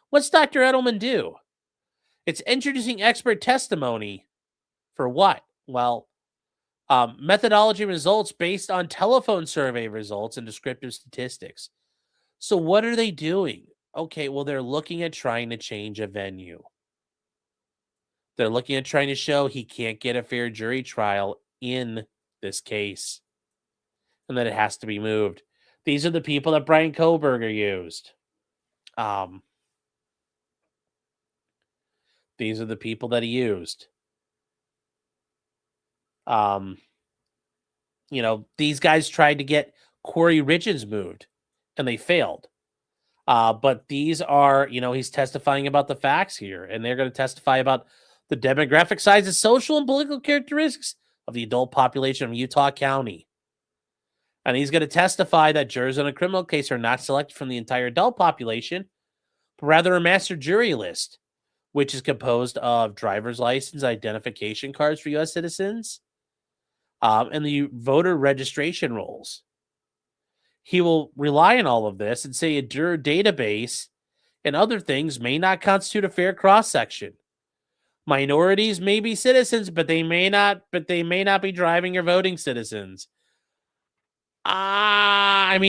What's Dr. Edelman do? It's introducing expert testimony for what? Well, methodology results based on telephone survey results and descriptive statistics. So what are they doing? Okay, well, they're looking at trying to change a venue. They're looking at trying to show he can't get a fair jury trial in this case and that it has to be moved. These are the people that Brian Kohberger used. These are the people that he used. These guys tried to get Corey Richards moved and they failed. But these are, he's testifying about the facts here, and they're going to testify about the demographic size and social and political characteristics of the adult population of Utah County. And he's going to testify that jurors in a criminal case are not selected from the entire adult population, but rather a master jury list, which is composed of driver's license identification cards for U.S. citizens, and the voter registration rolls. He will rely on all of this and say a juror database and other things may not constitute a fair cross-section. Minorities may be citizens, but they may not be driving or voting citizens. Minorities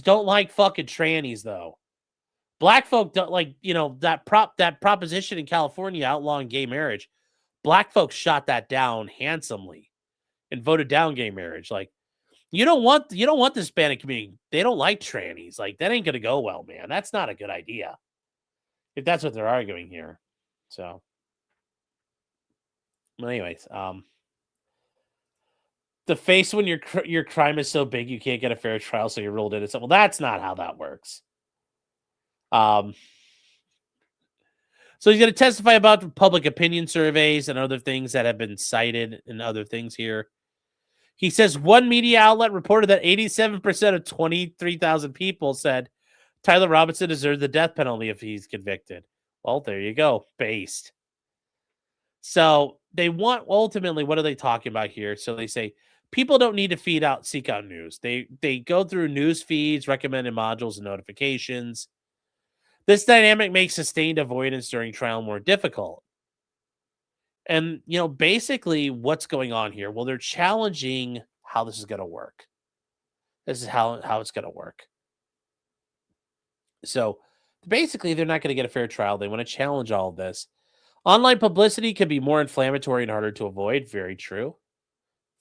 don't like fucking trannies though. Black folk don't like, that proposition in California outlawing gay marriage. Black folks shot that down handsomely and voted down gay marriage. Like, you don't want the Hispanic community. They don't like trannies. Like, that ain't gonna go well, man. That's not a good idea. If that's what they're arguing here. So, anyways, the face when your crime is so big you can't get a fair trial, so you're ruled in. Well, that's not how that works. So he's going to testify about public opinion surveys and other things that have been cited and other things here. He says one media outlet reported that 87% of 23,000 people said Tyler Robinson deserved the death penalty if he's convicted. Well, there you go. Based. So they want, ultimately, what are they talking about here? So they say people don't need to seek out news. They go through news feeds, recommended modules, and notifications. This dynamic makes sustained avoidance during trial more difficult. And, basically what's going on here? Well, they're challenging how this is going to work. This is how it's going to work. So basically, they're not going to get a fair trial. They want to challenge all of this. Online publicity can be more inflammatory and harder to avoid. Very true.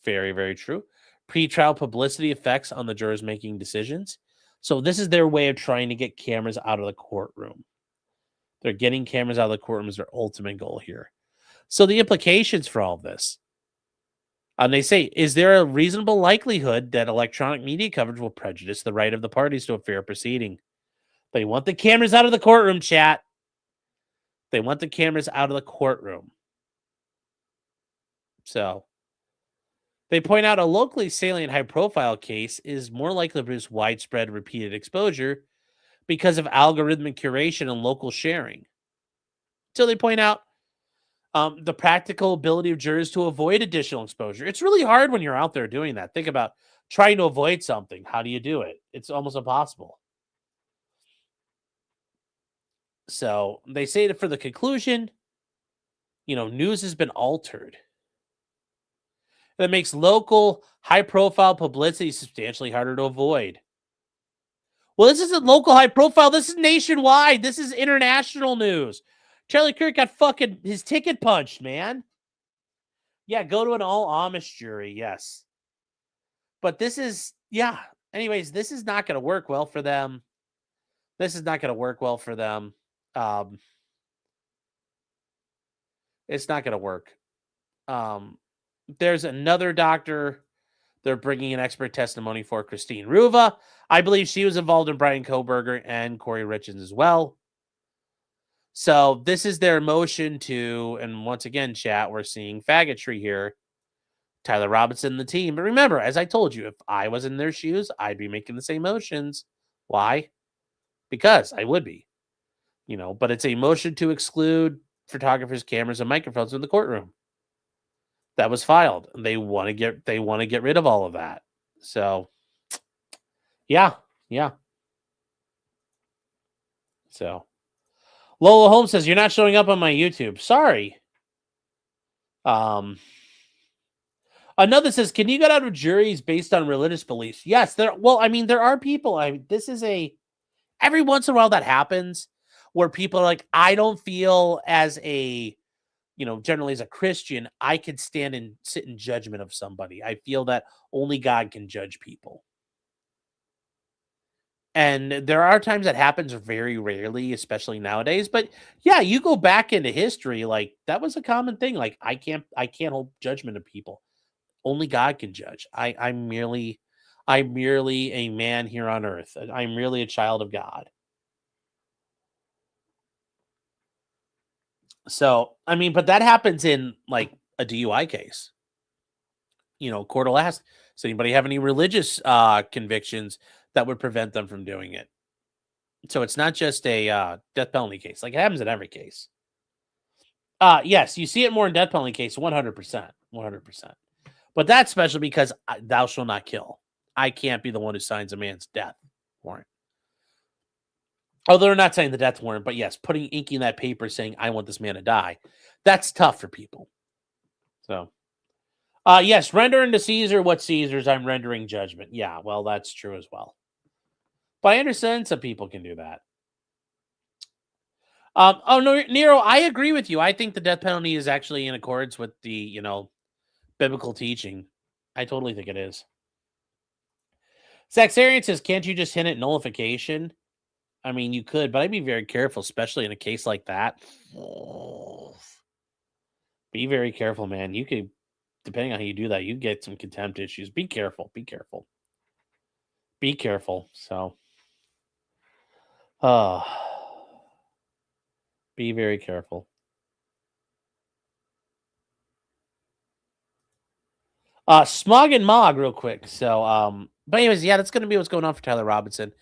Very, very true. Pre-trial publicity effects on the jurors making decisions. So this is their way of trying to get cameras out of the courtroom. They're getting cameras out of the courtroom as their ultimate goal here. So the implications for all of this. And they say, is there a reasonable likelihood that electronic media coverage will prejudice the right of the parties to a fair proceeding? They want the cameras out of the courtroom, chat. They want the cameras out of the courtroom. So they point out a locally salient high-profile case is more likely to produce widespread repeated exposure because of algorithmic curation and local sharing. So they point out the practical ability of jurors to avoid additional exposure. It's really hard when you're out there doing that. Think about trying to avoid something. How do you do it? It's almost impossible. So they say that for the conclusion, news has been altered. That makes local, high-profile publicity substantially harder to avoid. Well, this isn't local high-profile. This is nationwide. This is international news. Charlie Kirk got fucking his ticket punched, man. Yeah, go to an all-Amish jury, yes. But this is, anyways, this is not going to work well for them. It's not going to work. There's another doctor they're bringing an expert testimony for, Christine Ruva. I believe she was involved in Brian Kohberger and Corey Richards as well. So this is their motion to, and once again, chat, we're seeing faggotry here. Tyler Robinson and the team. But remember, as I told you, if I was in their shoes, I'd be making the same motions. Why? Because I would be. But it's a motion to exclude photographers, cameras, and microphones in the courtroom. that was filed. They want to get rid of all of that. So yeah. So Lola Holmes says, you're not showing up on my YouTube. Sorry. Another says, can you get out of juries based on religious beliefs? Yes, there are people. Every once in a while that happens where people are like, I don't feel as a, generally as a Christian, I could stand and sit in judgment of somebody. I feel that only God can judge people. And there are times that happens very rarely, especially nowadays. But yeah, you go back into history, like that was a common thing. Like I can't hold judgment of people. Only God can judge. I'm merely a man here on earth. I'm merely a child of God. So, but that happens in like a DUI case. Court will ask, does anybody have any religious convictions that would prevent them from doing it? So it's not just a death penalty case. Like it happens in every case. Yes, you see it more in death penalty case, 100%. 100%. But that's special because thou shalt not kill. I can't be the one who signs a man's death warrant. Although they're not saying the death warrant, but yes, inking that paper saying, I want this man to die. That's tough for people. So, yes, render unto Caesar what Caesar's, I'm rendering judgment. Yeah, well, that's true as well. But I understand some people can do that. No, Nero, I agree with you. I think the death penalty is actually in accordance with the, biblical teaching. I totally think it is. Saxarian says, can't you just hint at nullification? You could, but I'd be very careful, especially in a case like that. Be very careful, man. You could, depending on how you do that, you get some contempt issues. Be careful. Be careful. Be careful. So, be very careful. Smog and Mog, real quick. So, but anyways, yeah, that's going to be what's going on for Tyler Robinson.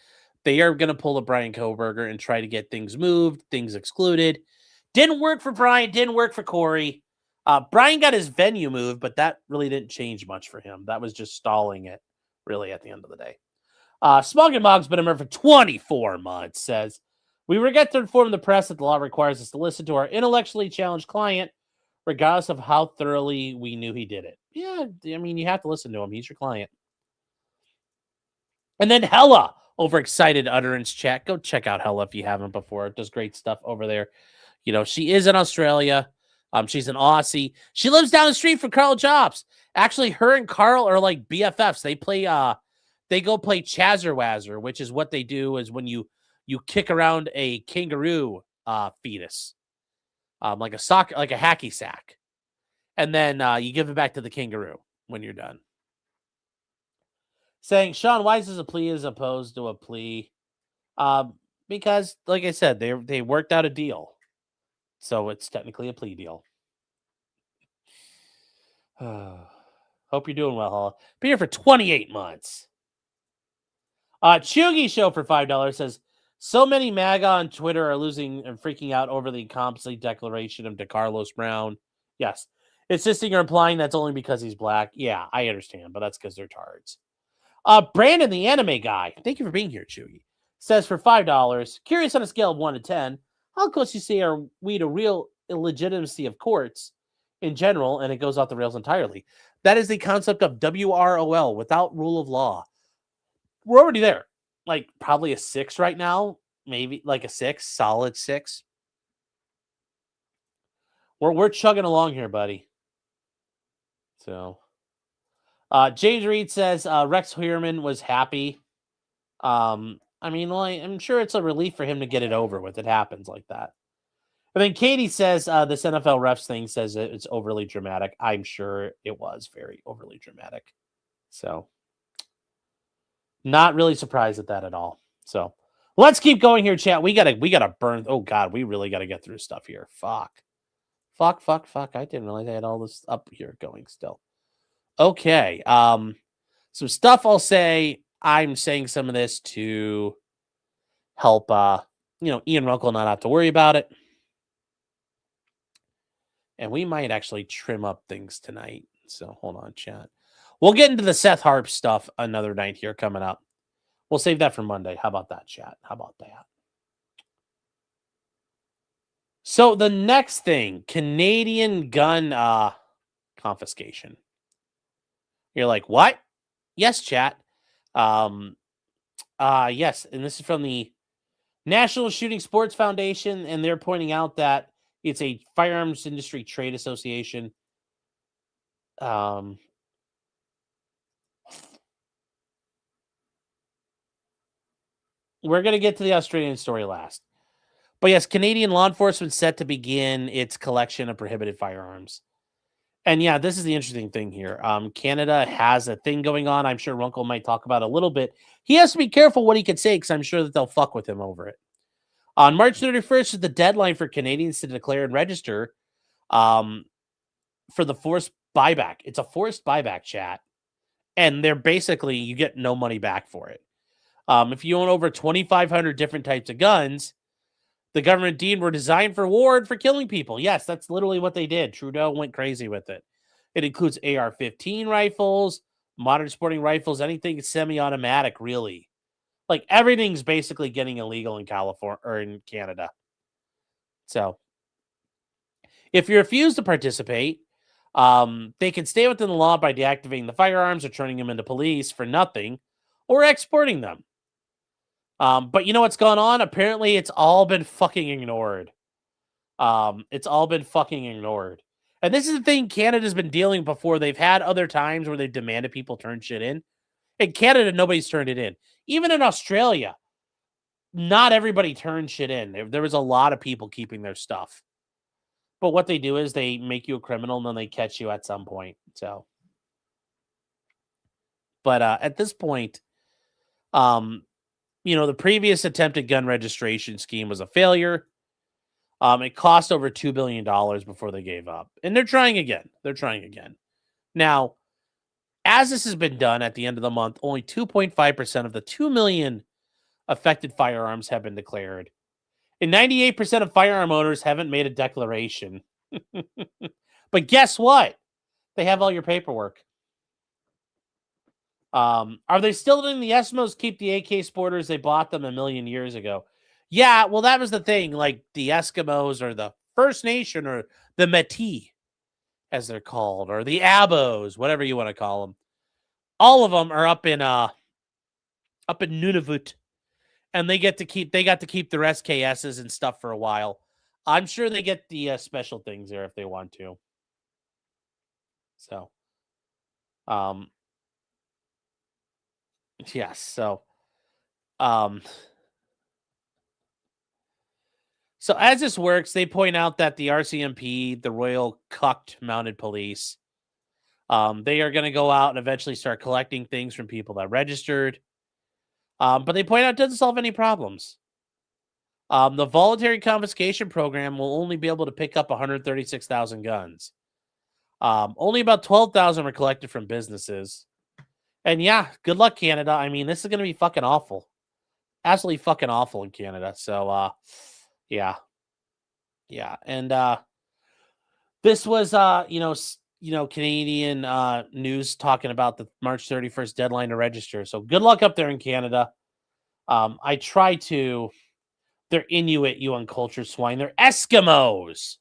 They are going to pull a Brian Kohberger and try to get things moved, things excluded. Didn't work for Brian, didn't work for Corey. Brian got his venue moved, but that really didn't change much for him. That was just stalling it, really, at the end of the day. Smog and Mog's been a member for 24 months, says, we regret to inform the press that the law requires us to listen to our intellectually challenged client, regardless of how thoroughly we knew he did it. Yeah, you have to listen to him. He's your client. And then Hella, overexcited utterance chat. Go check out Hella if you haven't before. It does great stuff over there. She is in Australia. She's an Aussie. She lives down the street from Carl Jobs. Actually, her and Carl are like BFFs. They play they go play Chazzer-Wazzer, which is what they do is when you kick around a kangaroo fetus. Like a hacky sack. And then you give it back to the kangaroo when you're done. Saying, Sean, why is this a plea as opposed to a plea? Because, like I said, they worked out a deal. So it's technically a plea deal. Hope you're doing well, Hall. Been here for 28 months. Chugi Show for $5 says, so many MAGA on Twitter are losing and freaking out over the incompetent declaration of DeCarlos Brown. Yes. Insisting or implying that's only because he's black. Yeah, I understand, but that's because they're tards. Brandon, the anime guy, thank you for being here, Chugi, says for $5, curious on a scale of 1 to 10, how close you say are we to real illegitimacy of courts in general, and it goes off the rails entirely. That is the concept of WROL, without rule of law. We're already there. Like, probably a 6 right now, maybe like a 6, solid 6. We're chugging along here, buddy. So... James Reed says Rex Heerman was happy. I'm sure it's a relief for him to get it over with. It happens like that. And then Katie says this NFL refs thing says it's overly dramatic. I'm sure it was very overly dramatic. So, not really surprised at that at all. So, let's keep going here, chat. We gotta burn. Oh God, we really gotta get through stuff here. Fuck. I didn't realize I had all this up here going still. Okay. Some stuff I'll say. I'm saying some of this to help, Ian Runkle not have to worry about it. And we might actually trim up things tonight. So hold on, chat. We'll get into the Seth Harp stuff another night here coming up. We'll save that for Monday. How about that, chat? How about that? So the next thing, Canadian gun confiscation. You're like, what? Yes, chat. Yes, and this is from the National Shooting Sports Foundation, and they're pointing out that it's a firearms industry trade association. We're going to get to the Australian story last. But yes, Canadian law enforcement set to begin its collection of prohibited firearms. And yeah, this is the interesting thing here. Canada has a thing going on. I'm sure Runkle might talk about it a little bit. He has to be careful what he can say because I'm sure that they'll fuck with him over it. On March 31st is the deadline for Canadians to declare and register for the forced buyback. It's a forced buyback, chat. And they're basically, you get no money back for it. If you own over 2,500 different types of guns, the government deemed were designed for war and for killing people. Yes, that's literally what they did. Trudeau went crazy with it. It includes AR-15 rifles, modern sporting rifles, anything semi-automatic, really. Like, everything's basically getting illegal in California or in Canada. So, if you refuse to participate, they can stay within the law by deactivating the firearms or turning them into police for nothing or exporting them. But you know what's going on? Apparently, it's all been fucking ignored. It's all been fucking ignored. And this is the thing Canada's been dealing before. They've had other times where they've demanded people turn shit in. In Canada, nobody's turned it in. Even in Australia, not everybody turned shit in. There was a lot of people keeping their stuff. But what they do is they make you a criminal and then they catch you at some point. So, but at this point, the previous attempted gun registration scheme was a failure. It cost over $2 billion before they gave up. And they're trying again. Now, as this has been done at the end of the month, only 2.5% of the 2 million affected firearms have been declared. And 98% of firearm owners haven't made a declaration. But guess what? They have all your paperwork. Are they still letting the Eskimos keep the AK sporters? They bought them 1 million years ago. Yeah, well, that was the thing. Like, the Eskimos or the First Nation or the Métis, as they're called, or the Abos, whatever you want to call them. All of them are up in Nunavut, and they got to keep their SKSs and stuff for a while. I'm sure they get the special things there if they want to. So, yes. So, so as this works, they point out that the RCMP, the Royal Cucked Mounted Police, they are going to go out and eventually start collecting things from people that registered. But they point out it doesn't solve any problems. The voluntary confiscation program will only be able to pick up 136,000 guns. Only about 12,000 were collected from businesses. And yeah, good luck, Canada. I mean, this is going to be fucking awful. Absolutely fucking awful in Canada. So, yeah. And this was, Canadian news talking about the March 31st deadline to register. So good luck up there in Canada. I try to. They're Inuit, you uncultured swine. They're Eskimos.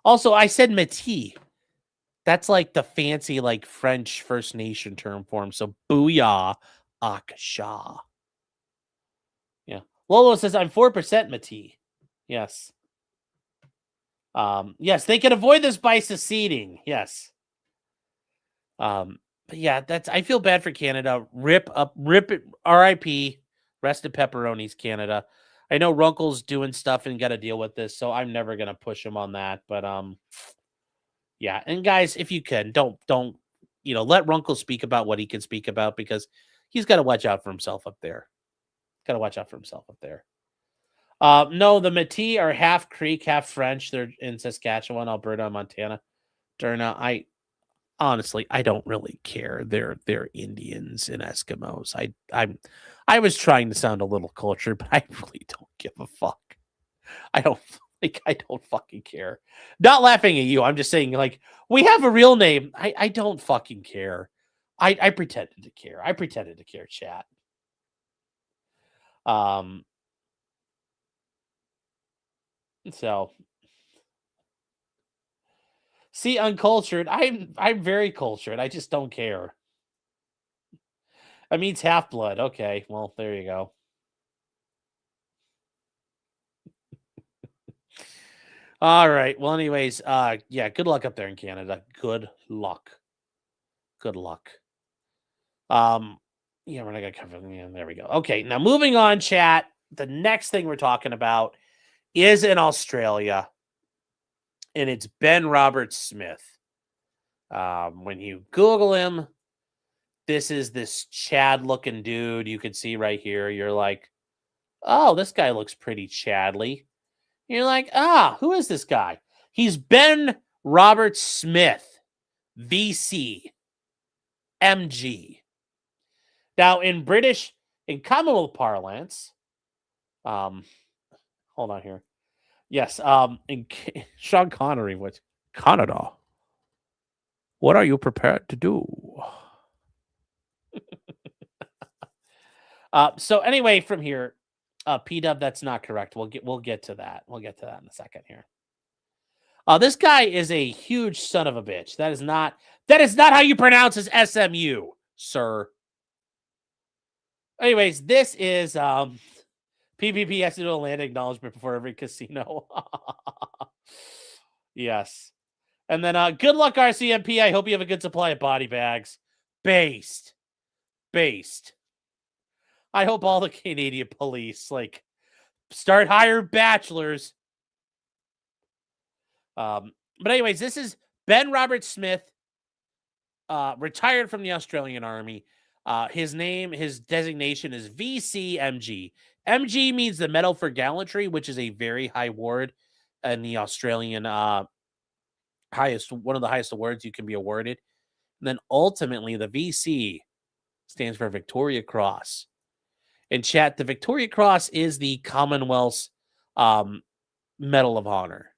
Also, I said Métis. That's like the fancy, like French First Nation term form. So booyah, Akasha. Yeah. Lolo says I'm 4% Métis. Yes. Yes, they can avoid this by seceding. Yes. But yeah, I feel bad for Canada. Rip it, RIP, rest in pepperonis, Canada. I know Runkle's doing stuff and got to deal with this, so I'm never gonna push him on that. But yeah, and guys, if you can, don't let Runkle speak about what he can speak about because he's got to watch out for himself up there. No, the Métis are half Creek, half French. They're in Saskatchewan, Alberta, and Montana. Derna, I don't really care. They're Indians and Eskimos. I was trying to sound a little cultured, but I really don't give a fuck. I don't Like, I don't fucking care. Not laughing at you. I'm just saying, like, we have a real name. I don't fucking care. I pretended to care. I pretended to care, chat. So see, uncultured. I'm very cultured. I just don't care. That means half blood. Okay, well, there you go. All right. Well, anyways, yeah, good luck up there in Canada. Good luck. Good luck. Yeah, we're not gonna cover. Yeah, there we go. Okay, now moving on, chat. The next thing we're talking about is in Australia, and it's Ben Roberts-Smith. When you Google him, this is this Chad-looking dude you can see right here. You're like, oh, this guy looks pretty Chadly. You're like, who is this guy? He's Ben Roberts-Smith, VC, MG. Now, in Commonwealth parlance, hold on here. Yes, in Sean Connery, with Canada, what are you prepared to do? So anyway, from here, P-Dub, that's not correct. We'll get to that. We'll get to that in a second here. This guy is a huge son of a bitch. That is not how you pronounce his SMU, sir. Anyways, this is PPP has to do a land acknowledgement before every casino. Yes. And then good luck, RCMP. I hope you have a good supply of body bags. Based. I hope all the Canadian police start hiring bachelors. But anyways, this is Ben Roberts-Smith, retired from the Australian Army. His designation is VCMG. MG means the Medal for Gallantry, which is a very high award in the Australian one of the highest awards you can be awarded. And then ultimately, the VC stands for Victoria Cross. In chat, the Victoria Cross is the Commonwealth's Medal of Honor.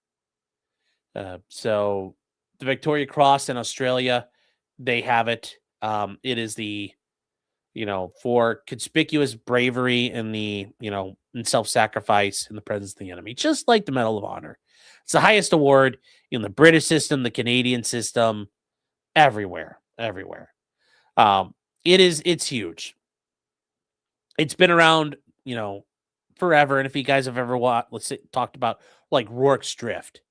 So the Victoria Cross in Australia, they have it. It is the, for conspicuous bravery and in self-sacrifice in the presence of the enemy, just like the Medal of Honor. It's the highest award in the British system, the Canadian system, everywhere. It's huge. It's been around, forever. And if you guys have ever talked about Rourke's Drift,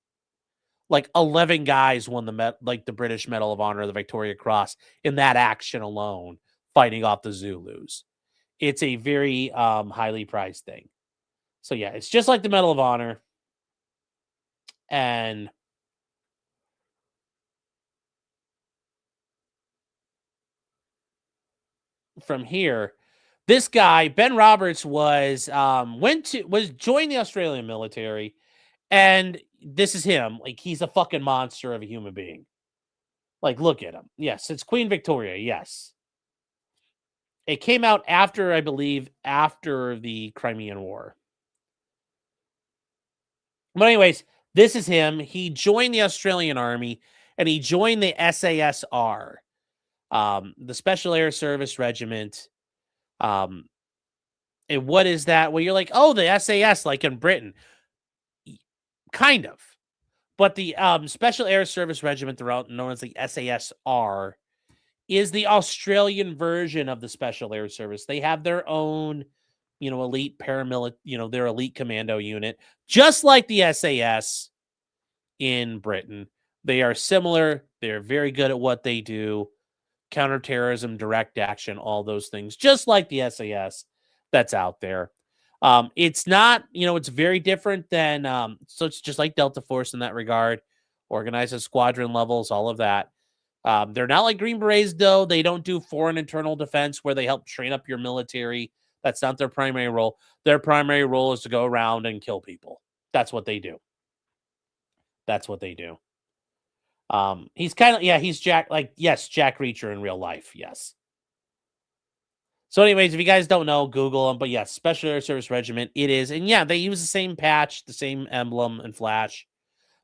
11 guys won the British Medal of Honor, the Victoria Cross, in that action alone, fighting off the Zulus. It's a very highly prized thing. So yeah, it's just like the Medal of Honor. And from here, this guy, Ben Roberts, was joined the Australian military, and this is him. He's a fucking monster of a human being. Look at him. Yes, it's Queen Victoria. Yes. It came out after the Crimean War. But anyways, this is him. He joined the Australian Army, and he joined the SASR, the Special Air Service Regiment. And what is that? Well, you're like, oh, the SAS, like in Britain. Kind of. But the Special Air Service Regiment, known as the SASR, is the Australian version of the Special Air Service. They have their own, elite paramilitary, their elite commando unit, just like the SAS in Britain. They are similar. They're very good at what they do. Counterterrorism, direct action, all those things, just like the SAS that's out there. It's not, it's very different than, so it's just like Delta Force in that regard, organized at squadron levels, all of that. They're not like Green Berets, though. They don't do foreign internal defense where they help train up your military. That's not their primary role. Their primary role is to go around and kill people. That's what they do. He's kind of, he's Jack, Jack Reacher in real life. Yes. So anyways, if you guys don't know, Google them. But yes, Special Air Service Regiment, it is. And yeah, they use the same patch, the same emblem and flash.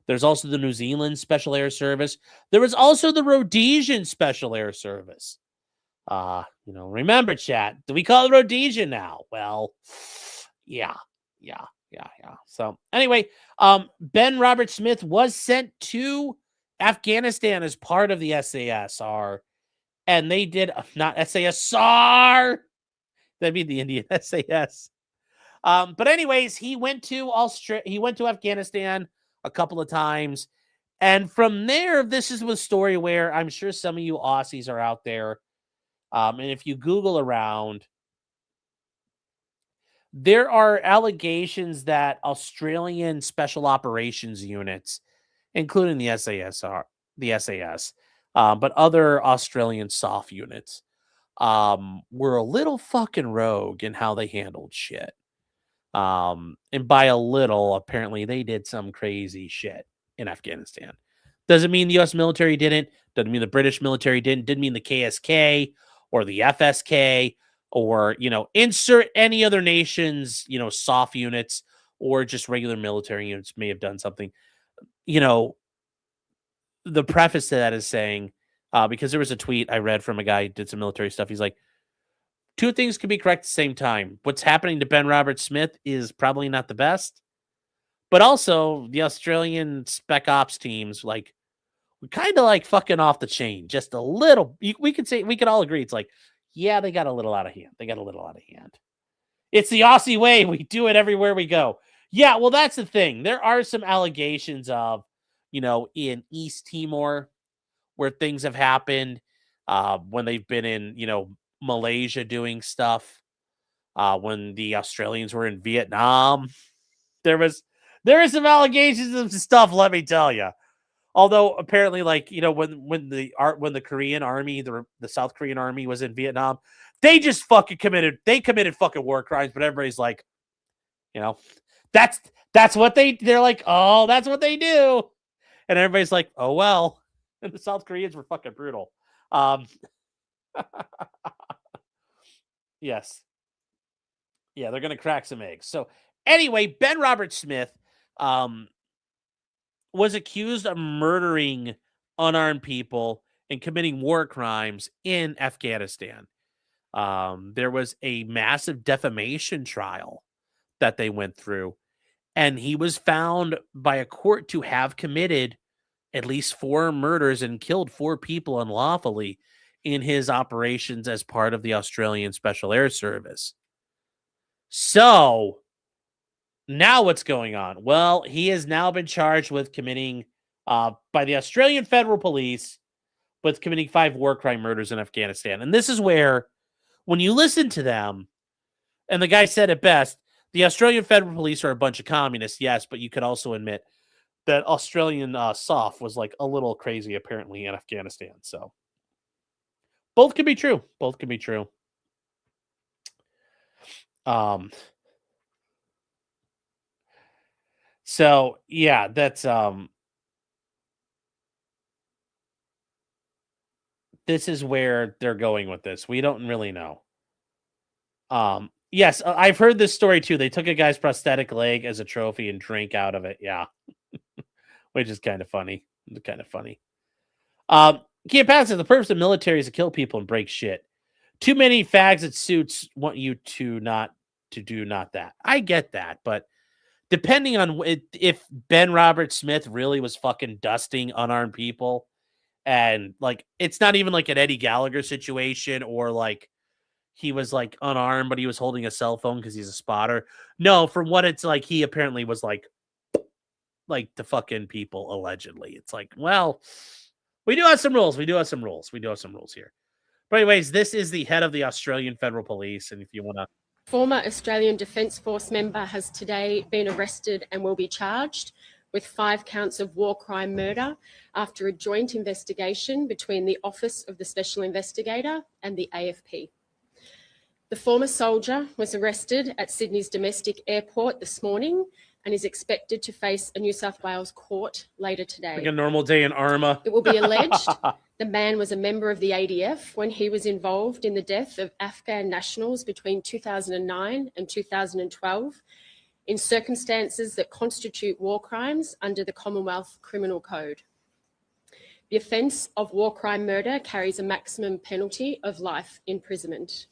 There's also the New Zealand Special Air Service. There was also the Rhodesian Special Air Service. Remember, chat, do we call it Rhodesian now? Well, yeah. So anyway, Ben Robert Smith was sent to Afghanistan as part of the SASR. And they did not SASR. That'd be the Indian SAS. But anyways, he went to Afghanistan a couple of times. And from there, this is the story where I'm sure some of you Aussies are out there. And if you Google around, there are allegations that Australian special operations units, including the SAS, but other Australian soft units, were a little fucking rogue in how they handled shit. And by a little, apparently they did some crazy shit in Afghanistan. Doesn't mean the U.S. military didn't. Doesn't mean the British military didn't. Didn't mean the KSK or the FSK or, insert any other nation's, soft units or just regular military units may have done something. The preface to that is saying, because there was a tweet I read from a guy who did some military stuff. He's like, two things can be correct at the same time. What's happening to Ben Robert Smith is probably not the best, but also the Australian spec ops teams, we're kind of fucking off the chain, just a little. We could all agree. It's like, yeah, they got a little out of hand. It's the Aussie way. We do it everywhere we go. Yeah, well, that's the thing. There are some allegations of, in East Timor where things have happened when they've been in, Malaysia doing stuff. When the Australians were in Vietnam, there is some allegations of stuff, let me tell you. Although apparently, when the Korean army, the South Korean army was in Vietnam, they just fucking committed fucking war crimes. But everybody's like, that's what they're like, oh, that's what they do. And everybody's like, oh, well. And the South Koreans were fucking brutal. Yes. Yeah, they're going to crack some eggs. So anyway, Ben Robert Smith was accused of murdering unarmed people and committing war crimes in Afghanistan. There was a massive defamation trial that they went through, and he was found by a court to have committed at least 4 murders and killed 4 people unlawfully in his operations as part of the Australian Special Air Service. So now what's going on? Well, he has now been charged with committing, by the Australian Federal Police, with committing 5 war crime murders in Afghanistan. And this is where, when you listen to them, and the guy said it best, the Australian Federal Police are a bunch of communists, yes, but you could also admit that Australian SOF was a little crazy, apparently, in Afghanistan. So both could be true. So yeah, that's this is where they're going with this. We don't really know. Yes, I've heard this story too. They took a guy's prosthetic leg as a trophy and drank out of it. Yeah. Which is kind of funny. Can't pass it. The purpose of the military is to kill people and break shit. Too many fags at suits want you to do not that. I get that, but depending on if Ben Robert Smith really was fucking dusting unarmed people, and it's not even like an Eddie Gallagher situation, or he was unarmed but he was holding a cell phone because he's a spotter. No, from what it's he apparently was to fucking people allegedly. It's well, we do have some rules. We do have some rules here. But anyways, this is the head of the Australian Federal Police, and if you want to. Former Australian Defence Force member has today been arrested and will be charged with 5 counts of war crime murder after a joint investigation between the Office of the Special Investigator and the AFP. The former soldier was arrested at Sydney's domestic airport this morning and is expected to face a New South Wales court later today. Like a normal day in Arma. It will be alleged the man was a member of the ADF when he was involved in the death of Afghan nationals between 2009 and 2012 in circumstances that constitute war crimes under the Commonwealth Criminal Code. The offence of war crime murder carries a maximum penalty of life imprisonment.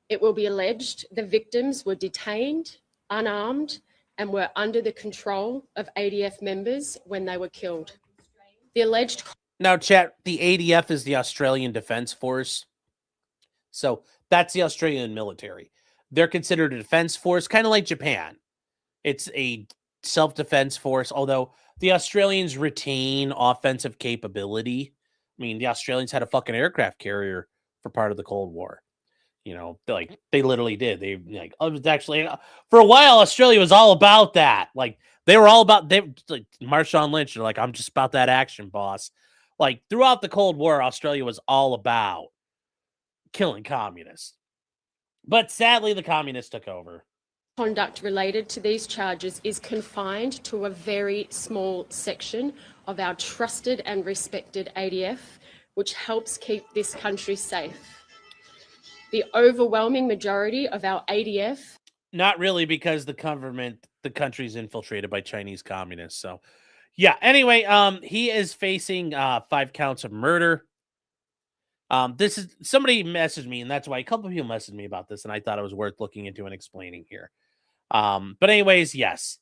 It will be alleged the victims were detained, unarmed, and were under the control of ADF members when they were killed. The alleged... Now, chat, the ADF is the Australian Defence Force. So that's the Australian military. They're considered a defense force, kind of like Japan. It's a self-defense force, although the Australians retain offensive capability. I mean, the Australians had a fucking aircraft carrier for part of the Cold War. You know, they literally did. They like, it was actually, for a while, Australia was all about that. Like, they were all about, like Marshawn Lynch, they're like, I'm just about that action, boss. Like, throughout the Cold War, Australia was all about killing communists. But sadly, the communists took over. Conduct related to these charges is confined to a very small section of our trusted and respected ADF, which helps keep this country safe. The overwhelming majority of our ADF... Not really, because the country's infiltrated by Chinese communists. So, yeah. Anyway, he is facing 5 counts of murder. This is, somebody messaged me, and that's why a couple of people messaged me about this, and I thought it was worth looking into and explaining here. But anyways, yes,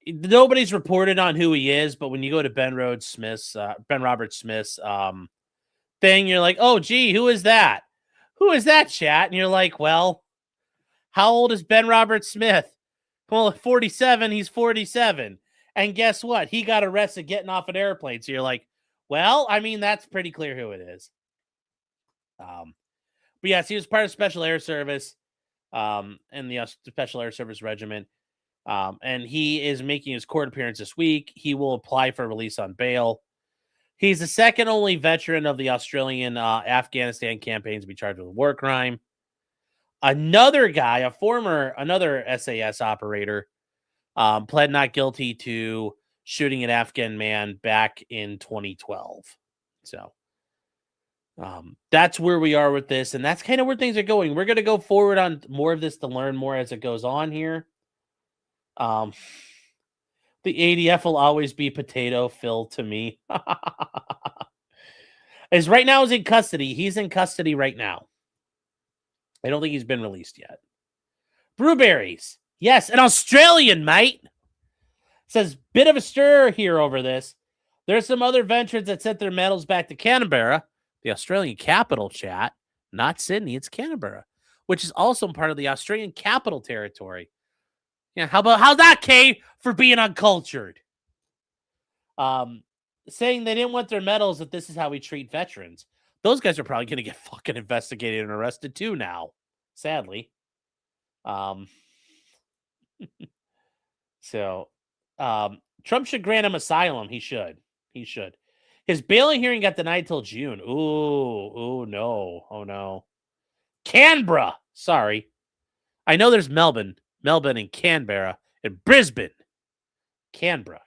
nobody's reported on who he is, but when you go to Ben Robert Smith's thing, you're like, oh, gee, who is that? Who is that, chat? And you're like, well, how old is Ben Robert Smith? Well, 47, he's 47. And guess what? He got arrested getting off an airplane. So you're like, well, I mean, that's pretty clear who it is. But yes, he was part of Special Air Service and the Special Air Service Regiment. And he is making his court appearance this week. He will apply for release on bail. He's the second only veteran of the Australian Afghanistan campaign to be charged with a war crime. Another guy, another SAS operator, pled not guilty to shooting an Afghan man back in 2012. So that's where we are with this, and that's kind of where things are going. We're going to go forward on more of this to learn more as it goes on here. The ADF will always be potato Phil to me. As right now is in custody. He's in custody right now. I don't think he's been released yet. Brewberries. Yes, an Australian, mate. Says, bit of a stir here over this. There's some other veterans that sent their medals back to Canberra, the Australian capital, chat. Not Sydney, it's Canberra, which is also part of the Australian Capital Territory. Yeah, how's that, Kay, for being uncultured? Saying they didn't want their medals, that this is how we treat veterans. Those guys are probably going to get fucking investigated and arrested too now, sadly. So, Trump should grant him asylum. He should. His bail hearing got denied till June. Ooh, no. Oh, no. Canberra. Sorry. I know there's Melbourne and Canberra and Brisbane. Canberra.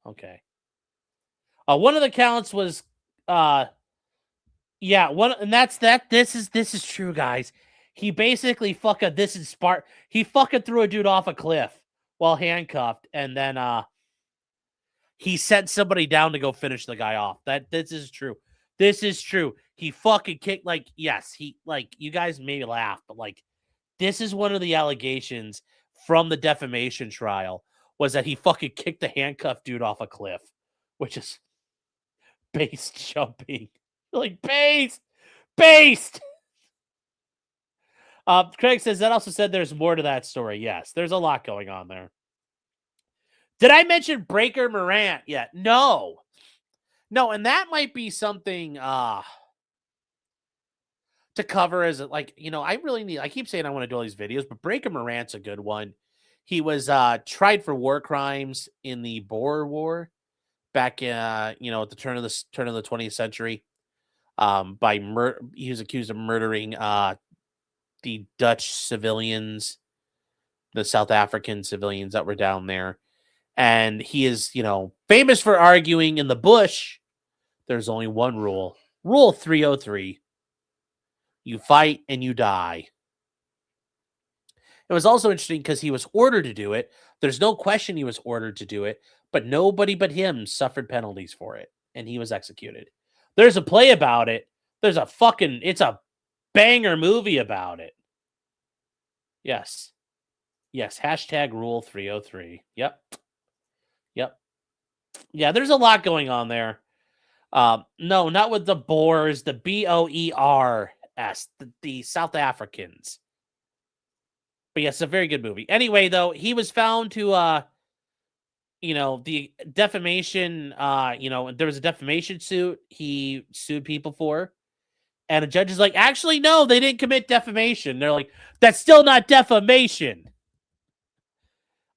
Okay. One of the counts was, and that's that. This is true, guys. He basically he fucking threw a dude off a cliff while handcuffed, and then he sent somebody down to go finish the guy off. This is true. He fucking kicked, you guys may laugh, but this is one of the allegations from the defamation trial, was that he fucking kicked the handcuffed dude off a cliff, which is based jumping. Based. Craig says that also said there's more to that story. Yes, there's a lot going on there. Did I mention Breaker Morant yet? No, and that might be something to cover as I keep saying I want to do all these videos, but Breaker Morant's a good one. He was tried for war crimes in the Boer War back at the turn of the 20th century. He was accused of murdering the Dutch civilians the South African civilians that were down there. And he is, famous for arguing in the bush. There's only one rule. Rule 303. You fight and you die. It was also interesting because he was ordered to do it. There's no question he was ordered to do it, but nobody but him suffered penalties for it, and he was executed. There's a play about it. It's a banger movie about it. Yes. Hashtag rule 303. Yep. Yeah, there's a lot going on there. No, not with the Boers, the Boers, the South Africans. But yes, a very good movie. Anyway, though, he was found to, the defamation, there was a defamation suit he sued people for. And a judge is like, actually, no, they didn't commit defamation. They're like, that's still not defamation.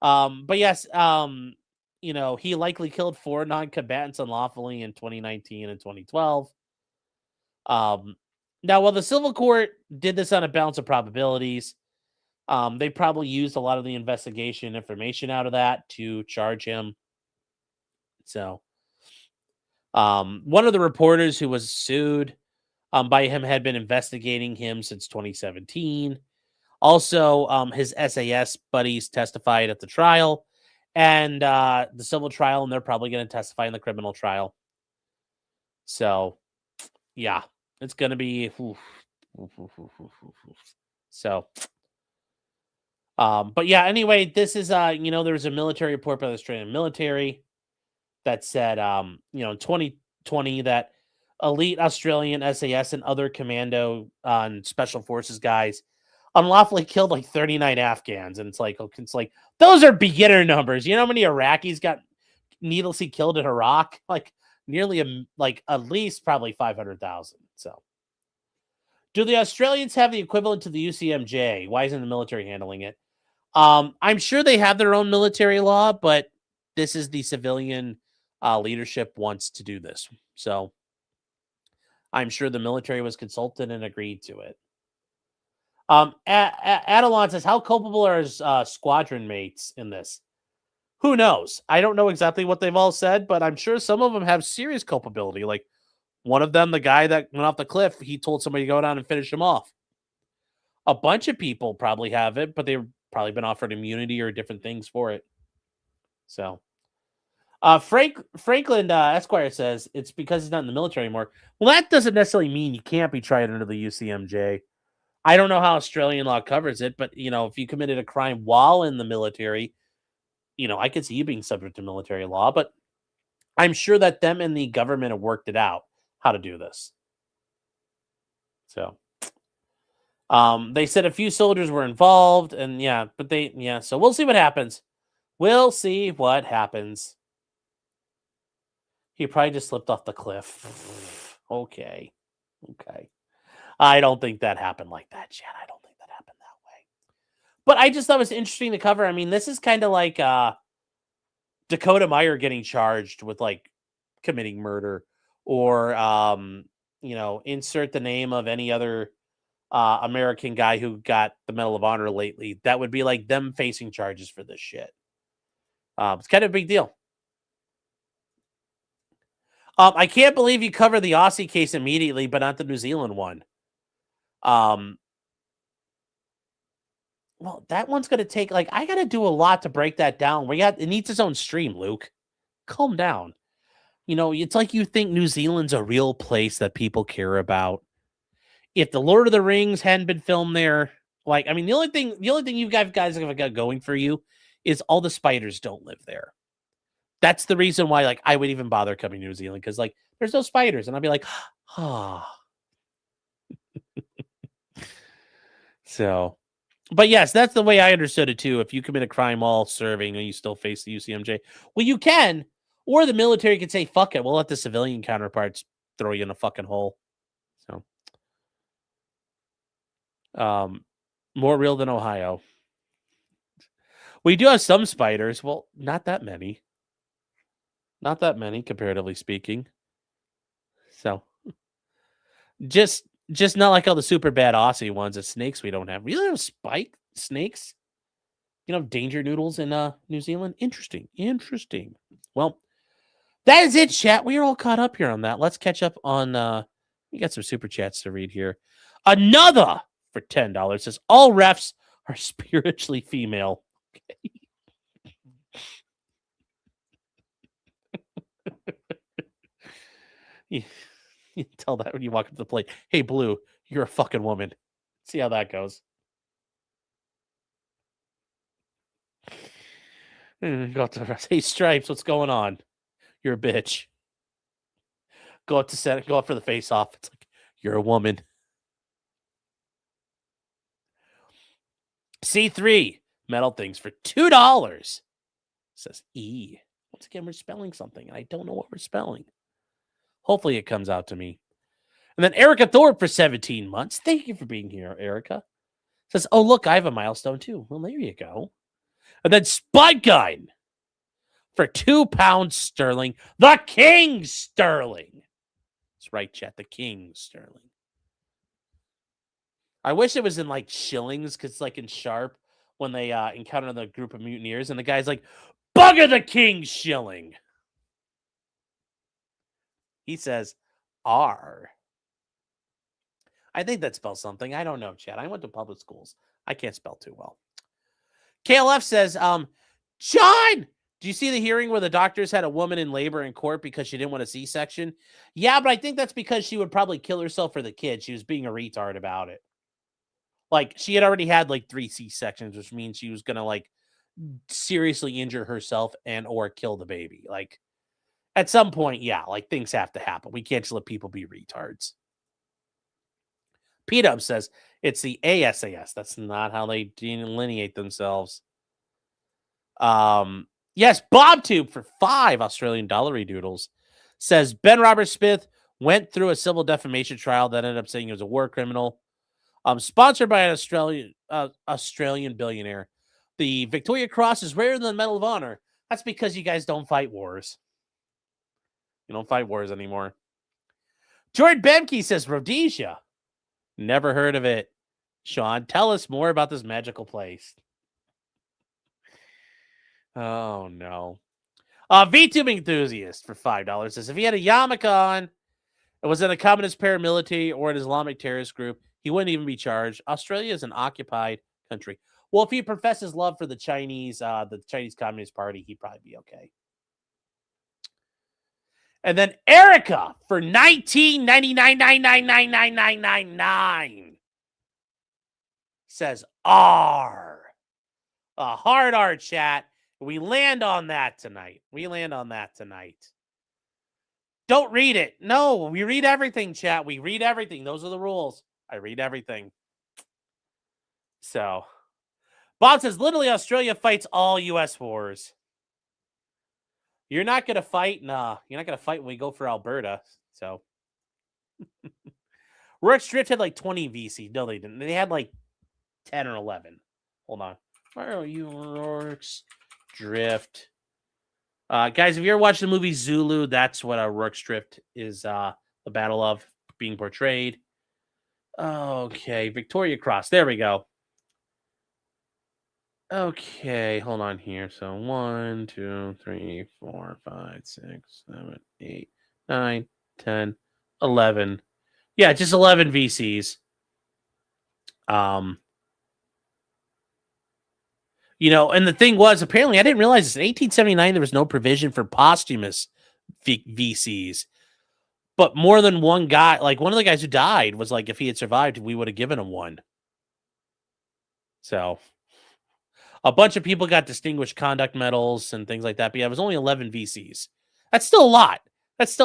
But yes, he likely killed 4 non-combatants unlawfully in 2019 and 2012. Now, while the civil court did this on a balance of probabilities, they probably used a lot of the investigation information out of that to charge him. So, one of the reporters who was sued by him had been investigating him since 2017. Also, his SAS buddies testified at the trial and the civil trial, and they're probably going to testify in the criminal trial. So, yeah, it's going to be... So... but yeah, anyway, this is, there was a military report by the Australian military that said, in 2020 that elite Australian SAS and other commando and special forces guys unlawfully killed like 39 Afghans. And it's like, those are beginner numbers. You know how many Iraqis got needlessly killed in Iraq? Like nearly at least probably 500,000. So do the Australians have the equivalent to the UCMJ? Why isn't the military handling it? I'm sure they have their own military law, but this is the civilian leadership wants to do this. So I'm sure the military was consulted and agreed to it. Adelon says, how culpable are his squadron mates in this? Who knows? I don't know exactly what they've all said, but I'm sure some of them have serious culpability. Like one of them, the guy that went off the cliff, he told somebody to go down and finish him off. A bunch of people probably have it, but they've probably been offered immunity or different things for it. So, Franklin Esquire says it's because he's not in the military anymore. Well, that doesn't necessarily mean you can't be tried under the UCMJ. I don't know how Australian law covers it, but if you committed a crime while in the military, I could see you being subject to military law. But I'm sure that them and the government have worked it out how to do this. So. They said a few soldiers were involved, and so we'll see what happens. We'll see what happens. He probably just slipped off the cliff. Okay. I don't think that happened like that, Chad. I don't think that happened that way. But I just thought it was interesting to cover. I mean, this is kind of like Dakota Meyer getting charged with committing murder, or insert the name of any other American guy who got the Medal of Honor lately. That would be like them facing charges for this shit. It's kind of a big deal. I can't believe you covered the Aussie case immediately, but not the New Zealand one. Well, that one's going to take, I got to do a lot to break that down. It needs its own stream, Luke. Calm down. It's like you think New Zealand's a real place that people care about. If the Lord of the Rings hadn't been filmed there, the only thing you guys have got going for you is all the spiders don't live there. That's the reason why, I would even bother coming to New Zealand, because, there's no spiders, and I'd be like, So, but yes, that's the way I understood it too. If you commit a crime while serving and you still face the UCMJ, well, you can, or the military can say, fuck it, we'll let the civilian counterparts throw you in a fucking hole. So, more real than Ohio. We do have some spiders. Well, not that many. Not that many, comparatively speaking. So, just not like all the super bad Aussie ones. The snakes we don't have. We really have snakes? You know, danger noodles in New Zealand. Interesting. Well, that is it, chat. We are all caught up here on that. Let's catch up on. We got some super chats to read here. Another for $10 says all refs are spiritually female. Okay. You tell that when you walk up to the plate. Hey, Blue, you're a fucking woman. See how that goes. Go up to the rest. Hey, Stripes, what's going on? You're a bitch. Go up to Senate. Go up for the face off. It's like you're a woman. C3 metal things for $2. Says E. Once again, we're spelling something, and I don't know what we're spelling. Hopefully, it comes out to me. And then Erica Thorpe for 17 months. Thank you for being here, Erica. Says, oh, look, I have a milestone too. Well, there you go. And then Spud Gun for £2 sterling. The King Sterling. That's right, chat. The King Sterling. I wish it was in like shillings because like in Sharp when they encounter the group of mutineers and the guy's like, bugger the King shilling. He says, R. I think that spells something. I don't know, Chad. I went to public schools. I can't spell too well. KLF says, John, do you see the hearing where the doctors had a woman in labor in court because she didn't want a C-section? Yeah, but I think that's because she would probably kill herself for the kid. She was being a retard about it. Like, she had already had, like, 3 C-sections, which means she was going to, like, seriously injure herself and or kill the baby. Like, at some point, yeah, like, things have to happen. We can't just let people be retards. P-Dub says, it's the ASAS. That's not how they delineate themselves. Yes, BobTube for $5 Australian dollar doodles says Ben Robert Smith went through a civil defamation trial that ended up saying he was a war criminal. Sponsored by an Australian billionaire. The Victoria Cross is rarer than the Medal of Honor. That's because you guys don't fight wars. You don't fight wars anymore. Jordan Bemke says Rhodesia. Never heard of it. Sean, tell us more about this magical place. Oh, no. VTube enthusiast for $5 says if he had a yarmulke on, it was in a communist paramilitary or an Islamic terrorist group, he wouldn't even be charged. Australia is an occupied country. Well, if he professes love for the Chinese Communist Party, he'd probably be okay. And then Erica for $19.99 says R. A hard R, chat. We land on that tonight. Don't read it. No, we read everything, chat. We read everything. Those are the rules. I read everything. So, Bob says, literally, Australia fights all U.S. wars. You're not going to fight? Nah, you're not going to fight when we go for Alberta. So, Rourke's Drift had like 20 VC. No, they didn't. They had like 10 or 11. Hold on. Where are you, Rourke's Drift? Guys, if you ever watched the movie Zulu, that's what a Rourke's Drift is the battle of being portrayed. Okay, Victoria Cross. There we go. Okay, hold on here. So 1, 2, 3, 4, 5, 6, 7, 8, 9, 10, 11. Yeah, just 11 VCs. You know, and the thing was, apparently, I didn't realize this. In 1879, there was no provision for posthumous VCs. But more than one guy, like one of the guys who died was like, if he had survived, we would have given him one. So a bunch of people got distinguished conduct medals and things like that. But yeah, it was only 11 VCs. That's still a lot. It's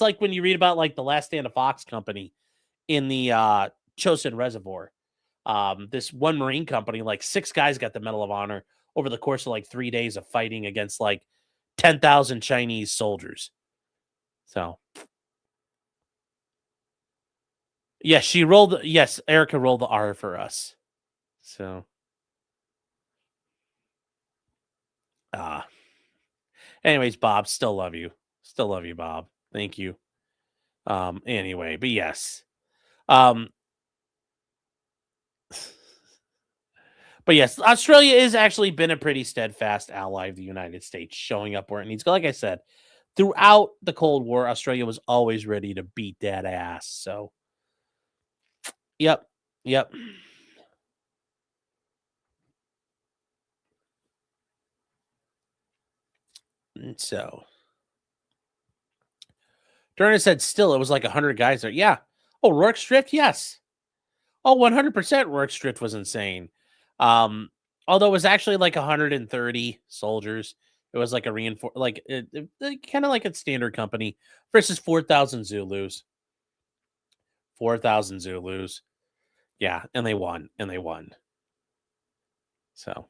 like when you read about like the Last Stand of Fox company in the Chosin Reservoir. This one Marine company, like 6 guys got the Medal of Honor over the course of like 3 days of fighting against like 10,000 Chinese soldiers. So, yes, Erica rolled the R for us. So, anyways, Bob, still love you, Bob. Thank you. Anyway, but yes. But yes, Australia has actually been a pretty steadfast ally of the United States, showing up where it needs to go. Like I said, throughout the Cold War, Australia was always ready to beat that ass. So, yep. So, Durna said still it was like 100 guys there. Yeah. Oh, Rourke's Drift? Yes. Oh, 100% Rourke's Drift was insane. Although it was actually like 130 soldiers. It was like a kind of like a standard company versus 4,000 Zulus. 4,000 Zulus. Yeah, and they won. So.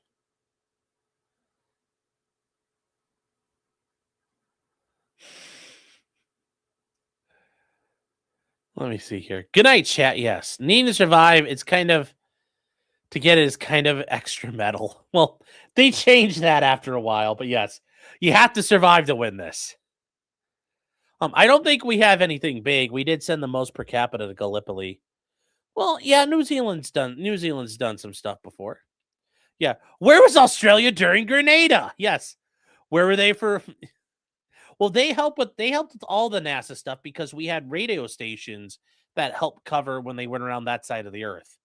Let me see here. Good night, chat. Yes. Needing to survive. It's kind of to get it is kind of extra metal. Well, they changed that after a while, but yes, you have to survive to win this. I don't think we have anything big. We did send the most per capita to Gallipoli. Well, yeah, New Zealand's done some stuff before. Yeah. Where was Australia during Grenada? Yes. Where were they for Well, they helped with all the NASA stuff because we had radio stations that helped cover when they went around that side of the earth.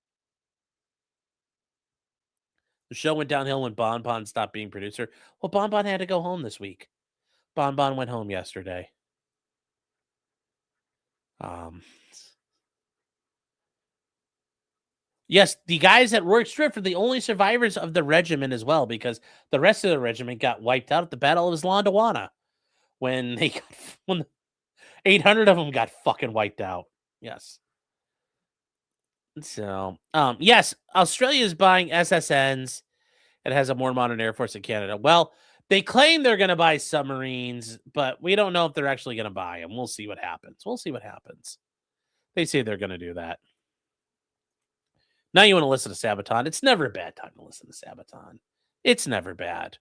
The show went downhill when Bon Bon stopped being producer. Well, Bon Bon had to go home this week. Bon Bon went home yesterday. Yes, the guys at Rourke's Drift are the only survivors of the regiment as well, because the rest of the regiment got wiped out at the Battle of Islandwana when 800 of them got fucking wiped out. Yes. So, yes, Australia is buying SSNs. It has a more modern Air Force in Canada. Well, they claim they're going to buy submarines, but we don't know if they're actually going to buy them. We'll see what happens. They say they're going to do that. Now you want to listen to Sabaton. It's never a bad time to listen to Sabaton. It's never bad.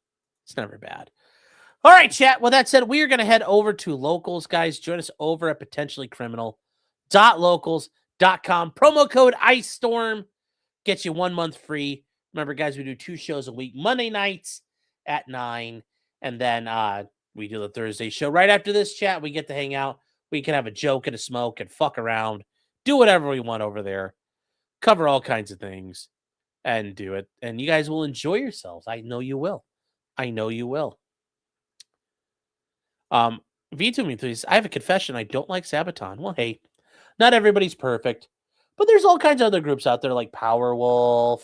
All right, chat. With that said, we are going to head over to locals, guys. Join us over at potentiallycriminal.locals.com. Promo code ICESTORM gets you 1 month free. Remember, guys, we do 2 shows a week, Monday nights at 9, and then we do the Thursday show. Right after this, chat, we get to hang out. We can have a joke and a smoke and fuck around, do whatever we want over there, cover all kinds of things, and do it. And you guys will enjoy yourselves. I know you will. V2 me, please. I have a confession. I don't like Sabaton. Well, hey, not everybody's perfect, but there's all kinds of other groups out there like Powerwolf.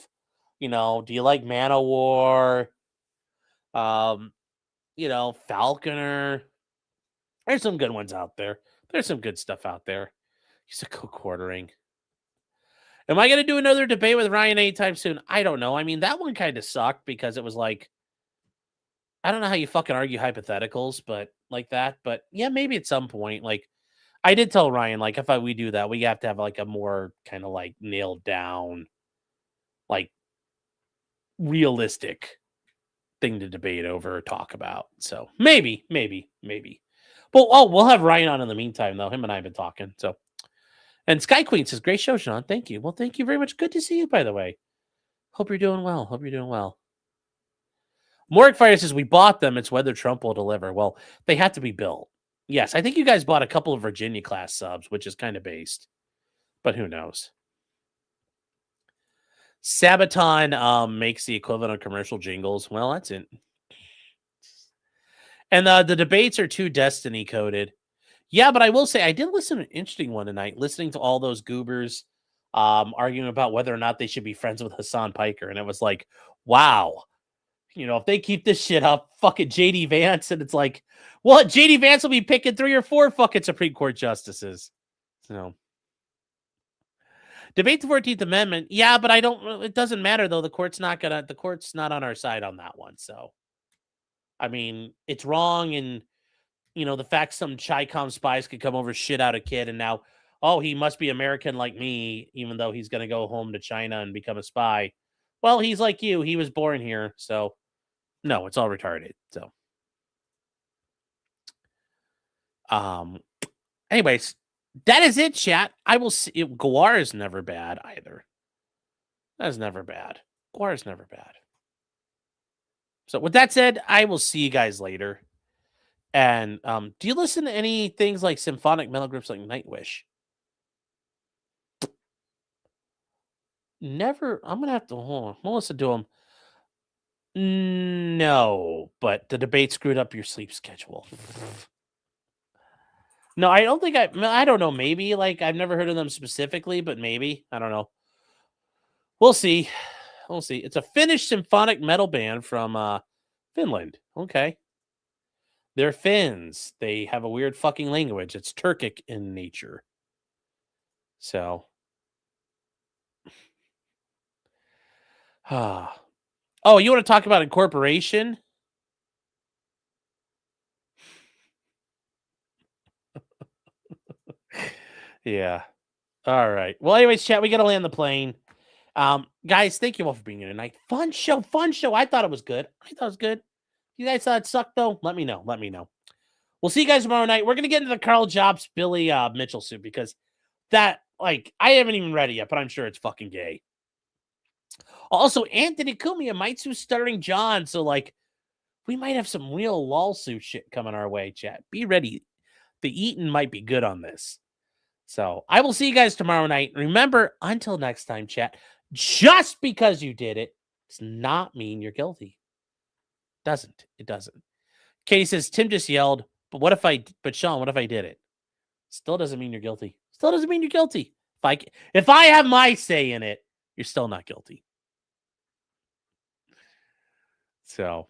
You know, do you like Manowar? Falconer. There's some good ones out there. There's some good stuff out there. He's a co-quartering. Am I going to do another debate with Ryan anytime soon? I don't know. I mean, that one kind of sucked because it was like, I don't know how you fucking argue hypotheticals, but like that. But yeah, maybe at some point. Like, I did tell Ryan, like, if we do that, we have to have like a more kind of like nailed down, like realistic thing to debate over or talk about. So maybe. But we'll have Ryan on in the meantime, though. Him and I have been talking. So, and Sky Queen says, "Great show, Sean. Thank you." Well, thank you very much. Good to see you, by the way. Hope you're doing well. Morg Fire says, "We bought them. It's whether Trump will deliver." Well, they have to be built. Yes, I think you guys bought a couple of Virginia class subs, which is kind of based, but who knows? Sabaton makes the equivalent of commercial jingles. Well, that's it. And the debates are too Destiny coded. Yeah, but I will say I did listen to an interesting one tonight, listening to all those goobers arguing about whether or not they should be friends with Hassan Piker. And it was like, wow. You know, if they keep this shit up, fucking JD Vance, and it's like, well, JD Vance will be picking 3 or 4 fucking Supreme Court justices. So, debate the 14th Amendment. Yeah, but it doesn't matter though. The court's not on our side on that one. So, I mean, it's wrong. And, you know, the fact some Chi-Com spies could come over, shit out a kid, and now, oh, he must be American like me, even though he's going to go home to China and become a spy. Well, he's like you. He was born here. So, no, it's all retarded. So, anyways, that is it, chat. I will see. Guar is never bad either. That's never bad. Guar's never bad. So with that said, I will see you guys later. And do you listen to any things like symphonic metal groups like Nightwish? Never. I'm gonna have to hold on. I'll listen to them. No, but the debate screwed up your sleep schedule. No, I don't think I don't know. Maybe like I've never heard of them specifically, but maybe I don't know. We'll see. We'll see. It's a Finnish symphonic metal band from Finland. Okay. They're Finns. They have a weird fucking language. It's Turkic in nature. So. Oh, you want to talk about incorporation? Yeah. All right. Well, anyways, chat, we got to land the plane. Guys, thank you all for being here tonight. Fun show. I thought it was good. You guys thought it sucked, though? Let me know. We'll see you guys tomorrow night. We're going to get into the Carl Jobs, Billy Mitchell suit because that, like, I haven't even read it yet, but I'm sure it's fucking gay. Also, Anthony Cumia might sue Stuttering John, so, like, we might have some real lawsuit shit coming our way, chat. Be ready. The Eaton might be good on this. So, I will see you guys tomorrow night. Remember, until next time, chat, just because you did it does not mean you're guilty. It doesn't. Katie says, Tim just yelled, but Sean, what if I did it? Still doesn't mean you're guilty. If I have my say in it, you're still not guilty. So,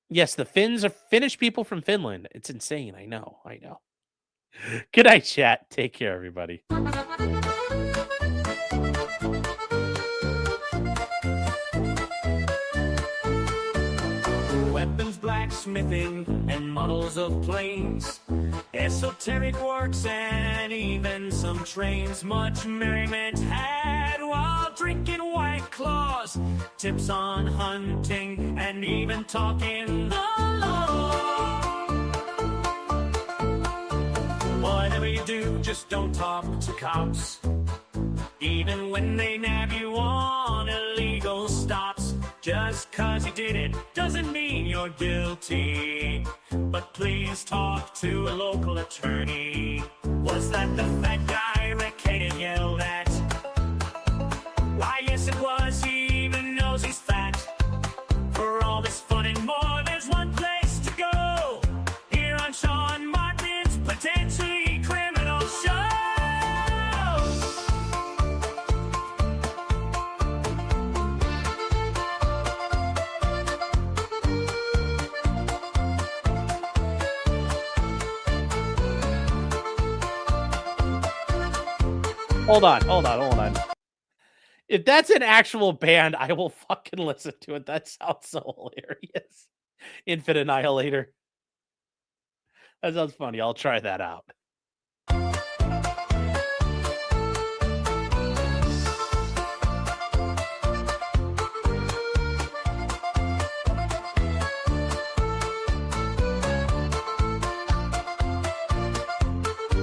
yes, the Finns are Finnish people from Finland. It's insane. I know. Good night, chat. Take care, everybody. Weapons, blacksmithing, and models of planes, esoteric works, and even some trains. Much merriment had while drinking White Claws, tips on hunting, and even talking the law. Whatever you do, just don't talk to cops, even when they nab you on illegal stops. Just 'cause you did it doesn't mean you're guilty, but please talk to a local attorney. Was that the fat guy Rick hated yelled at? Why, yes it was, he even knows he's fat. For all this fun and more, there's one place to go, here on Sean Martin's Potentially Criminal Show. Hold on. If that's an actual band, I will fucking listen to it. That sounds so hilarious. Infant Annihilator. That sounds funny. I'll try that out.